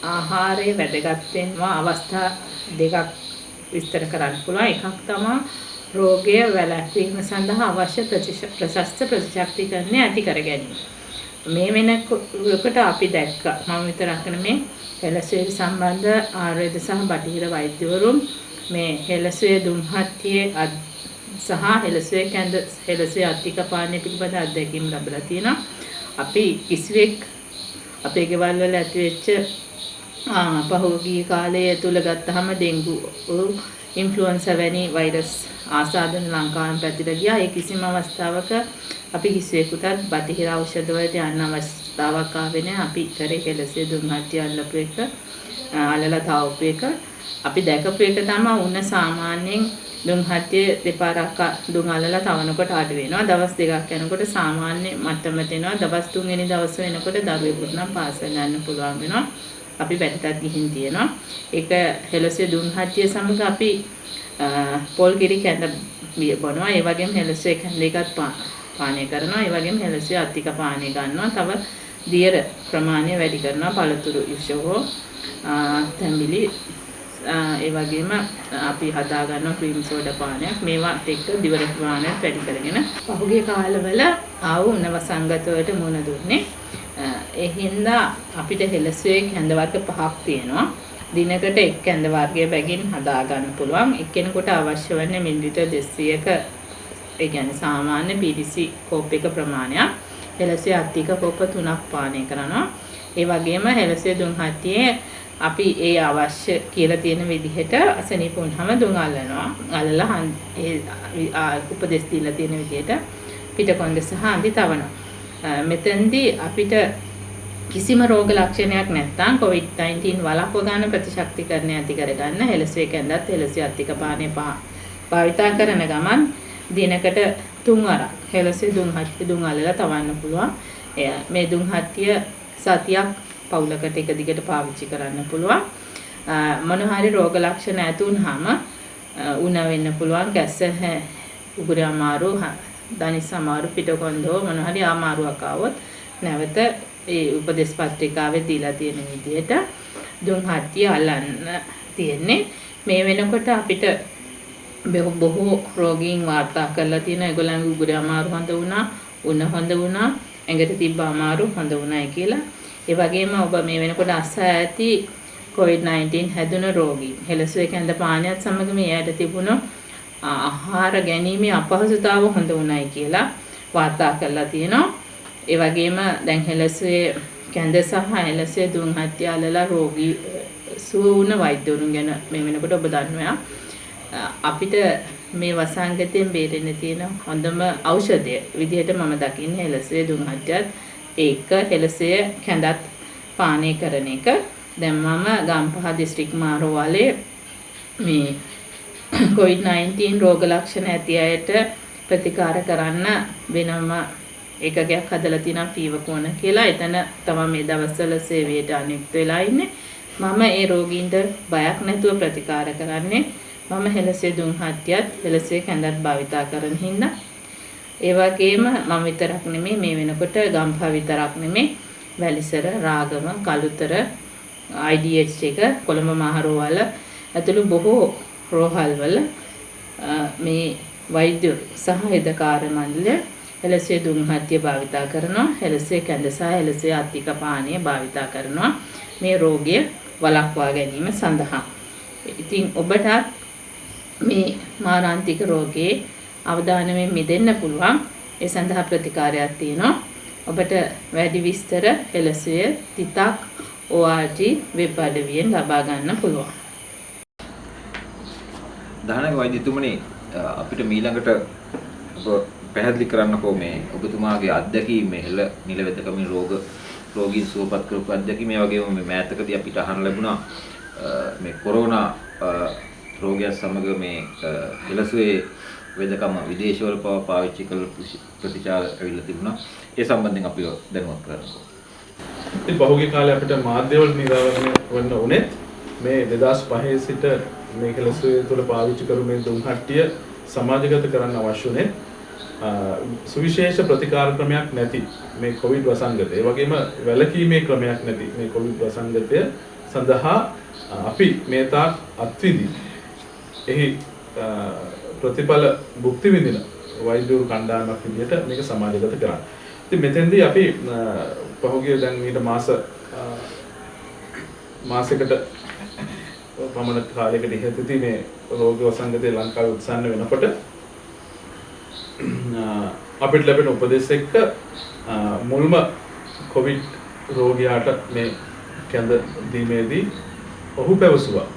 ආහාරයේ වැදගත් වෙනවා අවස්ථා දෙකක් විස්තර කරන්න පුළුවන්. එකක් තමයි රෝගය වැළැක්වීම සඳහා අවශ්‍ය ප්‍රශස්ත ප්‍රතිශක්තිකරණය ඇති කර ගැනීම. මේ වෙනකොට අපි දැක්කා මම විතරක් නෙමෙයි හෙළසුවේ සම්බන්ධ ආයුර්වේද සහ බටහිර වෛද්‍යවරුන් මේ හෙළසුවේ දුම්හත්යේ සහ හෙළසුවේ කැඳ හෙළසුවේ අධික පානය පිළිබඳ අත්දැකීම් ලැබලා තියෙනවා. අපි කිසිවෙක් අපේ ගෙවල් වල ඇතිවෙච්ච පහුගිය කාලය තුල ගත්තාම ඩෙන්ගු ඉන්ෆ්ලුවෙන්සා වැනි වෛරස් ආසාදන ලංකාවෙන් පැතිර ගියා. ඒ කිසිම අවස්ථාවක අපි කිසිවෙකුටත් බටහිර ඖෂධ වලට යන්න අවස්ථාවක් ආවේ නැහැ. අපි කරේ හෙළසුවේ දුම්හත්ය අල්ලපු එක අල්ලලා තවපු එක. අපි දැකපු එක තමයි උණ සාමාන්‍යයෙන් දුම්හත්ය දෙපාරක් දුම් අල්ලලා තවනකොට අඩු වෙනවා. දවස් දෙකක් යනකොට සාමාන්‍ය මට්ටමට එනවා. දවස් 3 වෙනි දවස් වෙනකොට දරුවෙකුට නම් පාසල් යන්න පුළුවන් වෙනවා. අපි වැඩටත් ගිහින් තියෙනවා. ඒක හෙළසුවේ දුම්හත්ය සමග අපි පොල් කිරි කැඳ බොනවා. ඒ වගේම හෙළසුවේ කැඳ එකත් පානය කරනවා. ඒ වගේම හෙළසුවේ අධික පානය ගන්නවා. තව දියර ප්‍රමාණය වැඩි කරනවා. පළතුරු යුෂෝ තැඹිලි ඒ වගේම අපි හදා ගන්නවා ක්‍රීම් සෝඩා පානයක්. මේවත් එක්ක දිවර ප්‍රමාණය වැඩි කරගෙන පහුගිය කාලවල ආව උණ වසංගත වලට මුහුණ දුන්නේ. ඒ හින්දා අපිට හෙළසුවේ කැඳ වර්ග 5ක් තියෙනවා. දිනකට එක් කැඳ වර්ගයේ බැගින් හදා ගන්න පුළුවන්. එක්කෙනෙකුට අවශ්‍ය වන්නේ මිලිලිටර් 200ක ඒ කියන්නේ සාමාන්‍ය PVC කෝප් එක ප්‍රමාණයක්. හෙළසුවේ අධික කෝප 3ක් පානය කරනවා. ඒ වගේම හෙළසුවේ දුම්හත්යේ අපි ඒ අවශ්‍ය කියලා තියෙන විදිහට අසනීප වුණාම දුම් අල්ලනවා. අල්ලලා ඒ උපදෙස් දීලා තියෙන විදිහට පිටකොන්ද සහ අඳි තවනවා. මෙතෙන්දී අපිට කිසිම රෝග ලක්ෂණයක් නැත්නම් COVID-19 වළක්ව ගන්න ප්‍රතිශක්තිකරණය ඇති කරගන්න හෙළසුවේ කැඳත් හෙළසුවේ අධික පානය භාවිතා කරන ගමන් දිනකට 3 වරක් හෙළසුවේ දුම්හත්ය දුම් අල්ලලා තවන්න පුළුවන්. මේ දුම්හත්ය සතියක් පවුලකට එක දිගට පාවිච්චි කරන්න පුළුවන්. මොන හරි රෝග ලක්ෂණ ඇති වුනහම උණ වෙන්න පුළුවන්, ගැස්ස උගුරේ අමාරු, දනිස් අමාරු, පිටකොන්දෝ මොන හරි අමාරුවක් ආවොත් නැවත ඒ උපදේශ පත්‍රිකාවේ දීලා තියෙන විදිහට දුම් හත්තිය අල්ලන්න තියෙන්නේ. මේ වෙනකොට අපිට බොහෝ රෝගීන් වාර්තා කරලා තියෙන ඒගොල්ලන්ගේ උගුරේ අමාරු හොඳ වුණා, උණ හොඳ වුණා, ඇඟට තිබ්බ අමාරු හොඳ වුණායි කියලා. ඒ වගේම ඔබ මේ වෙනකොට අසා ඇති COVID-19 හැදුන රෝගීන් හෙළසුවේ කැඳ පානයත් සමග මේ ඇයට තිබුණු ආහාර ගැනීමේ අපහසුතාව හොඳ වුණායි කියලා වාර්තා කරලා තියෙනවා. ඒ වගේම දැන් හෙළසුවේ කැඳ සහ හෙළසුවේ දුම් හත්තිය අල්ලලා රෝගී සුව වුණ වෛද්‍යවරුන් ගැන මේ වෙනකොට ඔබ දන්නවා. අපිට මේ වසංගතයෙන් බේරෙන්න තියෙන හොඳම ඖෂධය විදිහට මම දකින්නේ හෙළසුවේ දුම් හත්තියත් ඒක හෙළසුවේ කැඳත් පානය කරන එක. දැන් මම ගම්පහ දිස්ත්‍රික් මාරෝවාලේ මේ COVID-19 රෝග ලක්ෂණ ඇති අයට ප්‍රතිකාර කරන්න වෙනම ඒකකයක් හදලා තියෙනවා පීවකෝණ කියලා. එතන තමයි මේ දවස්වල සේවයට අනුයුක්ත වෙලා ඉන්නේ. මම ඒ රෝගීන්ට බයක් නැතුව ප්‍රතිකාර කරන්නේ. මම හෙළසුවේ දුම් හත්තියත් හෙළසුවේ කැඳත් භාවිතා කරන හින්දා. ඒ වගේම මම විතරක් නෙමෙයි මේ වෙනකොට ගම්පහ විතරක් නෙමෙයි වැලිසර, රාගම, කළුතර, IDH එක, කොළඹ මහරෝවල ඇතුළු බොහෝ රෝහල්වල මේ වෛද්‍ය සහ හිතකාර මණ්ඩලය හෙළසුවේ දුම් හත්තිය භාවිතා කරනවා. හෙළසුවේ කැඳ සහ හෙළසුවේ අත්තික පානීය භාවිතා කරනවා මේ රෝගය වළක්වා ගැනීම සඳහා. ඉතින් ඔබටත් මේ මාරාන්තික රෝගයේ අවදානමෙන් මිදෙන්න පුළුවන්. ඒ සඳහා ප්‍රතිකාරයක් තියෙනවා. ඔබට වැඩි විස්තර හෙළසුවේ තිතක් ORG වෙබ් අඩවියෙන් ලබා ගන්න පුළුවන්. දහනක වෛද්‍යතුමනි අපිට ඊළඟට ඔබ පැහැදිලි කරන්නකෝ මේ ඔබතුමාගේ අත්දැකීම් මේ හෙළ නිල වෙදකමින් රෝගීන් සුවපත් කරපු අත්දැකීම්. මේ වගේම මේ මෑතකදී අපිට අහන්න ලැබුණා මේ කොරෝනා රෝගය සමග මේ හෙළසුවේ වෙදකම විදේශවල පාවිච්චි කළ ප්‍රතිචාර ඇවිල්ලා තිබුණා. ඒ සම්බන්ධයෙන් අපිව දැනුවත් කරන්නකෝ. ඉතින් පහුගිය කාලේ අපිට මාධ්‍යවල නිරාවරණය වන්න උනේත් මේ 2005 සිට මේ හෙළසුවේ තුළ පාවිච්චි කරු මේ දුම් හට්ටිය සමාජගත කරන්න අවශ්‍ය උනේ සුවිශේෂ ප්‍රතිකාර ක්‍රමයක් නැති මේ කොවිඩ් වසංගතය. ඒ වගේම වැළකීමේ ක්‍රමයක් නැති මේ කොවිඩ් වසංගතය සඳහා අපි මේ තාක් අත්විඳි එහි ප්‍රතිඵල භුක්ති විඳින වෛද්‍යවරු කණ්ඩායමක් විදිහට මේක සමාජගත කරන්න. ඉතින් මෙතෙන්දී අපි පහුගිය දැන් ඊට මාසයකට පමණ කාලයකට ඉහතදී මේ රෝග වසංගතය ලංකාවේ උත්සන්න වෙනකොට අපිට ලැබෙන උපදෙස් එක්ක මුල්ම කොවිඩ් රෝගියාට මේ කැඳ දීමේදී ඔහු පැවසුවා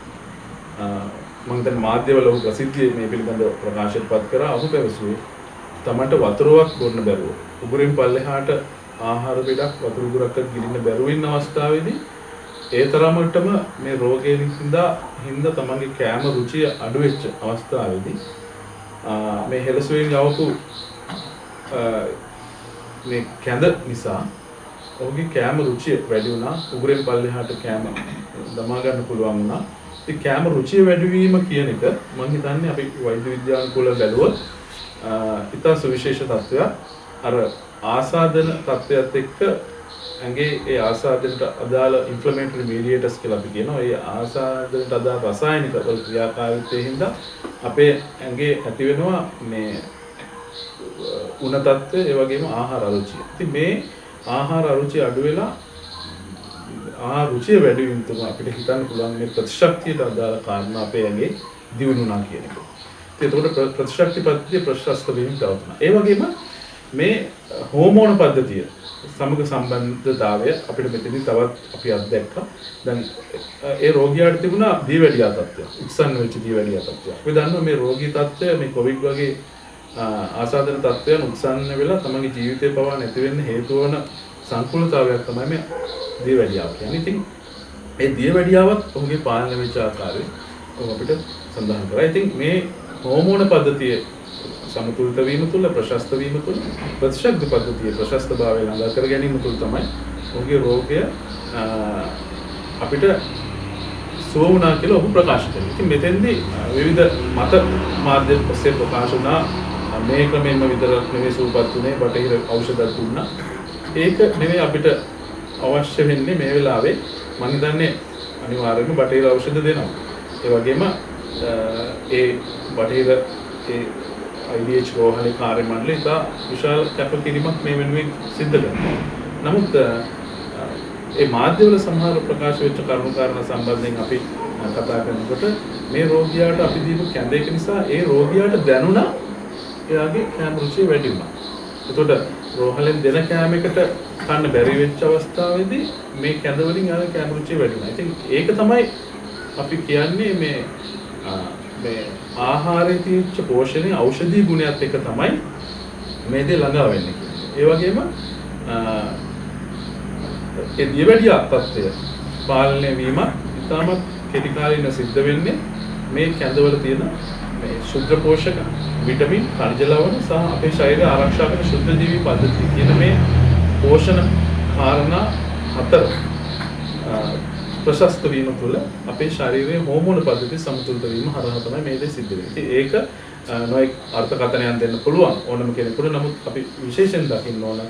මම දැන් මාධ්‍යවල ඔහු ප්‍රසිද්ධිය මේ පිළිබඳව ප්‍රකාශයටපත් කරා. ඔහු පැවසුවේ තමන්ට වතුරක් බොන්න බැරුව උගුරෙන් පල්ලෙහාට ආහාර බෙදක් වතුර උගුරක්වත් ගිලින්න බැරුව ඉන්න අවස්ථාවේදී ඒ තරමටම මේ රෝගයෙන් හින්දා තමන්ගේ කෑම රුචිය අඩු වෙච්ච අවස්ථාවේදී මේ හෙළසුවෙන් යවපු මේ කැඳ නිසා ඔහුගේ කෑම රුචිය වැඩි වුණා. උගුරෙන් පල්ලෙහාට කෑම දමා ගන්න පුළුවන් වුණා. ඉතින් කෑම රුචිය වැඩි වීම කියන එක මම හිතන්නේ අපි වෛද්‍ය විද්‍යානුකූලව බැලුවොත් ඉතා සුවිශේෂ තත්ත්වයක්. අර ආසාදන තත්ත්වයත් එක්ක ඇඟේ ඒ ආසාදනට අදාළ ඉන්ෆ්ලමේටරි මීඩියේටර්ස් කියලා අපි කියනවා. ඒ ආසාදනට අදාළ රසායනික ක්‍රියාකාරීත්වයෙන් හින්දා අපේ ඇඟේ ඇති වෙනවා මේ උණ තත්ත්වය, ඒ වගේම ආහාර අරුචිය. ඉතින් මේ ආහාර අරුචිය අඩු වෙලා ආහාර රුචිය වැඩි වීම තමයි අපිට හිතන්න පුළුවන් මේ ප්‍රතිශක්තියට අදාළ කාරණා අපේ ඇඟේ දියුණුනා කියන එක. ඉතින් ඒකට ප්‍රතිශක්ති පද්ධතිය ප්‍රශස්ත වීම තවතුනා. ඒ වගේම මේ හෝමෝන පද්ධතිය සමග සම්බන්ධතාවය අපිට මෙතනදී තවත් අපි අත්දැක්කා. දැන් ඒ රෝගියාට තිබුණා දියවැඩියා තත්ත්වය, උත්සන්න වෙච්ච දියවැඩියා තත්ත්වය. අපි දන්නවා මේ රෝගී තත්ත්වය මේ කොවිඩ් වගේ ආසාදන තත්ත්වයන් උත්සන්න වෙලා තමන්ගේ ජීවිතේ පවා නැති වෙන්න හේතු වන සංකූලතාවයක් තමයි මේ දියවැඩියාව කියන්නේ. ඉතින් ඒ දියවැඩියාවත් ඔහුගේ පාලනය වෙච්ච ආකාරය අපිට සඳහන් කරා. ඉතින් මේ හෝමෝන පද්ධතිය සමතුලිත වීම තුළ, ප්‍රශස්ත වීම තුළ, ප්‍රතිශක්ති පද්ධතිය ප්‍රශස්තභාවය ළඟා කර ගැනීම තුළ තමයි ඔහුගේ රෝගය අපිට සුව වුණා කියලා ඔහු ප්‍රකාශ කළා. ඉතින් මෙතෙන්දී විවිධ මත මාධ්‍ය ඔස්සේ ප්‍රකාශ වුණා මේ ක්‍රමෙන්ම විතරක් නෙවෙයි සූපත් උනේ බටහිර ඖෂධ දුන්නා. ඒක නෙවෙයි අපිට අවශ්‍ය වෙන්නේ මේ වෙලාවේ. මම හිතන්නේ අනිවාර්යයෙන්ම බටහිර ඖෂධ දෙනවා. ඒ වගේම ඒ බටහිර ඒ IDH රෝහලේ කාර්ය මණ්ඩලය ඉතා විශාල කැපකිරීමක් මේ වෙනුවෙන් සිද්ධ කරනවා. නමුත් ඒ මාධ්‍යවල සමහර ප්‍රකාශ වෙච්ච කරුණු කාරණා සම්බන්ධයෙන් අපි කතා කරනකොට මේ රෝගියාට අපි දීපු කැඳ එක නිසා ඒ රෝගියාට දැනුණා එයාගේ කැම රුචිය වැඩි වුණා. එතකොට රෝහලෙන් දෙන කැම එකට කන්න බැරි වෙච්ච අවස්ථාවේදී මේ කැඳ වලින් යාගේ කැම රුචිය වැඩි වුණා. ඉතින් ඒක තමයි අපි කියන්නේ මේ ආහාරයේ තියෙච්ච පෝෂණයේ ඖෂධීය ගුණයත් එක තමයි මේ දේ ළඟා වෙන්නේ. ඒ වගේම ඒ දියවැඩිය තත්ත්වය පාලනය වීම ඉතාමත් කෙටි කාලීන සිද්ධ වෙන්නේ මේ කැඳවල තියෙන මේ ශුද්ධ පෝෂක, විටමින්, ಖನಿಜ ලවණ සහ අපේ ශරීරය ආරක්ෂා කරන ශුද්ධ ජීවී පද්ධතිය කියන මේ පෝෂණ කාරණා හතර ප්‍රශස්ත වීම තුළ අපේ ශරීරයේ හෝමෝන පද්ධතිය සමතුලිත වීම හරහා තමයි මේ දේ සිද්ධ වෙන්නේ. ඒක නොයෙක් අර්ථකථනයන් දෙන්න පුළුවන් ඕනම කෙනෙකුට. නමුත් අපි විශේෂයෙන් දකින්න ඕන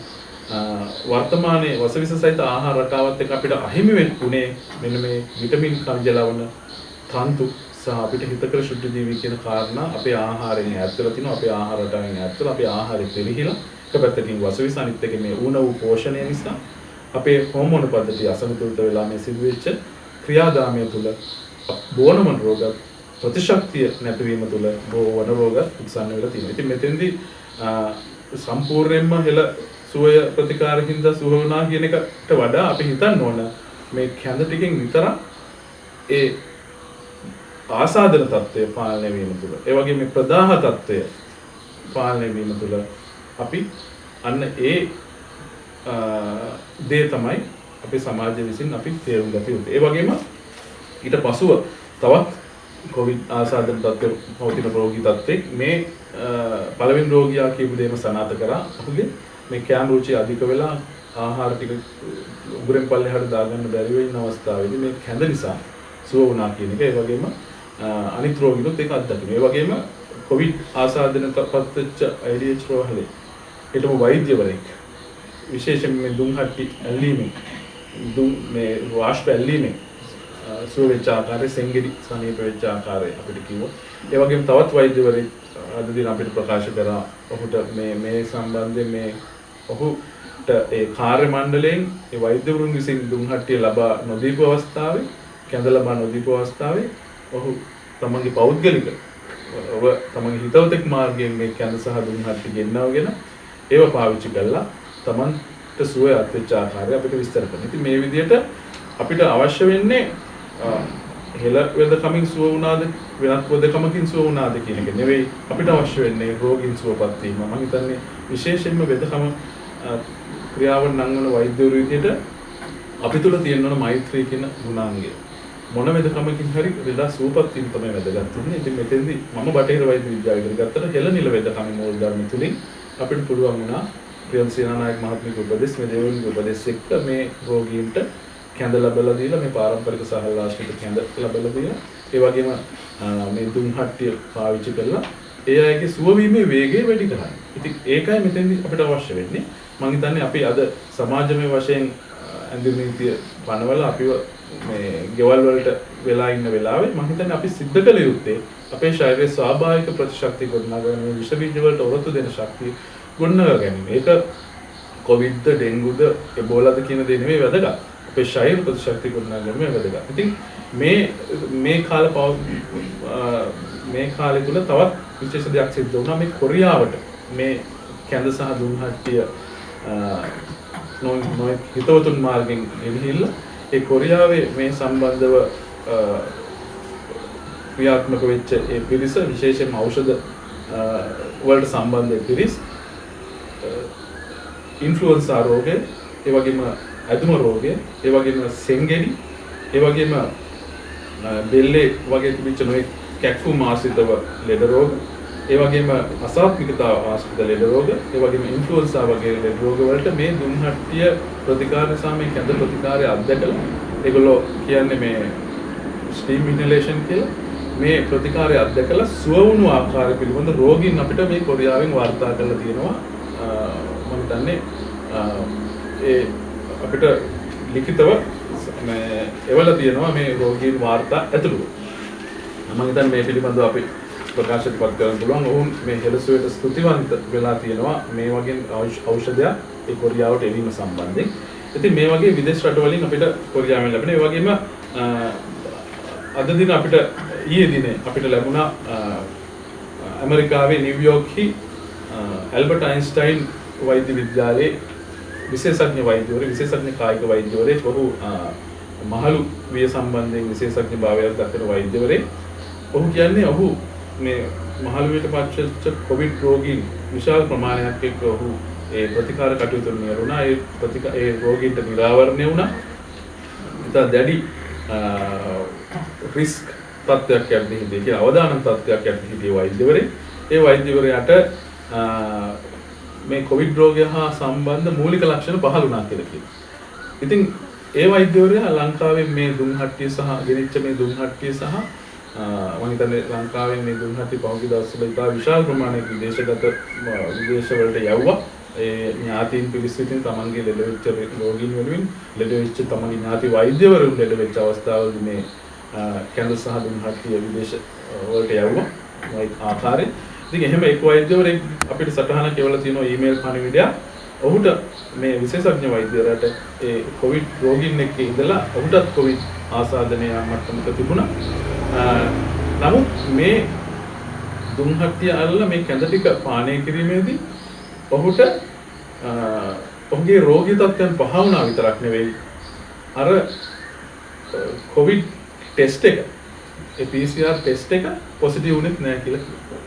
වර්තමානයේ වසවිස සහිත ආහාර රටාවත් එක්ක අපිට අහිමි වෙන්නේ මෙන්න මේ විටමින්, ಖನಿಜ ලවණ, තන්තු සහ අපිට හිතකර ශුද්ධ ජීවී කියන කාරණා අපේ ආහාරයෙන් ඈත් වෙලා තිනවා. අපේ ආහාර රටාවෙන් ඈත් වෙලා අපේ ආහාරය පරිහිලා එක පැත්තකින් වසවිස අනිත් එකේ මේ ඌන වූ පෝෂණය නිසා අපේ හෝමෝන පද්ධතිය අසමතුලිත වෙලා මේ සිදුවෙච්ච ක්‍රියාදාමය තුළ බෝනමන රෝග ප්‍රතිශක්තිය නැතිවීම තුළ බෝවන රෝග උත්සන්න වෙලා තියෙනවා. ඉතින් මෙතෙන්දී සම්පූර්ණයෙන්ම හෙළ සුවය ප්‍රතිකාරකින්ද සුව වුණා කියන එකට වඩා අපි හිතන්න ඕන මේ කැඳ ටිකෙන් විතරක් ඒ ආසාදන තත්ත්වය පාලනය වීම තුළ, ඒ වගේම මේ ප්‍රදාහ තත්ත්වය පාලනය වීම තුළ අපි අන්න ඒ දේ තමයි අපේ සමාජය විසින් අපි තේරුම් ගත යුත්තේ. ඒ වගේම ඊට පසුව තවත් කොවිඩ් ආසාදන තත්ත්වයේ පවතින රෝගී තත්ත්වෙක් මේ පළවෙනි රෝගියා කියපු දෙයම සනාථ කරා. ඔහුගේ මේ කැම රුචිය අධික වෙලා ආහාර ටික උගුරෙන් පල්ලෙහාට දාගන්න බැරි වෙන අවස්ථාවේදී මේ කැඳ නිසා සුව වුණා කියන එක. ඒ වගේම අනිත් රෝගීනුත් ඒක අත්දකිනවා. ඒ වගේම කොවිඩ් ආසාදනයටපත් වෙච්ච IDH රෝහලේ හිටපු වෛද්‍යවරයෙක් විශේෂයෙන් මේ දුම්හට්ටි ඇල්ලීමේ මේ වාෂ්ප ඇල්ලීමේ සුව වෙච්ච ආකාරය, සෙන්ගෙඩි සනීප වෙච්ච ආකාරය අපිට කිව්වා. ඒ වගේම තවත් වෛද්‍යවරයෙක් අද දින අපිට ප්‍රකාශ කරා ඔහුට මේ සම්බන්ධයෙන් මේ ඔහුට ඒ කාර්ය මණ්ඩලයෙන් ඒ වෛද්‍යවරුන් විසින් දුම්හට්ටිය ලබා නොදීපු අවස්ථාවේ, කැඳ ලබා නොදීපු අවස්ථාවේ ඔහු තමන්ගේ පෞද්ගලික තමන්ගේ හිතවතෙක් මාර්ගයෙන් මේ කැඳ සහ දුම්හට්ටි ගෙන්නවගෙන ඒව පාවිච්චි කළා තමන්ට සුවය අත්වෙච්ච ආකාරය අපිට විස්තර කරනවා. ඉතින් මේ විදිහට අපිට අවශ්‍ය වෙන්නේ හෙළ වෙදකමින් සුව වුණාද වෙනත් වෙදකමකින් සුව වුණාද කියන එක නෙවෙයි. අපිට අවශ්‍ය වෙන්නේ රෝගීන් සුවපත් වීම. මම හිතන්නේ විශේෂයෙන්ම වෙදකම ක්‍රියාවන් නංවන වෛද්‍යවරු විදිහට අපි තුල තියෙන මෛත්‍රී කියන ගුණාංගය මොන වෙදකමකින් හරි වෙදා සුවපත් වීම තමයි වැදගත් වෙන්නේ. ඉතින් මෙතෙන්දී මම බටහිර වෛද්‍ය විද්‍යාව ඉගෙන ගත්තට හෙළ නිල වෙදකම මූල ධර්ම තුලින් අපිට පුළුවන් වුණා ප්‍රියන්ත සේනානායක මහත්මියගේ උපදෙස්, මේ දෙවියන්ගේ උපදෙස් එක්ක මේ රෝගීන්ට කැඳ ලැබලා දීලා මේ පාරම්පරික සහල් ආශ්‍රිත කැඳ ලැබලා දීලා ඒ වගේම මේ දුම්හට්ටිය පාවිච්චි කරලා ඒ අයගේ සුව වීමේ වේගය වැඩි කරන්න. ඉතින් ඒකයි මෙතෙන්දී අපිට අවශ්‍ය වෙන්නේ. මම හිතන්නේ අපි අද සමාජමය වශයෙන් ඇඳුම් නීතිය පනවලා අපිව මේ ගෙවල් වලට වෙලා ඉන්න වෙලාවේ මම හිතන්නේ අපි සිද්ධ කළ යුත්තේ අපේ ශරීරයේ ස්වාභාවික ප්‍රතිශක්තිය ගොඩනගා මේ විෂ බීජ වලට ඔරොත්තු දෙන ශක්තිය ගොඩනගා ගැනීම. ඒක කොවිඩ්ද, ඩෙන්ගුද, එබෝලාද කියන දේ නෙමෙයි වැදගත්. අපේ ශරීර ප්‍රතිශක්තිය ගොඩනගා ගැනීම වැදගත්. ඉතින් මේ කාලය තුල තවත් විශේෂ දෙයක් සිද්ධ වුණා. මේ කොරියාවට මේ කැඳ සහ දුම්හට්ටිය නොයෙක් හිතවතුන් මාර්ගෙන් එවිහිල්ලා ඒ කොරියාවේ මේ සම්බන්ධව ක්‍රියාත්මක වෙච්ච ඒ පිරිස විශේෂයෙන්ම ඖෂධ වලට සම්බන්ධ පිරිස් ඉන්ෆ්ලුවෙන්සා රෝගය, ඒ වගේම ඇදුම රෝගය, ඒ වගේම සෙන්ගෙඩි, ඒ වගේම බෙල්ලේ වගේ තිබිච්ච නොයෙක් කැක්කුම් ආශ්‍රිතව ලෙඩ රෝග, ඒ වගේම අසාත්මිකතාව ආශ්‍රිත ලෙඩ රෝග, ඒ වගේම ඉන්ෆ්ලුවෙන්සා වගේ ලෙඩ රෝග වලට මේ දුම්හට්ටිය ප්‍රතිකාර නිසා මේ කැඳ ප්‍රතිකාරය අත්දැකලා ඒගොල්ලෝ කියන්නේ මේ ස්ටීම් ඉන්හෙලේෂන් කියලා මේ ප්‍රතිකාරය අත්දැකලා සුව වුණු ආකාරය පිළිබඳ රෝගීන් අපිට මේ කොරියාවෙන් වාර්තා කරලා තියෙනවා. මම හිතන්නේ ඒ අපිට ලිඛිතව මේ එවලා තියෙනවා මේ රෝගීන් වාර්තා ඇතුළු. මම හිතන්නේ මේ පිළිබඳව අපි ප්‍රකාශයට පත් කරන්න පුළුවන්. ඔවුන් මේ හෙළසුවට ස්තුතිවන්ත වෙලා තියෙනවා මේ වගේ ඖෂධයක් ඒ කොරියාවට එවීම සම්බන්ධයෙන්. ඉතින් මේ වගේ විදේශ රටවලින් අපිට කොරියාවෙන් ලැබෙන ඒ වගේම අද දින අපිට ඊයේ දිනේ අපිට ලැබුණා ඇමරිකාවේ නිව්යෝර්ක්හි ඇල්බර්ට් අයින්ස්ටයින් වෛද්‍ය විද්‍යාලයේ විශේෂඥ වෛද්‍යවරයෙක් විශේෂඥ කායික වෛද්‍යවරයෙක් ඔහු මහලු විය සම්බන්ධයෙන් විශේෂඥ භාවයක් දක්වන වෛද්‍යවරයෙක්. ඔහු කියන්නේ ඔහු මේ මහලුවියට පත්වෙච්ච කොවිඩ් රෝගීන් විශාල ප්‍රමාණයක් එක්ක ඔහු ඒ ප්‍රතිකාර කටයුතු නිරුණා. ඒ රෝගීන්ට නිරාවරණය වුණා. ඉතින් දැඩි රිස්ක් තත්ත්වයක් යටතේ කියලා අවදානම් තත්ත්වයක් යටතේ වෛද්‍යවරයෙක්. ඒ වෛද්‍යවරයාට මේ කොවිඩ් රෝගය හා සම්බන්ධ මූලික ලක්ෂණ පහළ වුණා කියලා කියනවා. ඉතින් ඒ වෛද්‍යවරයා ලංකාවේ මේ දුම්හට්ටිය සහ ගෙනිච්ච මේ දුම්හට්ටිය සහ මම හිතන්නේ ලංකාවෙන් මේ දුම්හට්ටිය පහුගිය දවස්වල ඉතා විශාල ප්‍රමාණයක විදේශ වලට යවුවා. ඒ ඥාතීන් පිරිස විසින් තමන්ගේ ලෙඩ වෙච්ච රෝගීන් වෙනුවෙන් ලෙඩ වෙච්ච තමන්ගේ ඥාති වෛද්‍යවරුන් ලෙඩ වෙච්ච අවස්ථාවලදී මේ කැඳ සහ දුම්හට්ටිය විදේශ වලට යවුවා. මේ ආකාරයෙන් ඉතින් එහෙම එක් වෛද්‍යවරයෙක් අපිට සටහනක් එවලා තියෙනවා ඊමේල් පණිවිඩයක්. ඔහුට මේ විශේෂඥ වෛද්‍යවරයාට ඒ කොවිඩ් රෝගීන් එක්ක ඉඳලා ඔහුටත් කොවිඩ් ආසාදනය මට්ටමක තිබුණා. නමුත් මේ දුම්හට්ටිය අල්ල මේ කැඳ ටික පානය කිරීමේදී ඔහුට ඔහුගේ රෝගී තත්ත්වයන් පහ වුණා විතරක් නෙවෙයි අර කොවිඩ් ටෙස්ට් එක ඒ PCR ටෙස්ට් එක පොසිටිව් වුණෙත් නැහැ කියලා කිව්වා.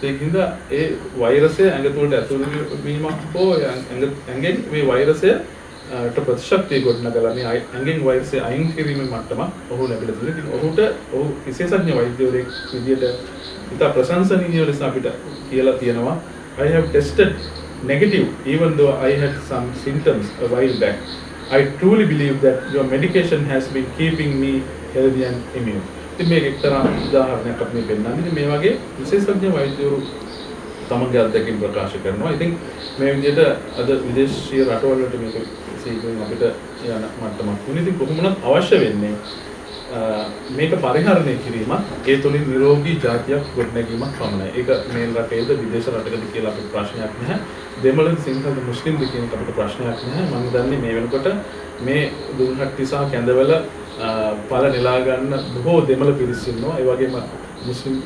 ඒකින්ද ඒ වෛරසය ඇඟ තුළට ඇතුළු වීමක් හෝ ඇඟෙන් මේ වෛරසයට ප්‍රතිශක්තිය ගොඩනගලා මේ ඇඟෙන් වෛරසය අයින් කිරීමේ මට්ටමක් ඔහු ලැබිලා තියෙනවා. ඉතින් ඔහු විශේෂඥ වෛද්‍යවරයෙක් විදියට ඉතා ප්‍රශංසනීය ලෙස අපිට කියලා තියෙනවා I have tested negative even though I had some symptoms a while back. I truly believe that your medication has been keeping me healthy and immune. ඉතින් මේක එක්තරා උදාහරණයක් අපි පෙන්නන්නේ මේ වගේ විශේෂඥ වෛද්‍යවරු තමන්ගේ අත්දැකීම් ප්‍රකාශ කරනවා. ඉතින් මේ විදිහට අද විදේශීය රටවල් වලට මේක සීග්‍රයෙන් අපිට යන මට්ටමක් වෙන. ඉතින් කොහොමනත් අවශ්‍ය වෙන්නේ මේක පරිහරණය කිරීමත් ඒ තුළින් නිරෝගී ජාතියක් ගොඩනැගීමක් පමණයි. ඒක මේ රටේද විදේශ රටකද කියලා අපිට ප්‍රශ්නයක් නැහැ. දෙමළ සිංහල මුස්ලිම් දෙකෙන් අපිට ප්‍රශ්නයක් නැහැ. මම දන්නේ මේ වෙනකොට මේ දුම්හට්ටි සහ කැඳවල පළ නෙලා ගන්න බොහෝ දෙමළ පිරිස් ඉන්නවා. ඒ වගේම මුස්ලිම්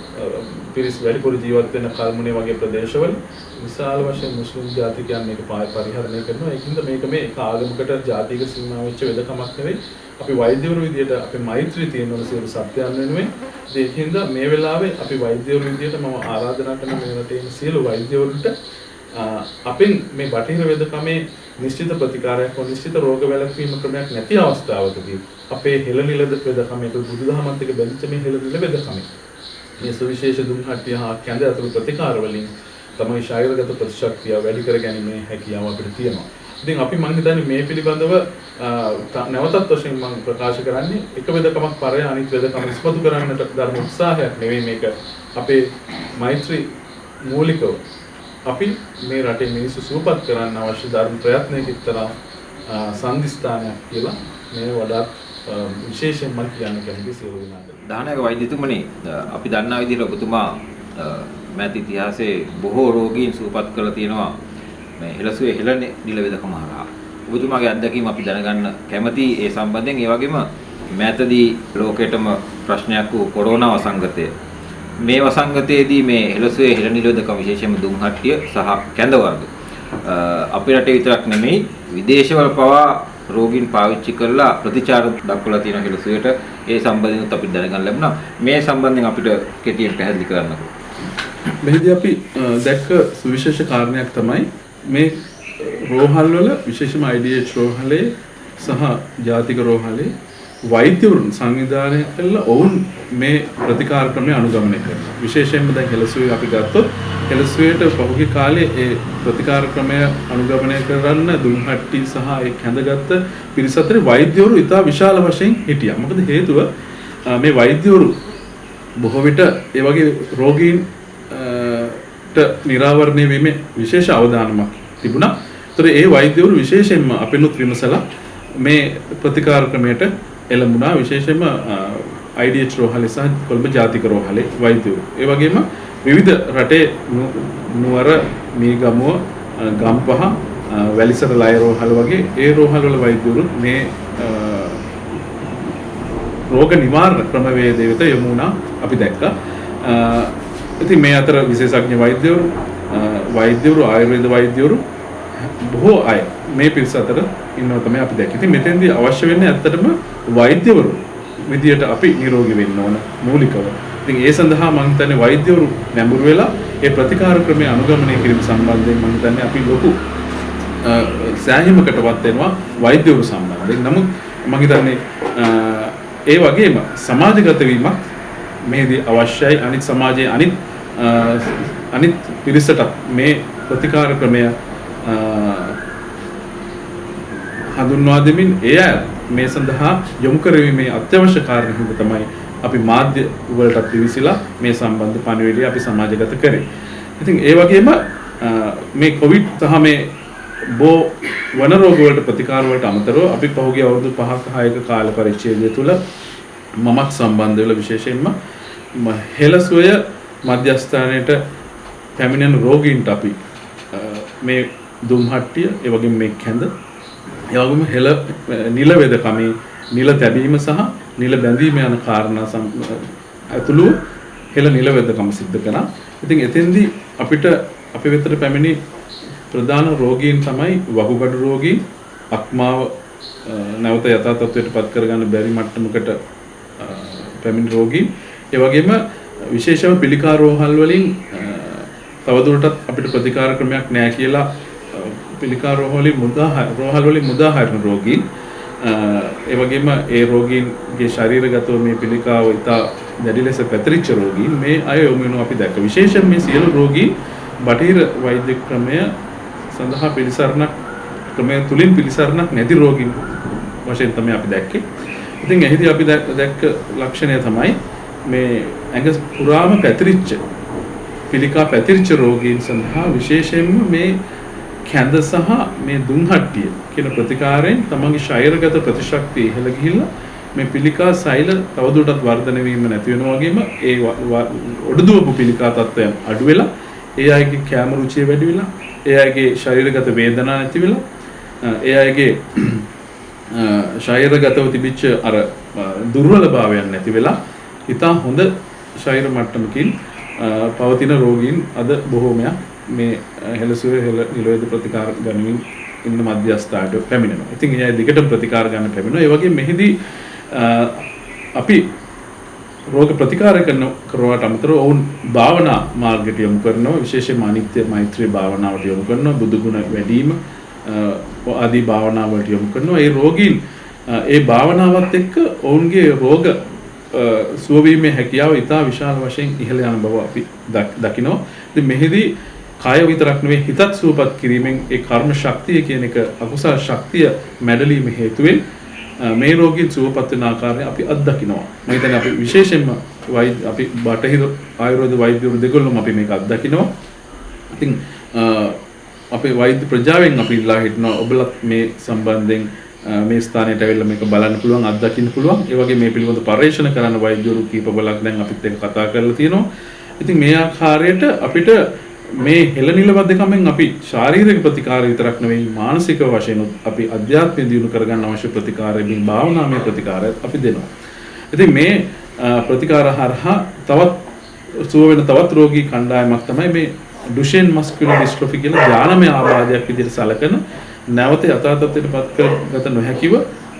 පිරිස් වැඩිපුර ජීවත් වෙන කල්මුනේ වගේ ප්‍රදේශවල විශාල වශයෙන් මුස්ලිම් ජාතිකයන් මේක පරිහරණය කරනවා. ඒකින්ද මේක මේ එක ආගමකට ජාතික සීමා වෙච්ච වෙදකමක් නෙවෙයි. අපි වෛද්‍යවරු විදියට අපේ මෛත්‍රී තියෙනවා සියලු සත්‍යයන් වෙනුවෙන්. ඒකින්ද මේ වෙලාවේ අපි වෛද්‍යවරු විදියට මම ආරාධනා කරන මේ රටේ ඉන්න සියලු වෛද්‍යවරුන්ට අපෙන් මේ බටහිර වෙදකමේ නිශ්චිත ප්‍රතිකාරයක් හෝ නිශ්චිත රෝග වැළැක්වීම ක්‍රමයක් නැති අවස්ථාවකදී අපේ හෙළනිල වෙදකමේ බුදුදහමත් එක්ක බැඳිච්ච මේ හෙළනිල වෙදකමේ මේ සුවිශේෂ දුම්හට්ටිය හා කැඳ අතුරු ප්‍රතිකාර වලින් තමයි ශරීරගත ප්‍රතිශක්තිය වැඩි කර ගැනීමේ හැකියාව අපිට තියෙනවා. ඉතින් අපි මම හිතන්නේ මේ පිළිබඳව නැවතත් වශයෙන් මම ප්‍රකාශ කරන්නේ එක වෙදකමක් පරය අනිත් වෙදකම ඉස්මතු කරන්නට ධර්ම උත්සාහයක් නෙවෙයි මේක. අපේ මෛත්‍රී මූලිකව අපි මේ රටේ මිනිස්සු සුවපත් කරන්න අවශ්‍ය ධර්ම ප්‍රයත්නයක එක්තරා සම්දිස්ථානයක් කියලා මේ වඩාත් විශේෂයෙන්ම කියන්න කැමති සියලු දෙනාට. දානක වෛද්‍යතුමනි අපි දන්නා විදිහට ඔබතුමා මෑත ඉතිහාසයේ බොහෝ රෝගීන් සුවපත් කරලා තියෙනවා මේ හෙළසුවේ හෙළ නිල වෙදකම හරහා. ඔබතුමාගේ අත්දැකීම අපි දැනගන්න කැමති ඒ සම්බන්ධයෙන්. ඒ වගේම මෑතදී ලෝකෙටම ප්‍රශ්නයක් වූ කොරෝනා වසංගතය. මේ වසංගතයේදී මේ හෙළසුවේ හෙළ නිල වෙදකම විශේෂයෙන්ම දුම්හට්ටිය සහ කැඳ වර්ග අපේ රටේ විතරක් නෙමෙයි විදේශවල පවා රෝගීන් පාවිච්චි කරලා ප්‍රතිචාර දක්වලා තියෙන හෙළසුවේට ඒ සම්බන්ධයෙන් අපිට දැනගන්න ලැබුණා. මේ සම්බන්ධයෙන් අපිට කෙටියෙන් පැහැදිලි කරන්නකෝ. මෙහිදී අපි දැක්ක සුවිශේෂ කාරණයක් තමයි මේ රෝහල් වල විශේෂම IDH රෝහලේ සහ ජාතික රෝහලේ වෛද්‍යවරුන් සංවිධානය කළා ඔවුන් මේ ප්‍රතිකාර ක්‍රමය අනුගමනය කරනවා. විශේෂයෙන්ම දැන් හෙළසුවේ අපි ගත්තොත් හෙළසුවේට පහුගිය කාලේ ඒ ප්‍රතිකාර ක්‍රමය අනුගමනය කරන්න දුම්හට්ටි සහ ඒ කැඳගත් පිරිස අතරේ වෛද්‍යවරු ඉතා විශාල වශයෙන් හිටියා. මොකද හේතුව මේ වෛද්‍යවරු බොහෝ විට ඒ වගේ රෝගීන් නිරාවරණය වීමේ විශේෂ අවධානමක් තිබුණා. ඒතර ඒ වෛද්‍යවරු විශේෂයෙන්ම අපිනුත් විමසලා මේ ප්‍රතිකාර ක්‍රමයට එළඹුණා. විශේෂයෙන්ම IDH රෝහලේ සහ කොළඹ ජාතික රෝහලේ වෛද්‍යවරු. ඒ වගේම විවිධ රටේ නුවර, මීගමුව, ගම්පහ, වැලිසර ලය රෝහල වගේ ඒ රෝහල වල වෛද්‍යවරු මේ රෝග නිවාරණ ක්‍රමවේදය වෙත යොමු වුණා අපි දැක්කා. ඉතින් මේ අතර විශේෂඥ වෛද්‍යවරු ආයුර්වේද වෛද්‍යවරු බොහෝ අය මේ පිරිස අතර ඉන්නවා තමයි අපි දැක්කේ. ඉතින් මෙතෙන්දී අවශ්‍ය වෙන්නේ ඇත්තටම වෛද්‍යවරු විදියට අපි නිරෝගී වෙන්න ඕන මූලිකව. ඉතින් ඒ සඳහා මම හිතන්නේ වෛද්‍යවරු නැඹුරු වෙලා ඒ ප්‍රතිකාර ක්‍රමය අනුගමනය කිරීම සම්බන්ධයෙන් මම හිතන්නේ අපි ලොකු සෑහීමකටවත් වෙනවා වෛද්‍යවරු සම්බන්ධයෙන්. නමුත් මම හිතන්නේ ඒ වගේම සමාජගත වීමක් මේදී අවශ්‍යයි. අනිත් සමාජයේ අනිත් පිරිසට මේ ප්‍රතිකාර ක්‍රමය හඳුන්වා දෙමින් එය මේ සඳහා යොමු කරවීමේ අත්‍යවශ්‍ය කාරණා හින්දා තමයි අපි මාධ්‍ය වලට පිවිසිලා මේ සම්බන්ධ පණිවිඩය අපි සමාජගත කරේ. ඉතින් ඒ වගේම මේ කොවිඩ් සහ මේ වන රෝග වලට ප්‍රතිකාර වලට අමතරව අපි පහුගිය අවුරුදු 5ක 6ක කාල පරිච්ඡේදය තුළ මමත් සම්බන්ධ වෙලා විශේෂයෙන්ම හෙළසුවය මධ්‍යස්ථානයේ පැමිණෙන රෝගීන්ට අපි මේ දුම්හට්ටිය, ඒ වගේම මේ කැඳ, ඒ වගේම නිල වේදකමේ නිල තැබීම සහ නිල බැඳීම යන කාරණා ඇතුළු නිල වේදකම සිද්ධ කරා. ඉතින් එතෙන්දී අපිට අපි වෙතට පැමිණි ප්‍රධාන රෝගීන් තමයි වකුගඩු රෝගීන්, අක්මාව නැවත යථා තත්ත්වයට පත් කරගන්න බැරි මට්ටමකට පැමිණි රෝගීන්, ඒ වගේම විශේෂම පිළිකා රෝහල් වලින් තවදුරටත් අපිට ප්‍රතිකාර ක්‍රමයක් නැහැ කියලා පිළිකා රෝහල් වලින් මුදා හරින රෝගීන්, ඒ වගේම ඒ රෝගීන්ගේ ශරීරගතව මේ පිළිකාව ඉතා දැඩි ලෙස පැතිරිච්ච රෝගීන් මේ අය යොමු වෙනවා අපි දැක්ක. විශේෂයෙන් මේ සියලු රෝගීන් බටහිර වෛද්‍ය ක්‍රමය සඳහා පිළිසරණක් ක්‍රමය තුලින් පිළිසරණක් නැති රෝගීන් වශයෙන් තමයි අපි දැක්කේ. ඉතින් එහිදී අපි දැක්ක ලක්ෂණය තමයි මේ ඇඟ පුරාම පිළිකා පැතිරිච්ච රෝගීන් සඳහා විශේෂයෙන්ම මේ කැඳ සහ මේ දුම්හට්ටිය කියන ප්‍රතිකාරයෙන් තමන්ගේ ශරීරගත ප්‍රතිශක්තිය ඉහළ ගිහිල්ලා මේ පිළිකා සෛල තවදුරටත් වර්ධනය වීම නැති වෙනවා වගේම ඒ ඔඩදුවපු පිළිකා තත්ත්වයන් අඩු වෙලා ඒ අයගේ කැම රුචිය වැඩි වෙලා ඒ අයගේ ශරීරගත වේදනා නැති වෙලා ඒ අයගේ ශරීරගතව තිබිච්ච අර දුර්වලභාවයන් නැති වෙලා ඉතා හොඳ ශරීර මට්ටමකින් පවතින රෝගීන් අද බොහෝමයක් මේ හෙළසුවේ නිලවේද ප්‍රතිකාර ගනිමින් ඉන්න මධ්‍යස්ථානයට පැමිණෙනවා. ඉතින් ඒ දිගටම ප්‍රතිකාර ගන්න පැමිණෙනවා. ඒ වගේම මෙහිදී අපි රෝග ප්‍රතිකාර කරනවට අමතරව ඔවුන් භාවනා මාර්ගයට යොමු කරනවා. විශේෂයෙන්ම අනිත්‍ය මෛත්‍රී භාවනාවට යොමු කරනවා. බුදු ගුණ වැඩිම ආදී භාවනාවලට යොමු කරනවා. ඒ රෝගීන් ඒ භාවනාවත් එක්ක ඔවුන්ගේ රෝග සුවවීමේ හැකියාව ඉතා විශාල වශයෙන් ඉහළ යන බව අපි දකිනවා. ඉතින් මෙහිදී කාය විතරක් නෙවෙයි හිතත් සුවපත් කිරීමෙන් ඒ කර්ම ශක්තිය කියන එක අකුසල ශක්තිය මැඩලීම හේතුවෙන් මේ රෝගීන් සුවපත් වෙන ආකාරය අපි අත්දකිනවා. මම හිතන්නේ අපි විශේෂයෙන්ම අපි බටහිර ආයුර්වේද වෛද්‍යවරු දෙගොල්ලොම අපි මේක අත්දකිනවා. ඉතින් අපේ වෛද්‍ය ප්‍රජාවෙන් අපි ඉල්ලා හිටනවා ඔබලත් මේ සම්බන්ධයෙන් මේ ස්ථානයට ඇවිල්ලා මේක බලන්න පුළුවන්, අත්දකින්න පුළුවන්. ඒ වගේ මේ පිළිබඳ පරීක්ෂණ කරන්න වෛද්‍යවරු කීප බලක් දැන් අපිත් එක්ක කතා කරලා තියෙනවා. ඉතින් මේ ආකාරයට අපිට මේ හෙළනිලවද්දකමෙන් අපි ශාරීරික ප්‍රතිකාර විතරක් නෙවෙයි මානසික වශයෙන් අපි අධ්‍යාත්මය දියුණු කරගන්න අවශ්‍ය ප්‍රතිකාරය භාවනාමය ප්‍රතිකාරය අපි දෙනවා. ඉතින් මේ ප්‍රතිකාර හරහා තවත් සුව වෙන තවත් රෝගී කණ්ඩායමක් තමයි මේ ඩුෂෙන් මස්කියුලර් ඩිස්ට්‍රොෆි කියලා ඥානමය ආබාධයක් විදිහට සැලකෙන නැවත යථා තත්ත්වයට පත් කරගත නොහැකිව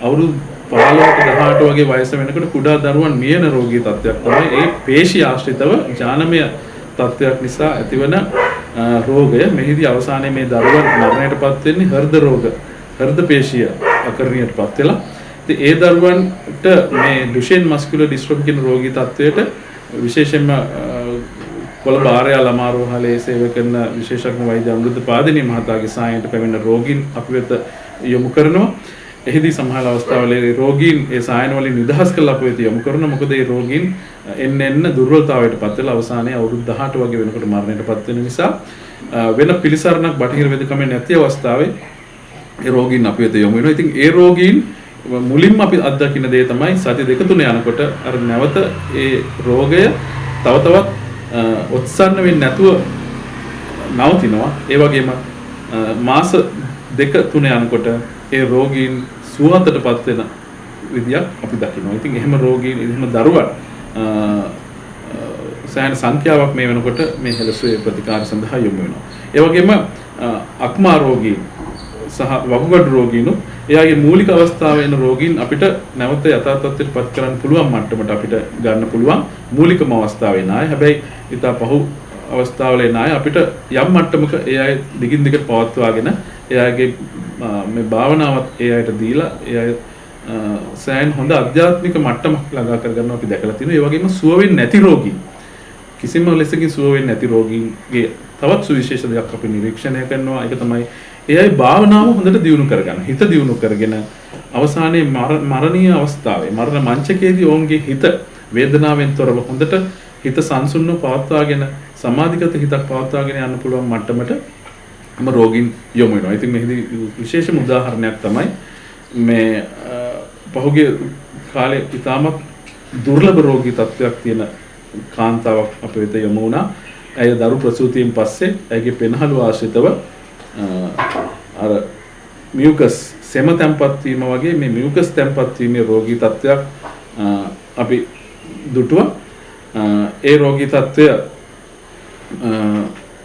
අවුරුදු 15ට 18 වගේ වයස වෙනකොට කුඩා දරුවන් මියන රෝගී තත්ත්වයක් තමයි ඒ පේශී ආශ්‍රිතව ඥානමය තත්ත්වයක් නිසා ඇතිවන රෝගය. මෙහිදී අවසානයේ මේ දරුවන් මරණයටපත් වෙන්නේ හෘද රෝග, හෘද පේශිය අකරණයටපත් වෙලා. ඉතින් ඒ දරුවන්ට මේ ඩුෂෙන් මස්කියුලර් ඩිස්ට්‍රොෆි කියන රෝගී තත්ත්වයට විශේෂයෙන්ම කොළඹ ආර්යා ළමා රෝහලේ සේවය කරන විශේෂඥ වෛද්‍ය අමෘත පාදිනී මහතාගේ සායයට පැමිණ රෝගීන් අපි වෙත යොමු කරනවා. එහිදී සමහර අවස්ථාවල රෝගීන් ඒ සායන වලින් නිදහස් කළ අප වෙත යොමු කරන මොකද ඒ රෝගීන් එන්න දුර්වලතාවයට පත් වෙලා අවසානයේ අවුරුදු 18 වගේ වෙනකොට මරණයට පත් වෙන නිසා වෙන පිළිසරණක් බටහිර වෙදකමේ නැති අවස්ථාවේ ඒ රෝගීන් අප වෙත යොමු වෙනවා. ඉතින් ඒ රෝගීන් මුලින්ම අපි අත්දකින්න දේ තමයි සති දෙක තුන යනකොට අර නැවත ඒ රෝගය තව තවත් උත්සන්න වෙන්නේ නැතුව නවතිනවා. ඒ වගේම මාස දෙක තුන යනකොට ඒ රෝගීන් සුවතටපත් වෙන විදියක් අපි දකිනවා. ඉතින් එහෙම රෝගීන් එහෙම දරුවන් සෑහෙන සංඛ්‍යාවක් මේ වෙනකොට මේ හෙළසුවේ ප්‍රතිකාර සඳහා යොමු වෙනවා. ඒ වගේම අක්මා රෝගීන් සහ වකුගඩු රෝගීන් එයාගේ මූලික අවස්ථාවේ එන රෝගීන් අපිට නැවත යථා තත්ත්වයට පත් කරන්න පුළුවන් මට්ටමට අපිට ගන්න පුළුවන් මූලිකම අවස්ථාවේ නාය. හැබැයි ඊට පහු අවස්ථාවල එන අය අපිට යම් මට්ටමක ඒ අය දිගින් දිගට පවත්වාගෙන එයාගේ මේ භාවනාවත් ඒ අයට දීලා ඒ අය සෑහෙන හොඳ අධ්‍යාත්මික මට්ටමක් ළඟා කරගන්නවා අපි දැකලා තියෙනවා. ඒ වගේම සුව වෙන්නේ නැති රෝගීන් කිසිම ලෙසකින් සුව වෙන්නේ නැති රෝගීන්ගේ තවත් සුවිශේෂ දෙයක් අපි නිරීක්ෂණය කරනවා. ඒක තමයි ඒ අය භාවනාව හොඳට දියුණු කරගන්න. හිත දියුණු කරගෙන අවසානයේ මරණීය අවස්ථාවේ මරණ මංචකයේදී ඔවුන්ගේ හිත වේදනාවෙන් තොරව හොඳට හිත සංසුන්ව පවත්වාගෙන සමාධිගත හිතක් පවත්වාගෙන යන්න පුළුවන් මට්ටමට රෝගීන් යොමු වෙනවා. ඉතින් මෙහිදී විශේෂම උදාහරණයක් තමයි මේ පහුගිය කාලේ ඉතාමත් දුර්ලභ රෝගී තත්ත්වයක් තියෙන කාන්තාවක් අපේ වෙත යොමු වුණා. ඇය දරු ප්‍රසූතියෙන් පස්සේ ඇයගේ පෙනහළු ආශ්‍රිතව අර මියුකස් සෙම තැම්පත් වීම වගේ මේ මියුකස් තැම්පත් වීමේ රෝගී තත්ත්වයක් අපි දුටුවා. ඒ රෝගී තත්ත්වය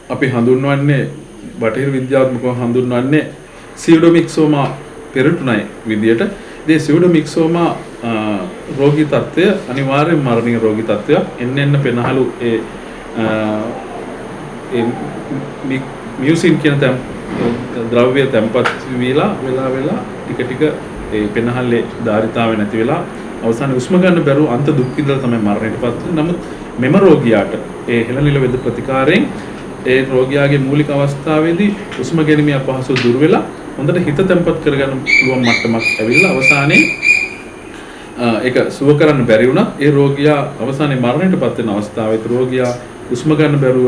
අපි හඳුන්වන්නේ බටහිර විද්‍යාත්මකව හඳුන්වන්නේ සියුඩොමික්සෝමා පෙරටුනයි විදියට. මේ සියුඩොමික්සෝමා රෝගී තත්ත්වය අනිවාර්යෙන් මරණීය රෝගී තත්ත්වයක්. එන්න පෙනහළු ඒ මියුසින් කියන ද්‍රව්‍ය තැම්පත් වෙලා ටික ඒ පෙනහල්ලේ ධාරිතාවය නැති වෙලා අවසානයේ උස්ම ගන්න බැරුව අන්ත දුක් විඳලා තමයි මරණයටපත් වෙන්නේ. නමුත් මෙම රෝගියාට ඒ හෙළනිල වෙද ප්‍රතිකාරයෙන් ඒ රෝගියාගේ මූලික අවස්ථාවේදී උස්ම ගැනීමේ අපහසුව දුර වෙලා හොඳට හිත තැම්පත් කරගන්න පුළුවන් මට්ටමක් ඇවිල්ලා අවසානයේ ඒක සුව කරන්න බැරි වුණා. ඒ රෝගියා අවසානයේ මරණයටපත් වෙන අවස්ථාවේ රෝගියා උස්ම ගන්න බැරුව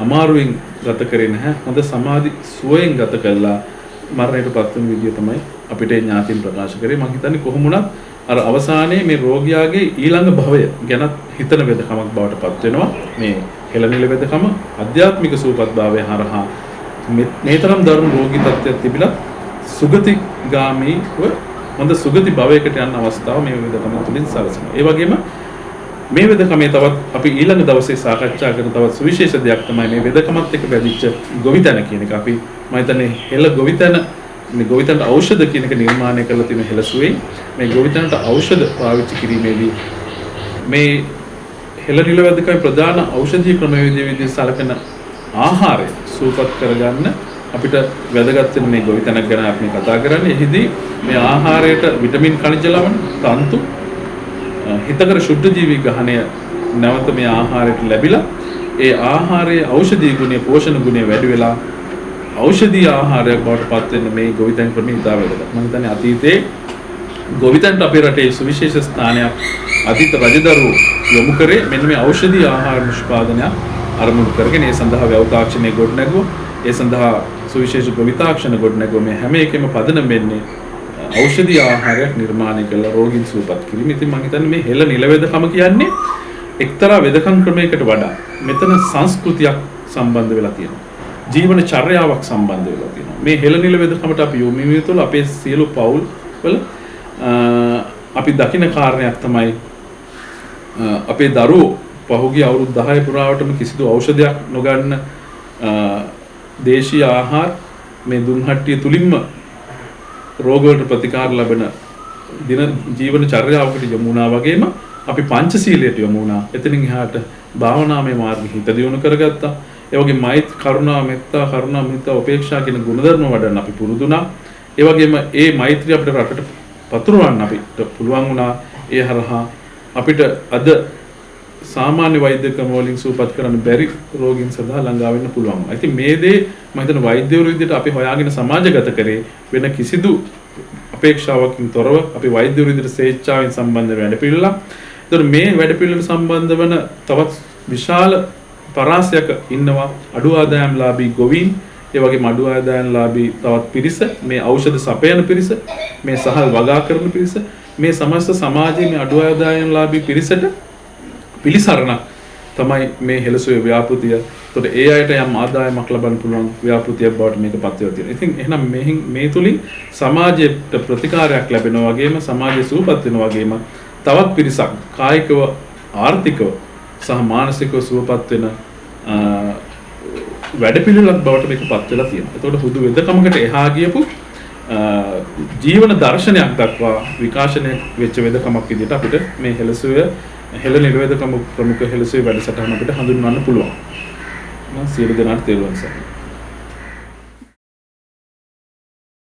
අමාරුවෙන් ගත කරේ නැහැ. හොඳ සමාධි සුවයෙන් ගත කළා මරණයටපත් වෙන විදිය තමයි අපිට ඥාතින් ප්‍රකාශ කරේ. මම හිතන්නේ කොහොම වුණත් අර අවසානයේ මේ රෝගියාගේ ඊළඟ භවය ගැන හිතන වෙදකමක් බවට පත් වෙනවා. මේ හෙළනිල වෙදකම අධ්‍යාත්මික සූපත් භාවය හරහා මේ තරම් දරුණු රෝගී තත්ත්වයක් තිබිලා සුගතිගාමීව හොඳ සුගති භවයකට යන අවස්ථාව මේ වෙදකම තුලින් සැලසෙනවා. ඒ වගේම මේ වෙදකමේ තවත් අපි ඊළඟ දවසේ සාකච්ඡා කරන තවත් සුවිශේෂ දෙයක් තමයි මේ වෙදකමත් එක්ක බැඳිච්ච ගොවිතැන කියන එක. අපි මම හිතන්නේ හෙළ ගොවිතැන මේ ගොවිතැනට ඖෂධ කියන එක නිර්මාණය කරලා තියෙන හෙළසුවේ මේ ගොවිතැනට ඖෂධ පාවිච්චි කිරීමේදී මේ හෙළනිල වෙදකමේ ප්‍රධාන ඖෂධීය ක්‍රමවේදයේ විදිහට සලකන ආහාරය සූපත් කරගන්න අපිට වැදගත් වෙන මේ ගොවිතැනක් ගැන අපි කතා කරන්නේ. එහිදී මේ ආහාරයට විටමින් khනිජ ලවණ තන්තු හිතකර ශුද්ධ ජීවි ගහණය නැවත මේ ආහාරයට ලැබිලා ඒ ආහාරයේ ඖෂධීය ගුණය පෝෂණ ගුණය වැඩි වෙලා ඖෂධීය ආහාරයක් බවට පත් වෙන මේ ගොවිතැන් ක්‍රමය ඉතා වැදගත්. මම හිතන්නේ අතීතයේ ගොවිතැන්ට අපේ රටේ සුවිශේෂ ස්ථානයක් අතීත රජදරුවෝ යොමු කරේ මෙන්න මේ ඖෂධීය ආහාර නිෂ්පාදනය අරමුණු කරගෙන ඒ සඳහා වැව් තාක්ෂණය ගොඩනැගුවා. ඒ සඳහා සුවිශේෂ ගොවිතාක්ෂණ ගොඩනැගුවා. මේ හැම එකෙම පදනම වෙන්නේ ඖෂධීය ආහාරයක් නිර්මාණය කළ රෝගීන් සුවපත් කිරීම. ඉතින් මම හිතන්නේ මේ හෙළ නිල වෙදකම කියන්නේ එක්තරා වෙදකම් ක්‍රමයකට වඩා මෙතන සංස්කෘතියක් සම්බන්ධ වෙලා තියෙනවා. ජීවන චර්යාවක් සම්බන්ධ වෙලා තියෙනවා. මේ හෙළ නිල වෙදකමට අපි යොමු වීම තුළ අපේ සියලු පවුල් වල අපි දකින කාරණයක් තමයි අපේ දරුවෝ පහුගිය අවුරුදු 10 පුරාවටම කිසිදු ඖෂධයක් නොගන්න දේශීය ආහාර මේ දුම්හට්ටිය තුලින්ම රෝග වලට ප්‍රතිකාර ලැබෙන දින ජීවන චර්යාවකට යොමු වුණා වගේම අපි පංචශීලයට යොමු වුණා. එතනින් එහාට භාවනාමය මාර්ගෙ හිත දියුණු කරගත්තා. ඒ වගේම මෛත්‍රී කරුණා මෙත්තා කරුණා මුදිතා උපේක්ෂා කියන ගුණධර්ම වඩන්න අපි පුරුදු වුණා. ඒ වගේම ඒ මෛත්‍රිය අපිට රටට පතුරවන්න අපිට පුළුවන් වුණා. ඒ හරහා අපිට අද සාමාන්‍ය වෛද්‍යකම වලින් සුවපත් කරන්න බැරි රෝගීන් සඳහා ළඟා වෙන්න පුළුවන්. ඉතින් මේ දේ මම හිතන වෛද්‍යවරු විදිහට අපි හොයාගෙන සමාජගත කරේ වෙන කිසිදු අපේක්ෂාවකින් තොරව අපි වෛද්‍ය විද්‍යාවට ස්වේච්ඡාවෙන් සම්බන්ධ වැඩ පිළිවෙලක්. ඒතර මේ වැඩ පිළිවෙලට සම්බන්ධ වන තවත් විශාල පරාසයක ඉන්නවා අඩු ආදායම්ලාභී ගොවීන්, ඒ වගේම අඩු ආදායම්ලාභී තවත් පිරිස, මේ ඖෂධ සපයන පිරිස, මේ සහල් වගා කරන පිරිස, මේ සමස්ත සමාජයේ මේ අඩු ආදායම්ලාභී පිරිසට පිළිසරණක් තමයි මේ හෙළසුවේ ව්‍යාපෘතිය. ඒතකොට ඒ අයට යම් ආදායමක් ලබන්න පුළුවන් ව්‍යාපෘතියක් බවට මේක පත් වෙලා තියෙනවා. ඉතින් එහෙනම් මේ තුලින් සමාජයට ප්‍රතිකාරයක් ලැබෙනවා වගේම සමාජය සුවපත් වෙනවා වගේම තවත් පිරිසක් කායිකව, ආර්ථිකව සහ මානසිකව සුවපත් වෙන වැඩපිළිවෙලක් බවට මේක පත් වෙලා තියෙනවා. ඒතකොට හුදු වෙදකමකට එහා ගියපු ජීවන දර්ශනයක් දක්වා විකාශනය වෙච්ච වෙදකමක් විදිහට අපිට මේ හෙළසුවේ හෙළ නිර්වේදකම ප්‍රමුඛ හෙළසුවේ වැඩසටහන අපිට හඳුන්වන්න පුළුවන්. මම සියලු දෙනාට තෙරුවන් සරණයි.